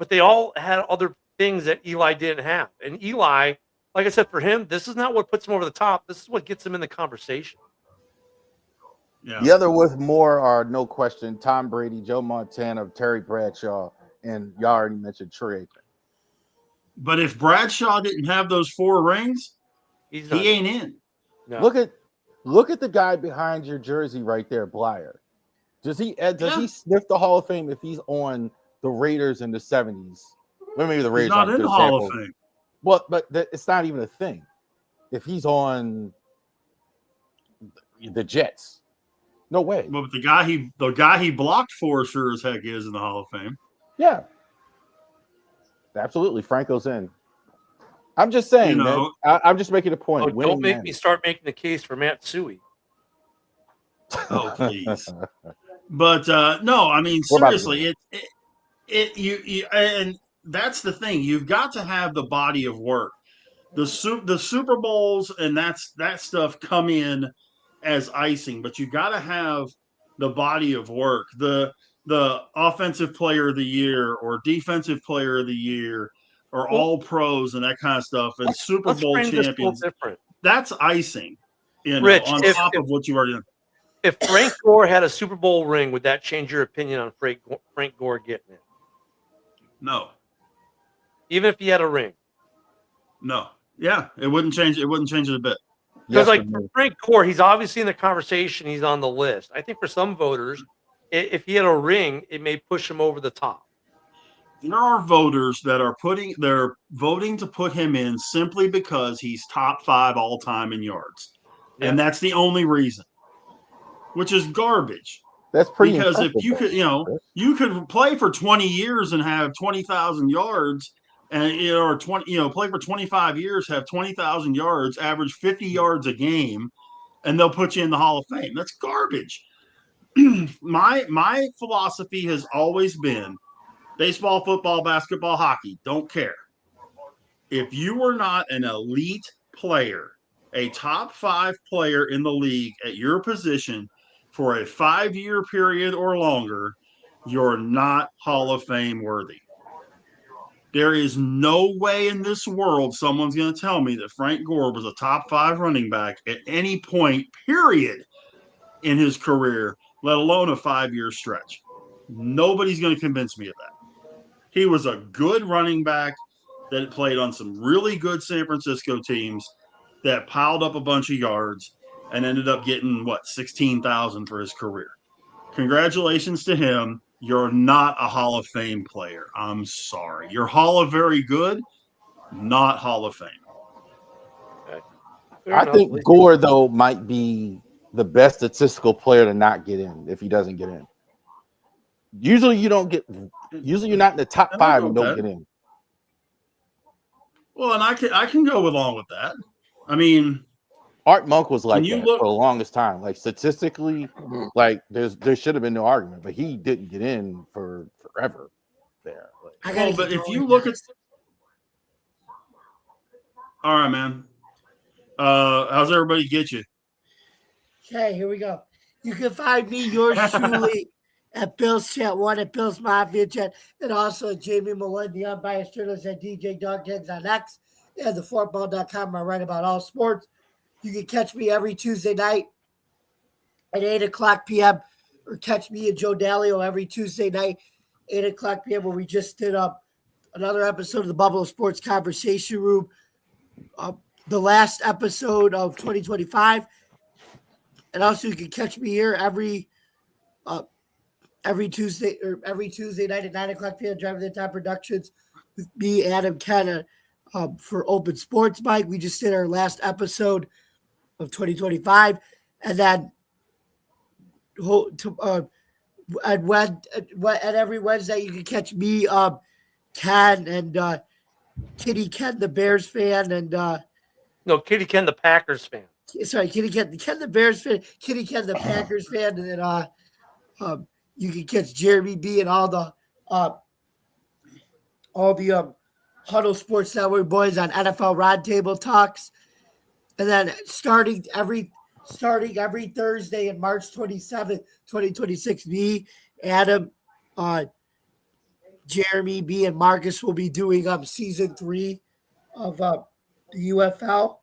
they all had other things that Eli didn't have. And Eli, like I said, for him, this is not what puts him over the top. This is what gets him in the conversation.
Yeah.
The other with more are no question Tom Brady, Joe Montana, Terry Bradshaw, and y'all already mentioned Troy Aikman.
But if Bradshaw didn't have those 4 rings, he ain't in.
No.
Look at the guy behind your jersey right there, Blyer. Does he sniff the Hall of Fame if he's on the Raiders in the 70s? Well, maybe the Raiders
he's not in the Hall of Fame.
Well, but it's not even a thing. If he's on the Jets, no way.
Well, but the guy he blocked for sure as heck is in the Hall of Fame.
Yeah, absolutely. Franco's in. I'm just saying, I'm just making a point.
Oh, don't make me start making the case for Matsui.
Oh, please. But no, I mean seriously, and that's the thing. You've got to have the body of work. The Super Bowls and that stuff come in as icing, but you got to have the body of work. The offensive player of the year or defensive player of the year or all pros and that kind of stuff and Super Bowl champions. That's icing,
Rich,
on top of what you already done.
If Frank Gore had a Super Bowl ring, would that change your opinion on Frank Gore getting it?
No.
Even if he had a ring?
No. Yeah, it wouldn't change. It wouldn't change it a bit.
Because for Frank Gore, he's obviously in the conversation. He's on the list. I think for some voters, if he had a ring, it may push him over the top.
There are voters that they're voting to put him in simply because he's top 5 all time in yards. Yeah. And that's the only reason. Which is garbage.
That's pretty
because if you could, you could play for 20 years and have 20,000 yards and or 20, play for 25 years, have 20,000 yards, average 50 yards a game, and they'll put you in the Hall of Fame. That's garbage. My philosophy has always been baseball, football, basketball, hockey, don't care. If you were not an elite player, a top 5 player in the league at your position for a 5-year period or longer, you're not Hall of Fame worthy. There is no way in this world someone's going to tell me that Frank Gore was a top 5 running back at any point, period, in his career, let alone a 5-year stretch. Nobody's going to convince me of that. He was a good running back that played on some really good San Francisco teams that piled up a bunch of yards. and ended up getting what, 16,000 for his career. Congratulations to him. You're not a Hall of Fame player. I'm sorry. You're Hall of Very Good, not Hall of Fame.
Fair
I
enough.
think Gore, though, might be the best statistical player to not get in if he doesn't get in. Usually you're not in the top
And I'll
five
go
and
with
don't
that.
get in.
Well, and I can go along with that. I mean,
Art Monk was like
you
that
look-
for the longest time. Like statistically, like there should have been no argument, but he didn't get in for forever there. Like,
I gotta
but
get
if
going,
you look at,
guys.
all right, man. How's everybody get you?
Okay, here we go. You can find me, yours truly, at Bill's Chat 1, at Bill's Mafia Chat, and also at Jamie Malone, the unbiased journalist at DJ Dogheads on X, and thefootball.com. I write about all sports. You can catch me every Tuesday night at 8 o'clock p.m., or catch me and Joe Dalio every Tuesday night, 8 o'clock p.m., where we just did another episode of the Buffalo Sports Conversation Room, the last episode of 2025. And also, you can catch me here every Tuesday night at 9 o'clock p.m. Driving the Top Productions with me, Adam Kenna, for Open Sports Mike. We just did our last episode of 2025, and then at every Wednesday you can catch me, Ken, and Kitty Ken, the Bears fan, and
No, Kitty Ken, the Packers fan.
sorry, Kitty Ken the Bears fan, Kitty Ken the Packers fan, and then you can catch Jeremy B and all the Huddle Sports Network boys on NFL Roundtable Talks, and then starting every Thursday in March 27th, 2026, me, Adam, Jeremy B, and Marcus will be doing season 3 of the UFL.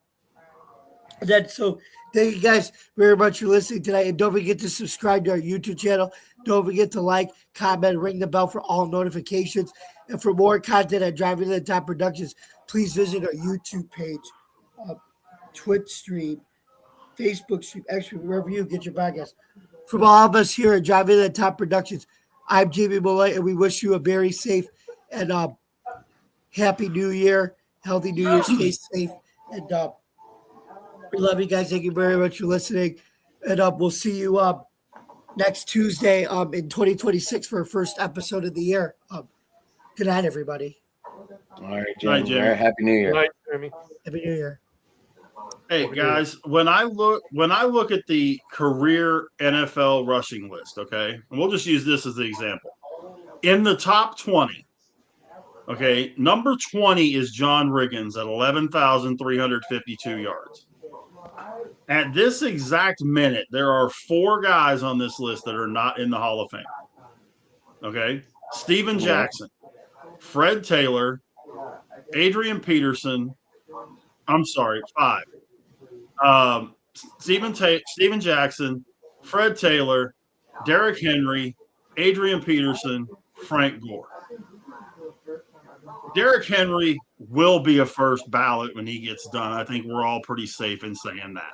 And then, so thank you guys very much for listening tonight. And don't forget to subscribe to our YouTube channel. Don't forget to like, comment, ring the bell for all notifications. And for more content at Driving to the Top Productions, please visit our YouTube page, Twitch stream, Facebook stream, actually, wherever you get your podcast. From all of us here at Driving to the Top Productions, I'm Jamie Millay, and we wish you a very safe and happy New Year, healthy New Year, stay safe, and we love you guys. Thank you very much for listening. And we'll see you next Tuesday in 2026 for our first episode of the year. Good night, everybody.
All right,
Night,
Jim.
Jimmy.
Happy New Year.
Good night, Jeremy.
Happy New Year.
Hey guys, when I look at the career NFL rushing list, okay, and we'll just use this as the example. In the top 20, okay, number 20 is John Riggins at 11,352 yards. At this exact minute, there are 4 guys on this list that are not in the Hall of Fame. Okay, Steven Jackson, Fred Taylor, Adrian Peterson. I'm sorry, 5. Steven Jackson, Fred Taylor, Derrick Henry, Adrian Peterson, Frank Gore. Derrick Henry will be a first ballot when he gets done. I think we're all pretty safe in saying that.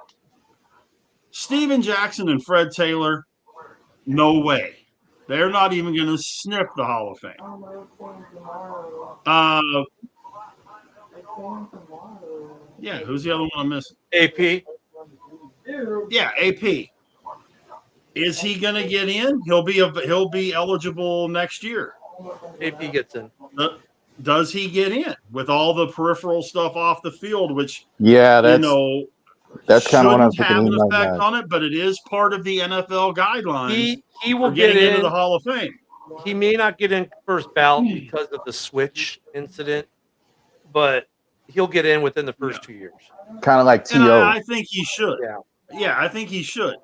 Steven Jackson and Fred Taylor, no way. They're not even going to sniff the Hall of Fame. Yeah, who's the other one I'm missing?
AP.
Yeah, AP. Is he going to get in? He'll be eligible next year.
AP gets in.
Does he get in with all the peripheral stuff off the field, which
that's kind of what I'm
shouldn't have
thinking.
an effect on it, but it is part of the NFL guidelines
He will
for getting
get
into
in.
the Hall of Fame.
He may not get in first ballot because of the switch incident, but he'll get in within the first 2 years.
Kind of like
And
T.O.
I think he should. Yeah, I think he should.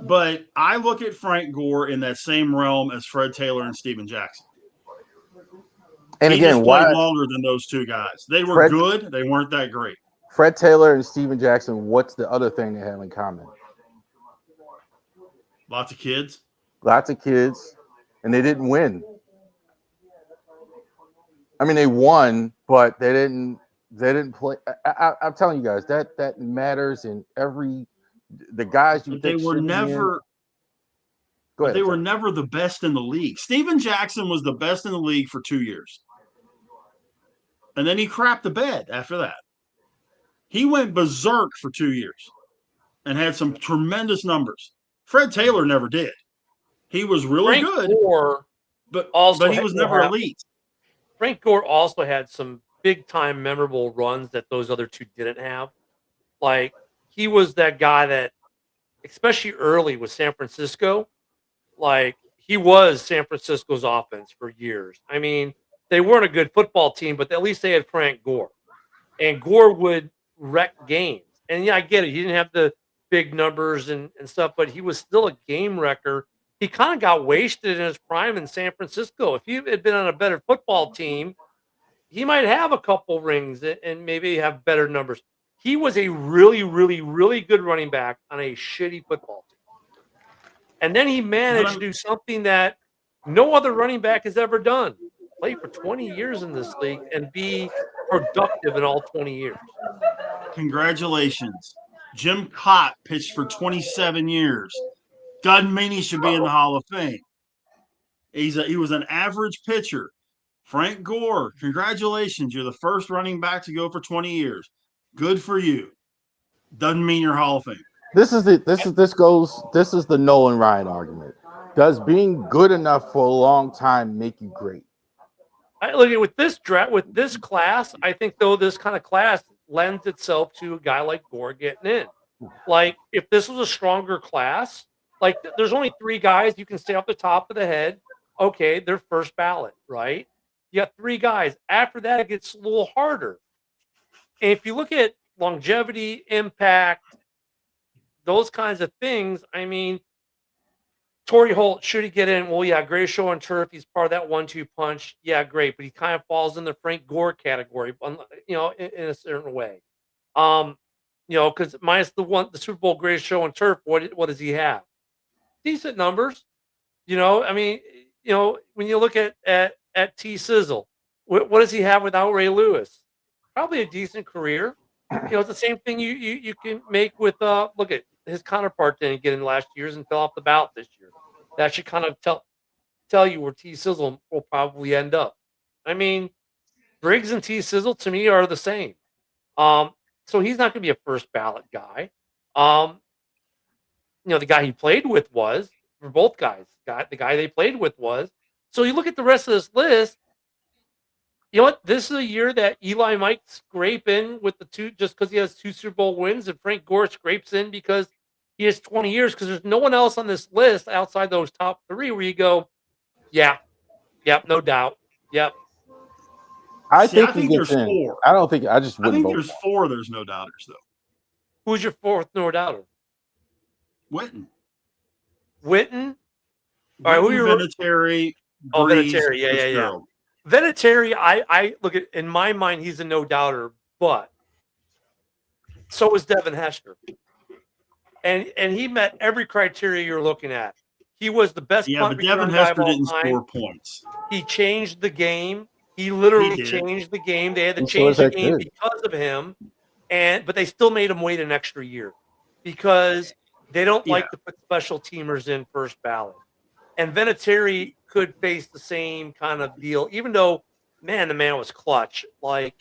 But I look at Frank Gore in that same realm as Fred Taylor and Steven Jackson.
And
he
again,
just played longer than those 2 guys. They were good. They weren't that great.
Fred Taylor and Steven Jackson, what's the other thing they have in common?
Lots of kids.
Lots of kids, and they didn't win. I mean, they won, but they didn't play. I'm telling you guys, that matters in every the guys you
But they
think
were
should be in.
never.
Go ahead.
They were
Zach.
never the best in the league. Steven Jackson was the best in the league for 2 years. And then he crapped the bed after that. He went berserk for 2 years and had some tremendous numbers. Fred Taylor never did. He was really
Frank
good,
Gore
but
also
he was never elite.
Frank Gore also had some big time memorable runs that those other two didn't have. Like he was that guy that, especially early with San Francisco, like he was San Francisco's offense for years. I mean, they weren't a good football team, but at least they had Frank Gore. And Gore would wreck games. And yeah, I get it. He didn't have the big numbers and stuff, but he was still a game wrecker. He kind of got wasted in his prime in San Francisco. If he had been on a better football team, he might have a couple rings and maybe have better numbers. He was a really, really, really good running back on a shitty football team. And then he managed to do something that no other running back has ever done. Play for 20 years in this league and be productive in all 20 years.
Congratulations. Jim Cott pitched for 27 years. Doesn't mean he should be in the Hall of Fame. He was an average pitcher. Frank Gore, congratulations. You're the first running back to go for 20 years. Good for you. Doesn't mean you're Hall of Fame.
This is the Nolan Ryan argument. Does being good enough for a long time make you great?
I look at with this draft, with this class, I think though this kind of class lends itself to a guy like Gore getting in. Like if this was a stronger class, like there's only 3 guys you can say off the top of the head. Okay, they're first ballot, right? You got 3 guys. After that, it gets a little harder. And if you look at longevity, impact, those kinds of things, I mean, Torrey Holt, should he get in? Well, yeah, great show on turf. He's part of that 1-2 punch. Yeah, great. But he kind of falls in the Frank Gore category, in a certain way. Because minus the Super Bowl greatest show on turf, what does he have? Decent numbers. When you look at T Sizzle, what does he have without Ray Lewis? Probably a decent career. It's the same thing you can make with look at his counterpart didn't get in last year's and fell off the ballot this year. That should kind of tell you where T Sizzle will probably end up. I mean, Briggs and T Sizzle to me are the same. So he's not going to be a first ballot guy. The guy he played with was for both guys. The guy they played with was. So you look at the rest of this list. You know what? This is a year that Eli might scrape in with the 2 just because he has 2 Super Bowl wins, and Frank Gore scrapes in because he has 20 years. Because there's no one else on this list outside those top 3 where you go, yep, no doubt, yep.
I think there's 4. I don't think I just.
I think there's 4. There's no doubters though.
Who's your 4th no doubter?
Witten.
All right, who you're
Vinatieri.
Oh, Vinatieri, yeah. Vinatieri, I look at in my mind, he's a no doubter, but so was Devin Hester, and he met every criteria you're looking at. He was the best.
Yeah, but Devin Hester didn't score points.
He changed the game. He literally changed the game. They had to change the game because of him, but they still made him wait an extra year because they don't like to put special teamers in first ballot. And Vinatieri could face the same kind of deal, even though, the man was clutch. Like,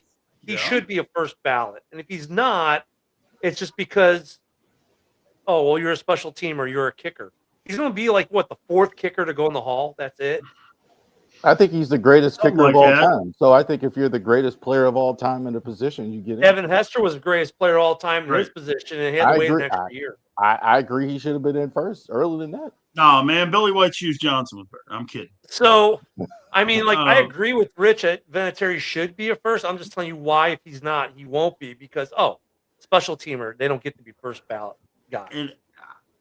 he should be a first ballot. And if he's not, it's just because, you're a special teamer, you're a kicker. He's going to be like, the 4th kicker to go in the Hall? That's it?
I think he's the greatest kicker of all time. So I think if you're the greatest player of all time in a position, you get in.
Devin Hester was the greatest player of all time in his position, and he had to wait an extra year.
I agree he should have been in first, earlier than that.
No, man, Billy White Shoes Johnson was better. I'm kidding.
So, I agree with Rich that Vinatieri should be a first. I'm just telling you why, if he's not, he won't be because, special teamer, they don't get to be first ballot guy.
And,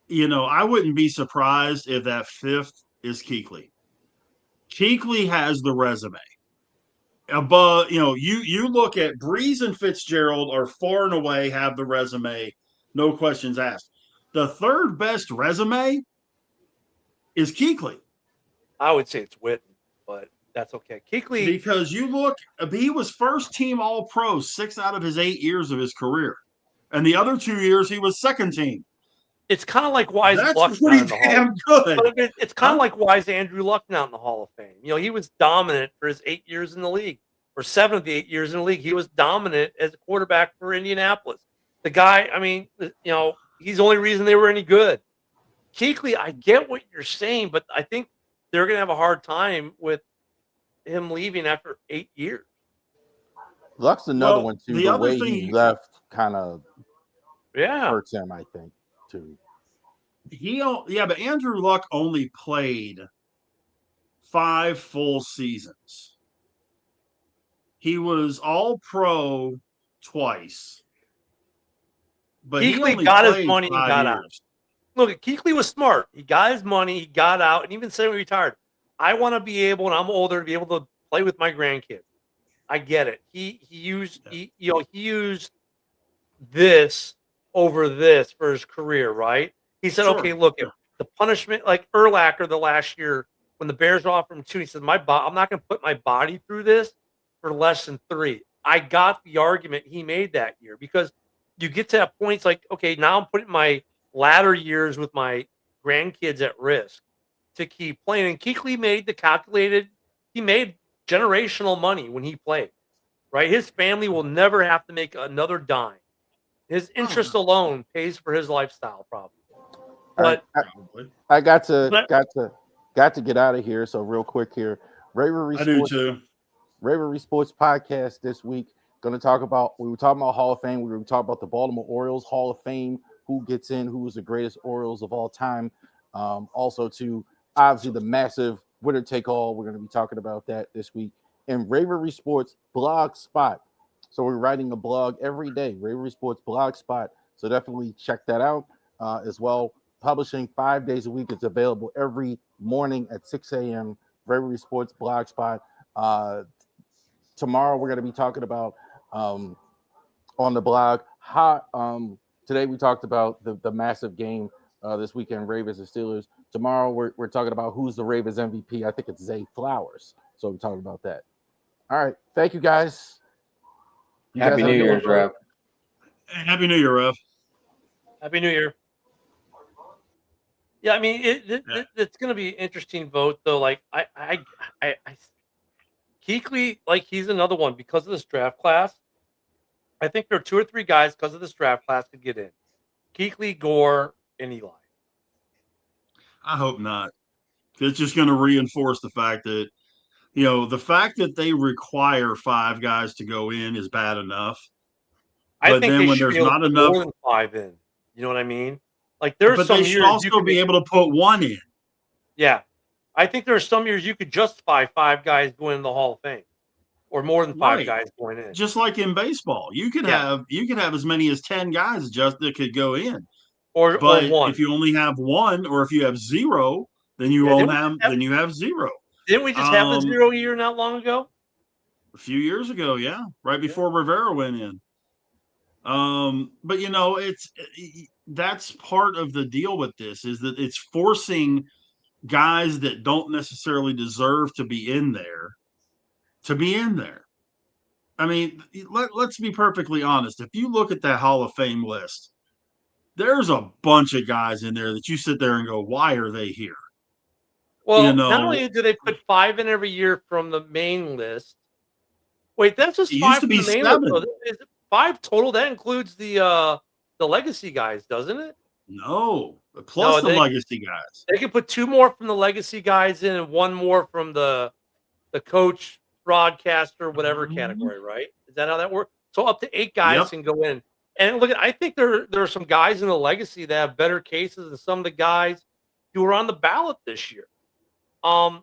I wouldn't be surprised if that 5th is Kuechly. Kuechly has the resume. Above, you look at Breeze and Fitzgerald are far and away have the resume, no questions asked. The 3rd best resume is Kuechly.
I would say it's Witten, but that's okay. Kuechly,
because you look, he was first team All-Pro 6 out of his 8 years of his career, and the other 2 years he was second team.
It's kind of like why is
That's
Luck not
pretty
in the Hall?
damn good.
But it's kind
Huh?
of like why is Andrew Luck not in the Hall of Fame? You know, he was dominant for his 8 years in the league, or 7 of the 8 years in the league. He was dominant as a quarterback for Indianapolis. The guy, I mean, you know, he's the only reason they were any good. Kuechly, I get what you're saying, but I think they're going to have a hard time with him leaving after 8 years.
Luck's another
Well,
one too.
the
The
other
way
thing-
he left kind of
Yeah.
hurts him, I think, too.
But Andrew Luck only played 5 full seasons. He was all pro twice. But he
Kuechly
only
got his
played
money and
5
got
years.
out. Look, Kuechly was smart. He got his money, he got out, and even said when he retired, I want to be able, when I'm older, to be able to play with my grandkids. I get it. He used this over this for his career, right? He said,
Sure.
okay, look, if the punishment, like Urlacher the last year, when the Bears offered him 2, he said, I'm not going to put my body through this for less than 3. I got the argument he made that year because you get to that point, it's like, okay, now I'm putting my latter years with my grandkids at risk to keep playing. And Kuechly he made generational money when he played, right? His family will never have to make another dime. His interest alone pays for his lifestyle, probably. But
I got to get out of here. So real quick here, Ravery
I do
Sports,
too.
Ravery Sports podcast this week. We were talking about Hall of Fame. We were talking about the Baltimore Orioles Hall of Fame. Who gets in? Who is the greatest Orioles of all time? Also, to obviously the massive winner take all. We're going to be talking about that this week in Ravery Sports blog spot. So we're writing a blog every day, Ravery Sports blog spot. So definitely check that out as well. Publishing 5 days a week. It's available every morning at 6 a.m. Ravery Sports blog spot. Tomorrow we're going to be talking about on the blog. Today we talked about the massive game this weekend, Ravens and Steelers. Tomorrow we're talking about who's the Ravens MVP. I think it's Zay Flowers. So we're talking about that. All right. Thank you, guys.
Happy New Year's, Rev.
Happy New Year, Rev.
Happy New Year. Yeah, I mean, it's going to be an interesting vote, though. Like, Kuechly, like, he's another one because of this draft class. I think there are 2 or 3 guys because of this draft class could get in. Kuechly, Gore, and Eli.
I hope not. It's just going to reinforce the fact that, the fact that they require 5 guys to go in is bad enough.
I think they
when
should
there's
be able
not
to put
enough,
more than 5 in. You know what I mean? Like, there's
but
some
they
years
should also
you could
be able to put 1 in.
Yeah, I think there are some years you could justify 5 guys going in the Hall of Fame, or more than 5
Right.
guys going in.
Just like in baseball, you could have as many as 10 guys that could go in.
Or 1.
If you only have 1, or if you have 0, then you have 0.
Didn't we just have a 0 year not long ago?
A few years ago, yeah, right before Rivera went in. But that's part of the deal with this, is that it's forcing guys that don't necessarily deserve to be in there to be in there. I mean, let's be perfectly honest. If you look at that Hall of Fame list, there's a bunch of guys in there that you sit there and go, why are they here?
Well, not only do they put 5 in every year from the main list. Wait, that's just 5 from the main list. So is it 5 total? That includes the legacy guys, doesn't it?
No, plus the legacy guys.
They can put 2 more from the legacy guys in and 1 more from the coach, broadcaster, whatever category, right? Is that how that works? So up to 8 guys can go in. And look, I think there are some guys in the legacy that have better cases than some of the guys who are on the ballot this year. And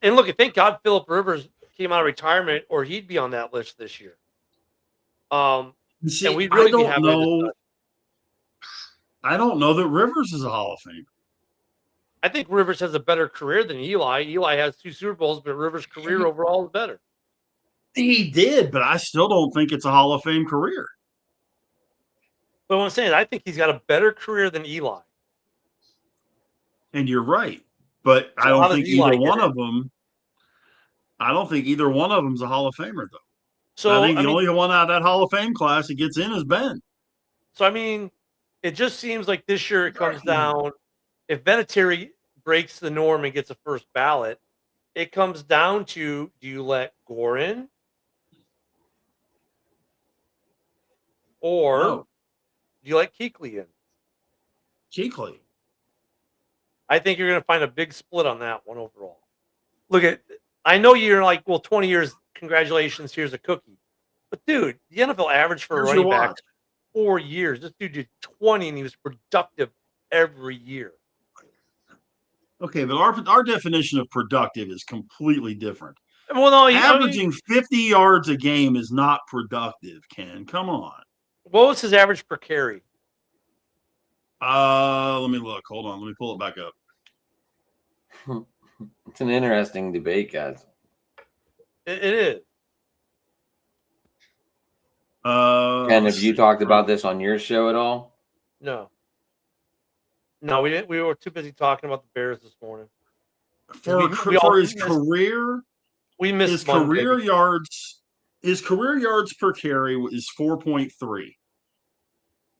look, thank God Phillip Rivers came out of retirement, or he'd be on that list this year.
See,
and we'd really be having a discussion.
I don't know that Rivers is a Hall of Famer.
I think Rivers has a better career than Eli. Eli has 2 Super Bowls, but Rivers' career overall is better.
He did, but I still don't think it's a Hall of Fame career.
But what I'm saying, I think he's got a better career than Eli.
And you're right, but I don't think either one of them. I don't think either one of them's a Hall of Famer, though.
So
I think the
mean,
only one out of that Hall of Fame class that gets in is Ben.
so I mean, it just seems like this year it comes down. If Vinatieri breaks the norm and gets a first ballot, it comes down to: do you let Gore in, or
No,
do you let Kuechly in?
Kuechly.
I think you're going to find a big split on that one overall. Look at, I know you're like, well, 20 years, congratulations, here's a cookie. But dude, the NFL average for a
Here's your
running back,
watch.
4 years. This dude did 20 and he was productive every year.
Okay, but our definition of productive is completely different.
Well, no,
Averaging 50 yards a game is not productive, Ken. Come on.
what was his average per carry?
Let me look. Hold on. Let me pull it back up.
It's an interesting debate, guys.
It is.
And have you talked about this on your show at all?
No. No, we didn't. We were too busy talking about the Bears this morning.
For his career,
we missed
his
Monday.
career yards. His career yards per carry is 4.3.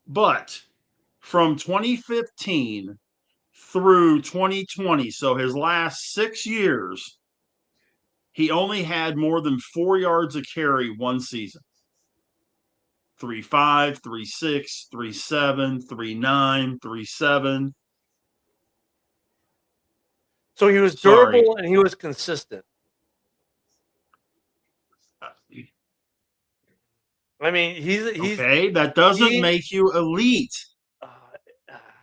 But from 2015 through 2020, so his last 6 years, he only had more than 4 yards a carry one season. 3.5, 3.6, 3.7, 3.9, 3.7.
So he was durable and he was consistent. I mean, he's
okay. That doesn't make you elite,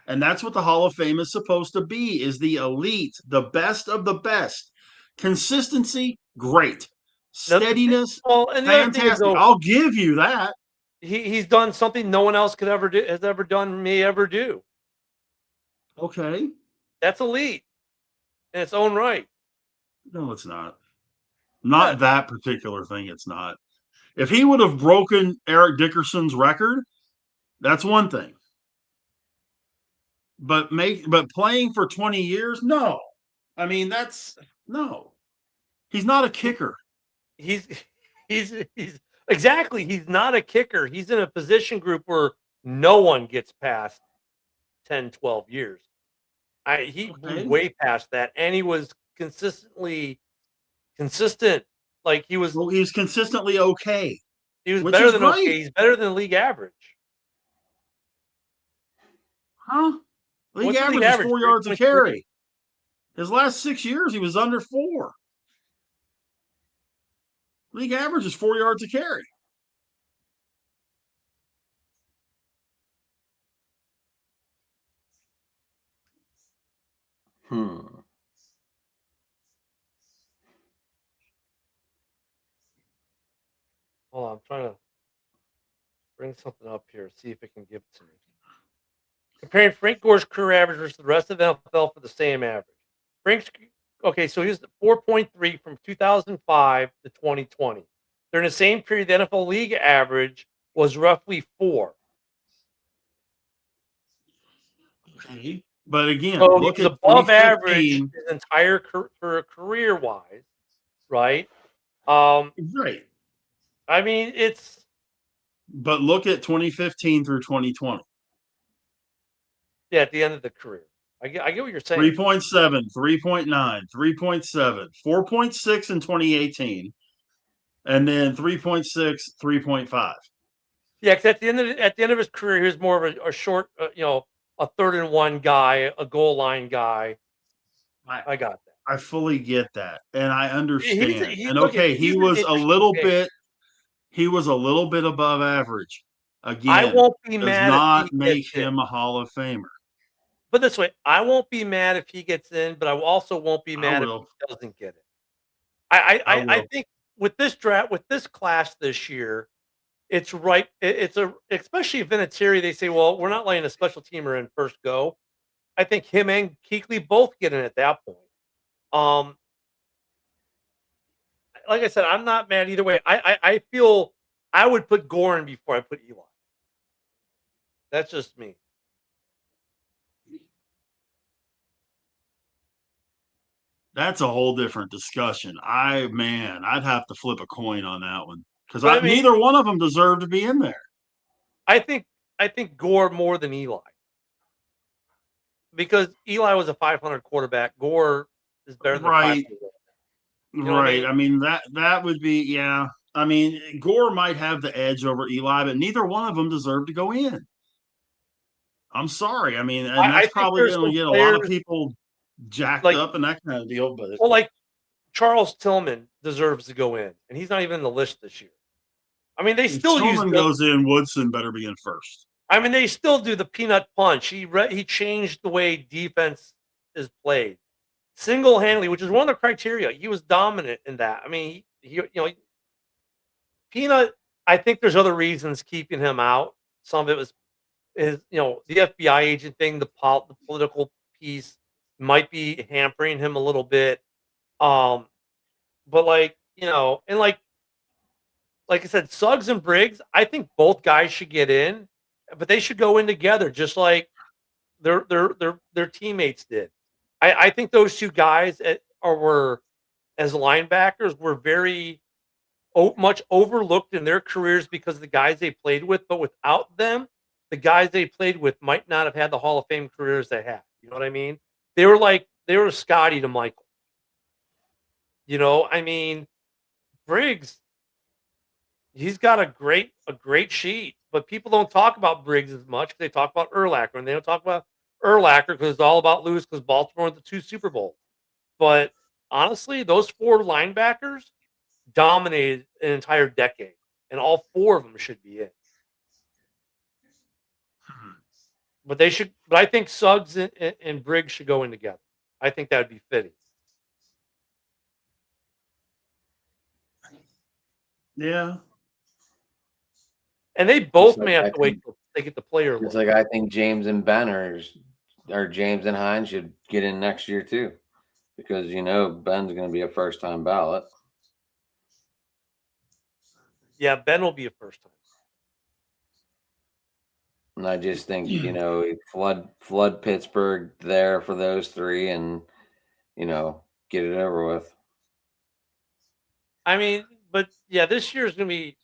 and that's what the Hall of Fame is supposed to be: is the elite, the best of the best. Consistency, great. Steadiness, fantastic. I'll give you that.
He's done something no one else could ever do, has ever done, may ever do.
Okay,
that's elite in its own right.
No, it's not. Not that particular thing. It's not. If he would have broken Eric Dickerson's record, that's one thing. But playing for 20 years, no. I mean, that's no. He's not a kicker.
He's exactly. He's not a kicker. He's in a position group where no one gets past 10, 12 years. He blew way past that, and he was consistent. Like he was.
Well, he was consistently okay.
He was better than okay. He's better than league average.
Huh? League average is 4 yards a carry. His last 6 years, he was under 4. League average is 4 yards a carry.
Hold on, I'm trying to bring something up here, see if it can give it to me. Comparing Frank Gore's career average versus the rest of the NFL for the same average. Okay, so he's 4.3 from 2005 to 2020. During the same period, the NFL league average was roughly 4.
Okay. But again,
so
look
he's
at
above average his entire career-wise, right?
Right.
I mean, it's.
But look at 2015 through 2020.
Yeah, at the end of the career. I get what you're saying.
3.7, 3.9, 3.7, 4.6 in 2018, and then 3.6, 3.5.
Yeah, because at the end of his career, he was more of a short, a 3rd-and-1 guy, a goal line guy. I got that.
I fully get that, and I understand. He was a little bit above average. Again,
I won't be mad
does not
if he
make
gets
him
in.
a Hall of Famer.
But this way, I won't be mad if he gets in, but I also won't be mad if he doesn't get it. I think with this draft, with this class this year, it's right. Especially Vinatieri. They say, well, we're not letting a special teamer in first go. I think him and Kuechly both get in at that point. Like I said, I'm not mad either way. I feel I would put Gore in before I put Eli. That's just me.
That's a whole different discussion. I'd have to flip a coin on that one because
But I mean-
neither one of them deserve to be in there.
I think Gore more than Eli. Because Eli was a 500 quarterback. Gore is better than
Right.
500. You know what I
Right.
mean?
I mean, that would be, yeah. I mean, Gore might have the edge over Eli, but neither one of them deserve to go in. I'm sorry. I mean, and
I
that's
think
probably
there's
going to
some
get a lot of
players-
people jacked
Like-
up and that kind of deal. But
Well, like Charles Tillman deserves to go in, and he's not even in the list this year. I mean, they
if
still use.
Tillman goes in, Woodson better be in first.
I mean, they still do the peanut punch. He changed the way defense is played single-handedly, which is one of the criteria. He was dominant in that. I mean, Peanut. I think there's other reasons keeping him out. Some of it was the FBI agent thing, the political piece might be hampering him a little bit. But and like I said, Suggs and Briggs, I think both guys should get in, but they should go in together, just like their teammates did. I think those two guys were as linebackers were very much overlooked in their careers because of the guys they played with, but without them, the guys they played with might not have had the Hall of Fame careers they had. You know what I mean? They were Scotty to Michael. I mean, Briggs, he's got a great sheet, but people don't talk about Briggs as much. They talk about Urlacher, and they don't talk about Urlacher because it's all about Lewis because Baltimore won the 2 Super Bowls. But honestly, those 4 linebackers dominated an entire decade, and all 4 of them should be in. But they should. But I think Suggs and Briggs should go in together. I think that would be fitting.
Yeah.
And they both
Just like
may have
I
to wait
think-
till they get the player
It's
list.
like I think James and Ben or James and Hines should get in next year too, because Ben's going to be a first-time ballot.
Yeah, Ben will be a first time.
And I just think flood Pittsburgh there for those 3, and get it over with.
I mean, but yeah, this year is going to be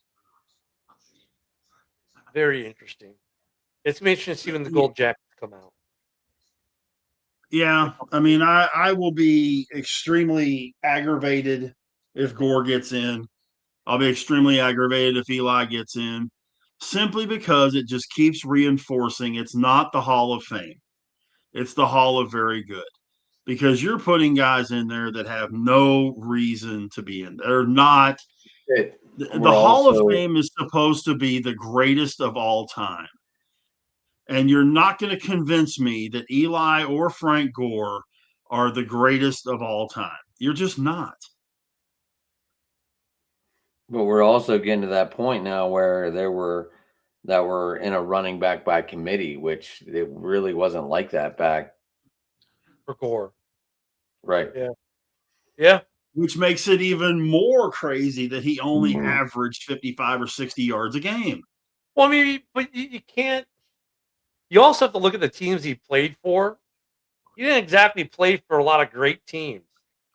very interesting. It's going to be interesting to see when the Gold Jackets come out.
Yeah. I mean, I will be extremely aggravated if Gore gets in. I'll be extremely aggravated if Eli gets in, simply because it just keeps reinforcing it's not the Hall of Fame. It's the Hall of Very Good, because you're putting guys in there that have no reason to be in. They're not. The Hall of Fame is supposed to be the greatest of all time. And you're not going to convince me that Eli or Frank Gore are the greatest of all time. You're just not.
But we're also getting to that point now where that were in a running back by committee, which it really wasn't like that back.
For Gore.
Right.
Yeah.
Which makes it even more crazy that he only averaged 55 or 60 yards a game.
Well, I mean, but you can't. You also have to look at the teams he played for. He didn't exactly play for a lot of great teams.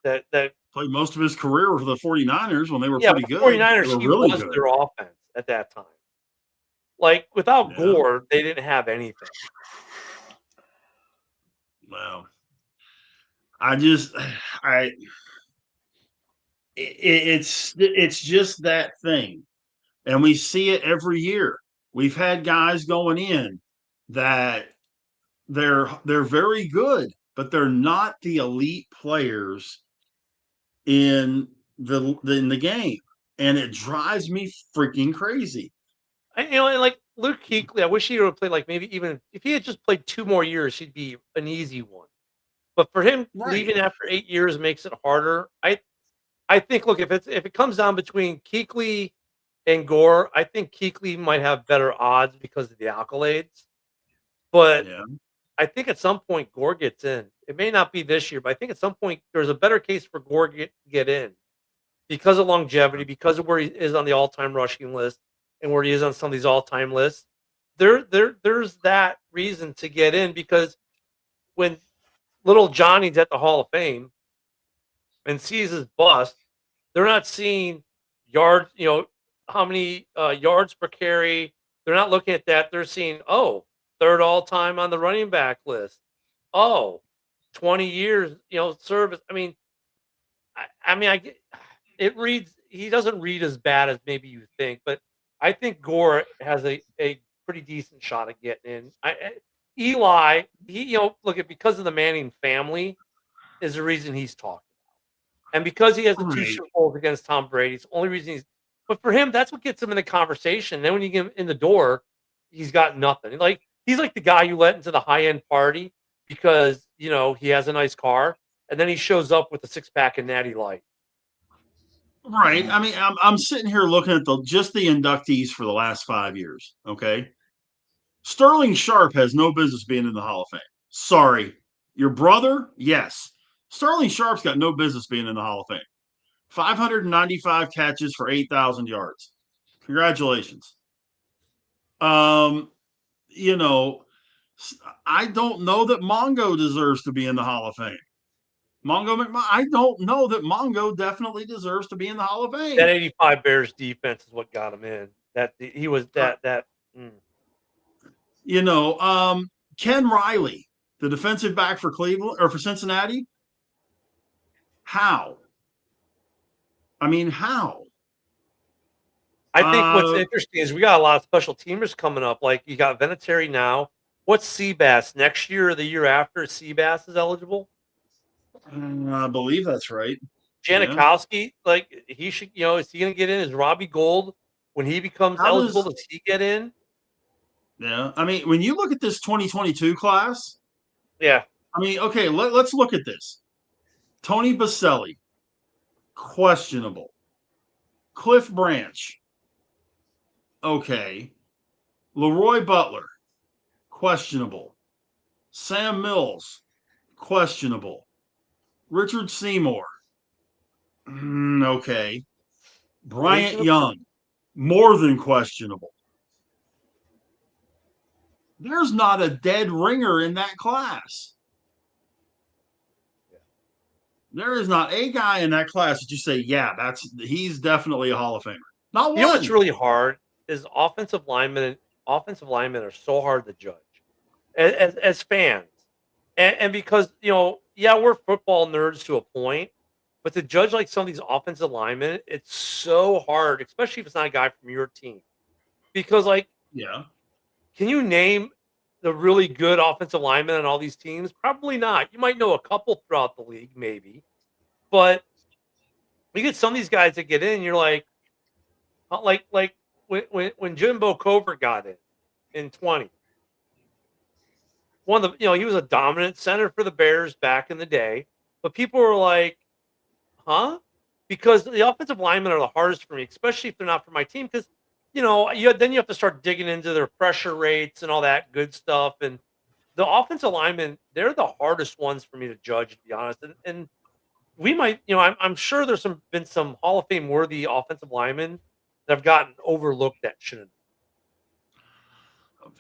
That
Played most of his career for the 49ers when they were
yeah,
pretty
but
good.
49ers,
They were
he
really
was
good.
their offense at that time. Like, without
Yeah.
Gore, they didn't have anything.
Well, it's just that thing. And we see it every year. We've had guys going in that they're very good, but they're not the elite players in the game. And it drives me freaking crazy.
Like Luke Kuechly, I wish he would have played like maybe even if he had just played 2 more years, he'd be an easy one. But for him leaving after 8 years makes it harder. I think look, if it comes down between Kuechly and Gore, I think Kuechly might have better odds because of the accolades. But I think at some point Gore gets in. It may not be this year, but I think at some point there's a better case for Gore to get in because of longevity, because of where he is on the all-time rushing list and where he is on some of these all-time lists. There's that reason to get in, because when little Johnny's at the Hall of Fame and sees his bust, they're not seeing yards, yards per carry. They're not looking at that. They're seeing, oh, third all time on the running back list. Oh, 20 years, service. I mean, I get it reads. He doesn't read as bad as maybe you think, but I think Gore has a pretty decent shot at getting in. Eli, look at because of the Manning family is the reason he's talking about, and because he has the two
Right.
Super Bowls against Tom Brady, it's the only reason he's. But for him, that's what gets him in the conversation. Then when you get him in the door, he's got nothing. Like he's like the guy you let into the high end party because he has a nice car, and then he shows up with a 6-pack of Natty Light.
Right. I mean, I'm sitting here looking at just the inductees for the last 5 years. Okay. Sterling Sharp has no business being in the Hall of Fame. Sorry. Your brother? Yes. Sterling Sharp's got no business being in the Hall of Fame. 595 catches for 8,000 yards. Congratulations. I don't know that Mongo deserves to be in the Hall of Fame. I don't know that Mongo definitely deserves to be in the Hall of Fame.
That 85 Bears defense is what got him in. He was that.
Ken Riley, the defensive back for Cleveland or for Cincinnati. How? I mean, how?
I think what's interesting is we got a lot of special teamers coming up. Like you got Vinatieri now. What's Seabass next year or the year after? Seabass is eligible.
I believe that's right.
Janikowski, like he should. Is he going to get in? Is Robbie Gold when he becomes eligible? Does he get in?
Yeah, I mean, when you look at this 2022 class,
yeah.
I mean, okay, let's look at this. Tony Baselli, questionable. Cliff Branch, okay. Leroy Butler, questionable. Sam Mills, questionable. Richard Seymour, okay. Bryant Young, more than questionable. There's not a dead ringer in that class. There is not a guy in that class that you say, yeah, he's definitely a Hall of Famer. Not one.
You know what's really hard is offensive linemen are so hard to judge as fans. And because, we're football nerds to a point, but to judge like some of these offensive linemen, it's so hard, especially if it's not a guy from your team. Because can you name the really good offensive linemen on all these teams? Probably not. You might know a couple throughout the league, maybe. But you get some of these guys that get in, you're like when Jimbo Covert got in 20. One of the, he was a dominant center for the Bears back in the day, but people were like, huh? Because the offensive linemen are the hardest for me, especially if they're not for my team. Because, then you have to start digging into their pressure rates and all that good stuff. And the offensive linemen, they're the hardest ones for me to judge, to be honest. And we might, I'm sure there's been some Hall of Fame worthy offensive linemen that have gotten overlooked that shouldn't.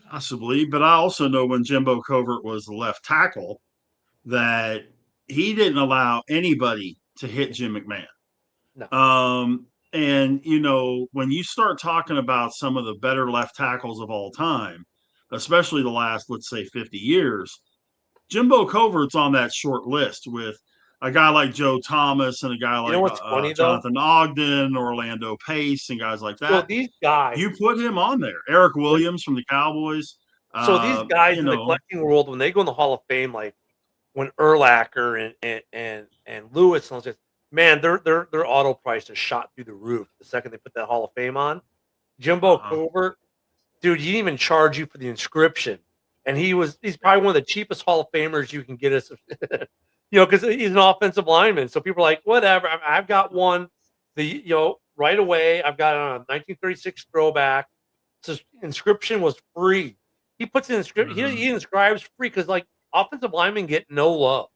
Possibly, but I also know when Jimbo Covert was the left tackle that he didn't allow anybody to hit Jim McMahon.
No.
And when you start talking about some of the better left tackles of all time, especially the last, let's say, 50 years, Jimbo Covert's on that short list with a guy like Joe Thomas and a guy like Jonathan Ogden, Orlando Pace, and guys like that.
So these guys,
you put him on there. Eric Williams from the Cowboys.
So these guys in the collecting world, when they go in the Hall of Fame, like when Urlacher and Lewis and all this, man, their auto price is shot through the roof the second they put that Hall of Fame on. Jimbo Covert, dude, he didn't even charge you for the inscription, and he's probably one of the cheapest Hall of Famers you can get us. Because he's an offensive lineman. So people are like, whatever. I've got one. Right away, I've got a 1936 throwback. So inscription was free. He puts in inscription. He inscribes free because offensive linemen get no love.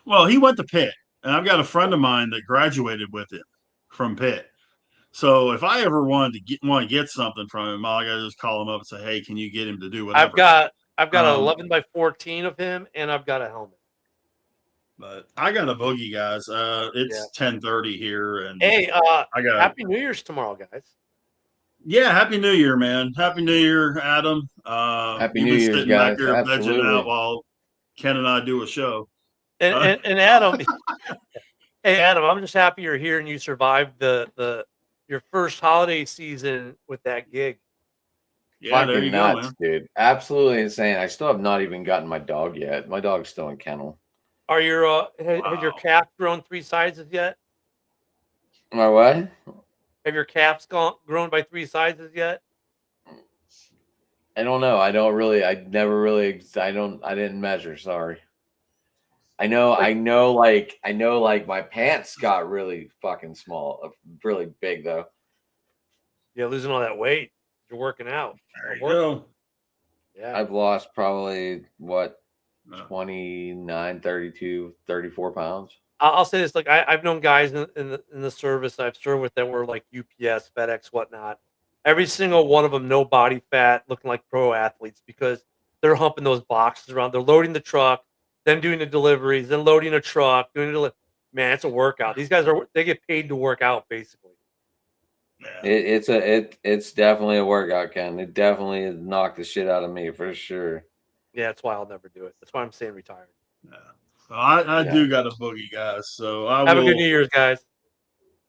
Well, he went to Pitt, and I've got a friend of mine that graduated with him from Pitt. So if I ever want to get something from him, I gotta just call him up and say, "Hey, can you get him to do whatever?"
I've got an 11 by 14 of him, and I've got a helmet.
But I got a boogie, guys. It's 10:30 here, and
Hey,
I got
Happy New Year's tomorrow, guys.
Yeah, Happy New Year, man. Happy New Year, Adam.
Happy
You've
New
been
Year's,
sitting back
guys.
here vegging
Absolutely.
out while Ken and I do a show.
And Adam, hey Adam, I'm just happy you're here and you survived your first holiday season with that gig.
Yeah, there
Fucking
you go,
nuts,
man.
dude. Absolutely insane. I still have not even gotten my dog yet. My dog's still in kennel.
Are your has your
Wow.
calf grown 3 sizes yet?
My what?
Have your calves grown by 3 sizes yet?
I don't know. I didn't measure. Sorry. I know, like my pants got really fucking small, really big though.
Yeah, losing all that weight. You're working out.
There you go.
Yeah.
I've lost probably what,
Uh,
29, 32, 34 pounds.
I'll say this: like I've known guys in the service I've served with that were like UPS, FedEx, whatnot. Every single one of them, no body fat, looking like pro athletes because they're humping those boxes around. They're loading the truck, then doing the deliveries, then loading a truck, doing the man. It's a workout. These guys they get paid to work out basically.
yeah.
It's definitely a workout, Ken. It definitely knocked the shit out of me for sure.
Yeah, that's why I'll never do it. That's why I'm staying retired.
Yeah. I
Yeah.
do got a boogie, guys. So I
Have
will.
a good New Year's, guys.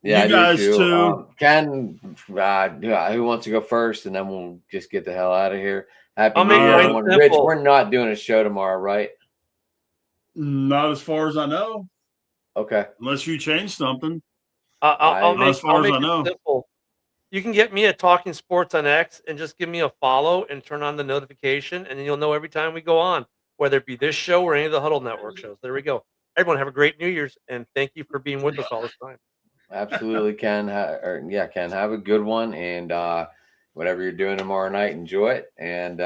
Yeah,
You
I do
guys
too.
too.
Ken, who wants to go first, and then we'll just get the hell out of here. Happy
I'll
New
make
Year,
mine
everyone.
simple.
Rich, we're not doing a show tomorrow, right?
Not as far as I know,
Okay.
unless you change something.
I'll
Not as far as
make
I
it
know.
simple. You can get me at Talking Sports on X and just give me a follow and turn on the notification, and then you'll know every time we go on, whether it be this show or any of the Huddle Network shows. There we go. Everyone have a great New Year's, and thank you for being with us all this time.
Absolutely, Ken. Ken, have a good one, and whatever you're doing tomorrow night, enjoy it. And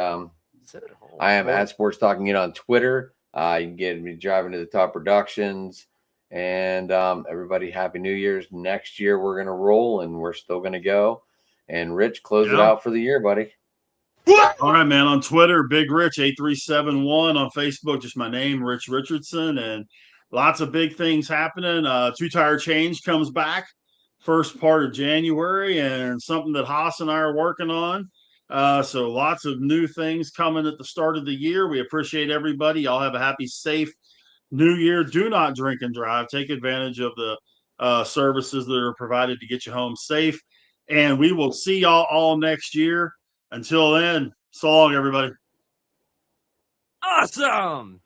Sit at home.
I am at Sports Talking It on Twitter. You can get me driving to the Top Productions. And everybody, Happy New Year's. Next year, we're going to roll, and we're still going to go. And Rich, close it out for the year, buddy.
All right, man. On Twitter, Big Rich 8371. On Facebook, just my name, Rich Richardson, and lots of big things happening. Two Tire Change comes back first part of January, and something that Haas and I are working on. So lots of new things coming at the start of the year. We appreciate everybody. Y'all have a happy, safe New Year. Do not drink and drive. Take advantage of the services that are provided to get you home safe. And we will see y'all all next year. Until then, so long, everybody.
Awesome.